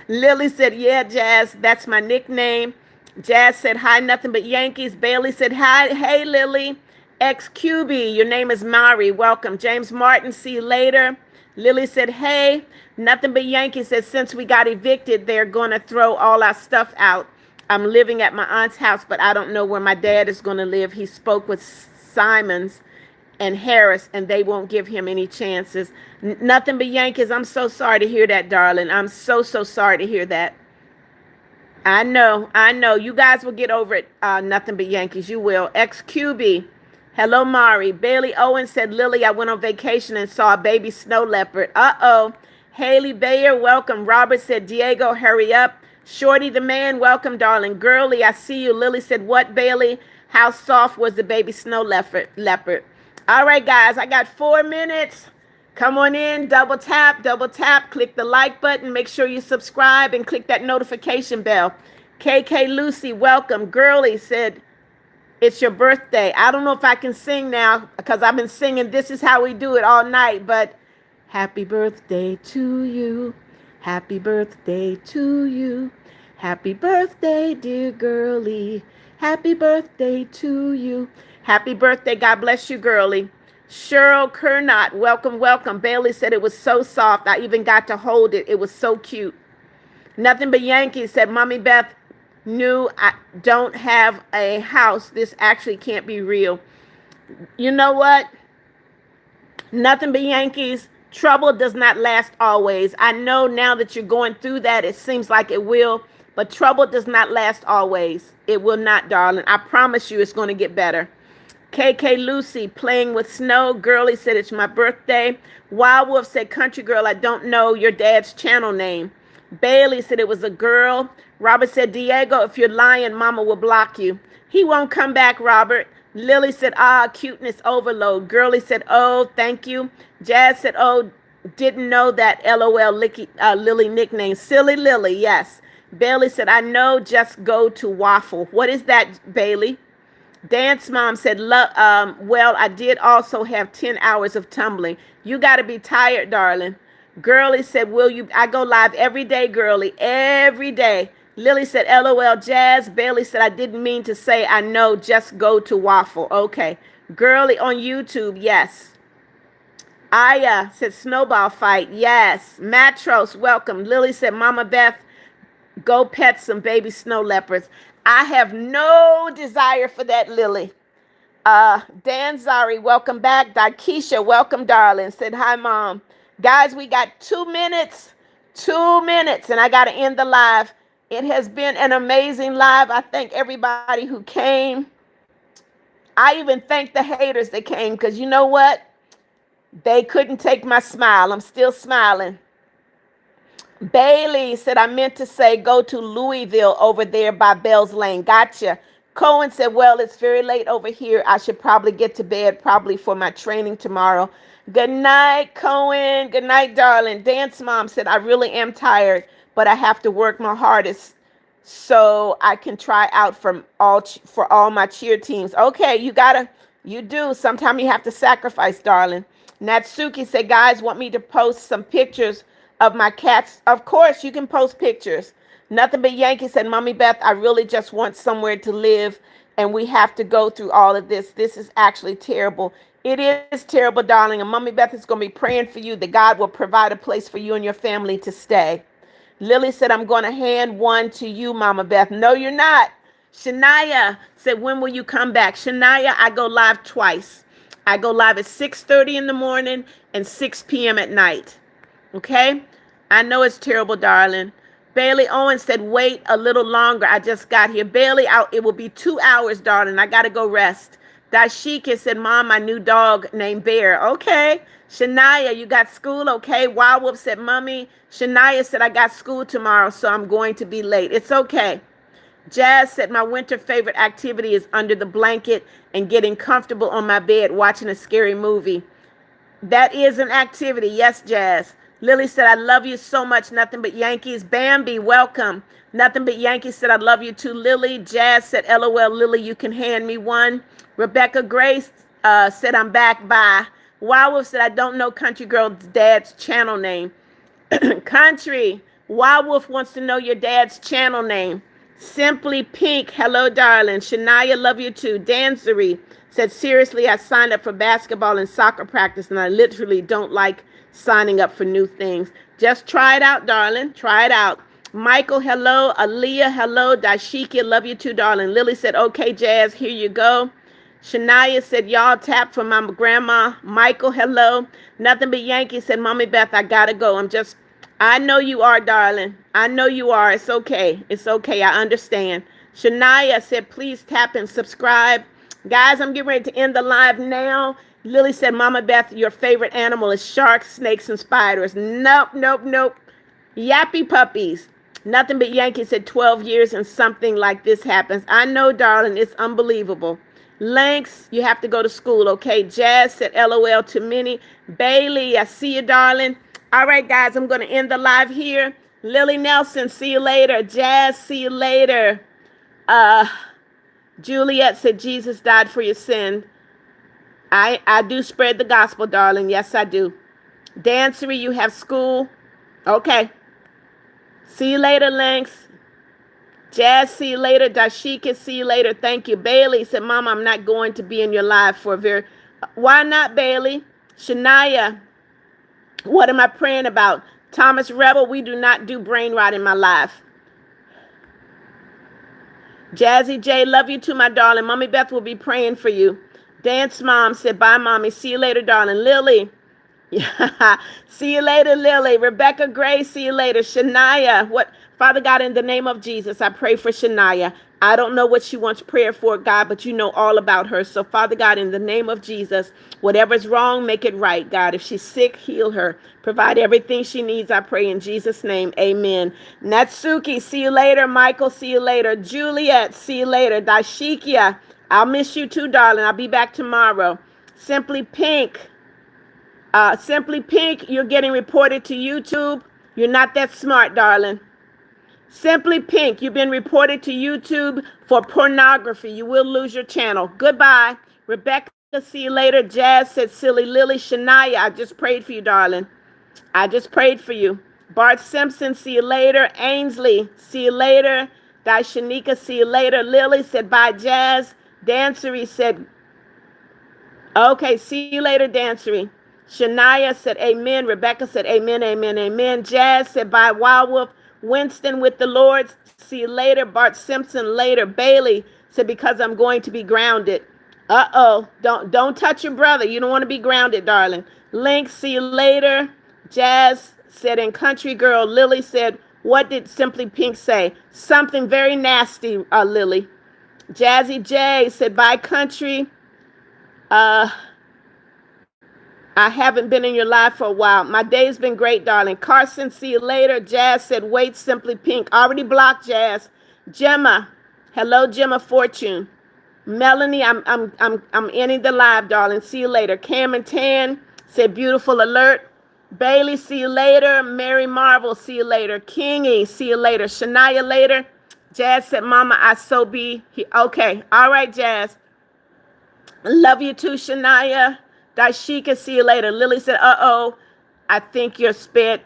Lily said, yeah, Jazz, that's my nickname. Jazz said, hi, Nothing But Yankees. Bailey said, hi, hey, Lily. XQB, your name is Mari. Welcome. James Martin, see you later. Lily said, hey, Nothing But Yankees said, since we got evicted, they're going to throw all our stuff out. I'm living at my aunt's house, but I don't know where my dad is going to live. He spoke with Simons and Harris, and they won't give him any chances. Nothing But Yankees. I'm so sorry to hear that, darling. I'm so sorry to hear that. I know, I know. You guys will get over it. Nothing but Yankees. You will. XQB. Hello, Mari. Bailey Owens said, Lily, I went on vacation and saw a baby snow leopard. Uh-oh. Haley Bayer, welcome. Robert said, Diego, hurry up. Shorty the man, welcome, darling. Girly, I see you. Lily said, what, Bailey? How soft was the baby snow leopard? All right, guys, I got 4 minutes. Come on in, double tap, click the like button, make sure you subscribe and click that notification bell. KK Lucy, welcome. Girly said, it's your birthday. I don't know if I can sing now because I've been singing This Is How We Do It all night, but happy birthday to you. Happy birthday to you. Happy birthday, dear girly. Happy birthday to you. Happy birthday. God bless you, girly. Cheryl Kernot, welcome, welcome. Bailey said it was so soft. I even got to hold it. It was so cute. Nothing but Yankees said, Mommy Beth knew I don't have a house. This actually can't be real. You know what? Nothing but Yankees. Trouble does not last always. I know now that you're going through that, it seems like it will, but trouble does not last always. It will not, darling. I promise you it's going to get better. KK Lucy, playing with snow. Girly said, it's my birthday. Wild Wolf said, country girl, I don't know your dad's channel name. Bailey said it was a girl. Robert said, Diego, if you're lying, mama will block you. He won't come back, Robert. Lily said, cuteness overload. Girly said, oh, thank you. Jazz said, oh, didn't know that LOL Lily nickname. Silly Lily, yes. Bailey said, I know, just go to waffle. What is that, Bailey? Dance Mom said, well, I did also have 10 hours of tumbling. You got to be tired, darling. Girly said, I go live every day, girly, every day. Lily said, LOL, Jazz. Bailey said, I didn't mean to say, I know, just go to waffle. Okay. Girly on YouTube, yes. Aya said, snowball fight, yes. Matros, welcome. Lily said, Mama Beth, go pet some baby snow leopards. I have no desire for that, Lily. Dan Zari, welcome back. Daikisha, welcome, darling. Said, hi, Mom. Guys, we got 2 minutes. 2 minutes, and I got to end the live. It has been an amazing live. I thank everybody who came. I even thank the haters that came because you know what? They couldn't take my smile. I'm still smiling. Bailey said, I meant to say go to Louisville over there by Bell's Lane. Gotcha. Cohen said, well, it's very late over here. I should probably get to bed probably for my training tomorrow. Good night, Cohen. Good night, darling. Dance Mom said, I really am tired, but I have to work my hardest so I can try out for all my cheer teams. Okay, you do. Sometimes you have to sacrifice, darling. Natsuki said, guys, want me to post some pictures of my cats? Of course, you can post pictures. Nothing but Yankee said, Mommy Beth, I really just want somewhere to live, and we have to go through all of this. This is actually terrible. It is terrible, darling, and Mommy Beth is going to be praying for you that God will provide a place for you and your family to stay. Lily said, I'm going to hand one to you, Mama Beth. No, you're not. Shania said, when will you come back? Shania, I go live twice. I go live at 6:30 in the morning and 6 p.m. at night. Okay? I know it's terrible, darling. Bailey Owens said, wait a little longer. I just got here. Bailey, it will be 2 hours, darling. I got to go rest. Dashika said, Mom, my new dog named Bear. Okay. Shania, you got school? Okay. Wild Wolf said, Mommy. Shania said, I got school tomorrow, so I'm going to be late. It's okay. Jazz said, my winter favorite activity is under the blanket and getting comfortable on my bed watching a scary movie. That is an activity. Yes, Jazz. Lily said, I love you so much. Nothing but Yankees. Bambi, welcome. Nothing but Yankees said, I love you too. Lily. Jazz said, LOL, Lily, you can hand me one. Rebecca Grace said, I'm back. Bye. Wild Wolf said, I don't know Country Girl's dad's channel name. Country. Wild Wolf wants to know your dad's channel name. Simply Pink. Hello, darling. Shania, love you too. Danzery said, seriously, I signed up for basketball and soccer practice, and I literally don't like signing up for new things. Just try it out, darling. Try it out. Michael, hello. Aaliyah, hello. Dashika, love you too, darling. Lily said, okay, Jazz, here you go. Shania said, y'all tap for my grandma. Michael, hello. Nothing but Yankee said, Mommy Beth, I gotta go. I'm just I know you are, darling. I know you are. It's okay. It's okay. I understand. Shania said, please tap and subscribe. Guys, I'm getting ready to end the live now. Lily said, Mama Beth, your favorite animal is sharks, snakes, and spiders. Nope, nope, nope. Yappy puppies. Nothing but Yankees said 12 years and something like this happens. I know, darling. It's unbelievable. Lanks, you have to go to school, okay? Jazz said LOL to many. Bailey, I see you, darling. All right, guys, I'm going to end the live here. Lily Nelson, see you later. Jazz, see you later. Uh, Juliet said Jesus died for your sin. I do spread the gospel, darling. Yes, I do. Dancery, you have school. Okay. See you later, Lanks. Jazz, see you later. Dashika, see you later. Thank you. Bailey said, Mama, I'm not going to be in your live for a very... Why not, Bailey? Shania, what am I praying about? Thomas Rebel, we do not do brain rot in my life. Jazzy J, love you too, my darling. Mommy Beth will be praying for you. Dance Mom said, bye, Mommy. See you later, darling. Lily. Yeah. See you later, Lily. Rebecca Gray, see you later. Shania, what? Father God, in the name of Jesus, I pray for Shania. I don't know what she wants prayer for, God, but you know all about her. So, Father God, in the name of Jesus, whatever's wrong, make it right, God. If she's sick, heal her. Provide everything she needs, I pray in Jesus' name. Amen. Natsuki, see you later. Michael, see you later. Juliet, see you later. Daishikia, I'll miss you too, darling. I'll be back tomorrow. Simply Pink. Simply Pink, you're getting reported to YouTube. You're not that smart, darling. Simply Pink, you've been reported to YouTube for pornography. You will lose your channel. Goodbye. Rebecca, see you later. Jazz said, silly Lily. Shania, I just prayed for you, darling. I just prayed for you. Bart Simpson, see you later. Ainsley, see you later. Daishanika, see you later. Lily said, bye, Jazz. Dancery said, okay, see you later, Dancery. Shania said, amen. Rebecca said, amen, amen, amen. Jazz said, bye, Wild Wolf. Winston with the Lord, see you later. Bart Simpson later. Bailey said, because I'm going to be grounded. Uh-oh. Don't touch your brother. You don't want to be grounded, darling. Link, see you later. Jazz said, in Country Girl. Lily said, what did Simply Pink say? Something very nasty, Lily. Jazzy J said, bye, Country. I haven't been in your life for a while. My day's been great, darling. Carson, see you later. Jazz said, wait, Simply Pink. Already blocked, Jazz. Gemma, hello, Gemma Fortune. Melanie, I'm ending the live, darling. See you later. Cam and Tan said, beautiful alert. Bailey, see you later. Mary Marvel, see you later. Kingy, see you later. Shania later. Jazz said, Mama, I so be. Okay, all right, Jazz. Love you too, Shania. Daishika, see you later. Lily said, uh-oh, I think you're spit.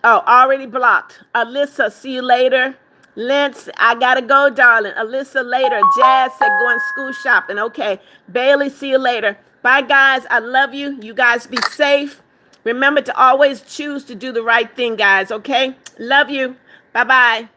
Oh, already blocked. Alyssa, see you later. Lance, I gotta go, darling. Alyssa later. Jazz said going school shopping. Okay. Bailey, see you later. Bye, guys. I love you. You guys be safe. Remember to always choose to do the right thing, guys, okay? Love you. Bye-bye.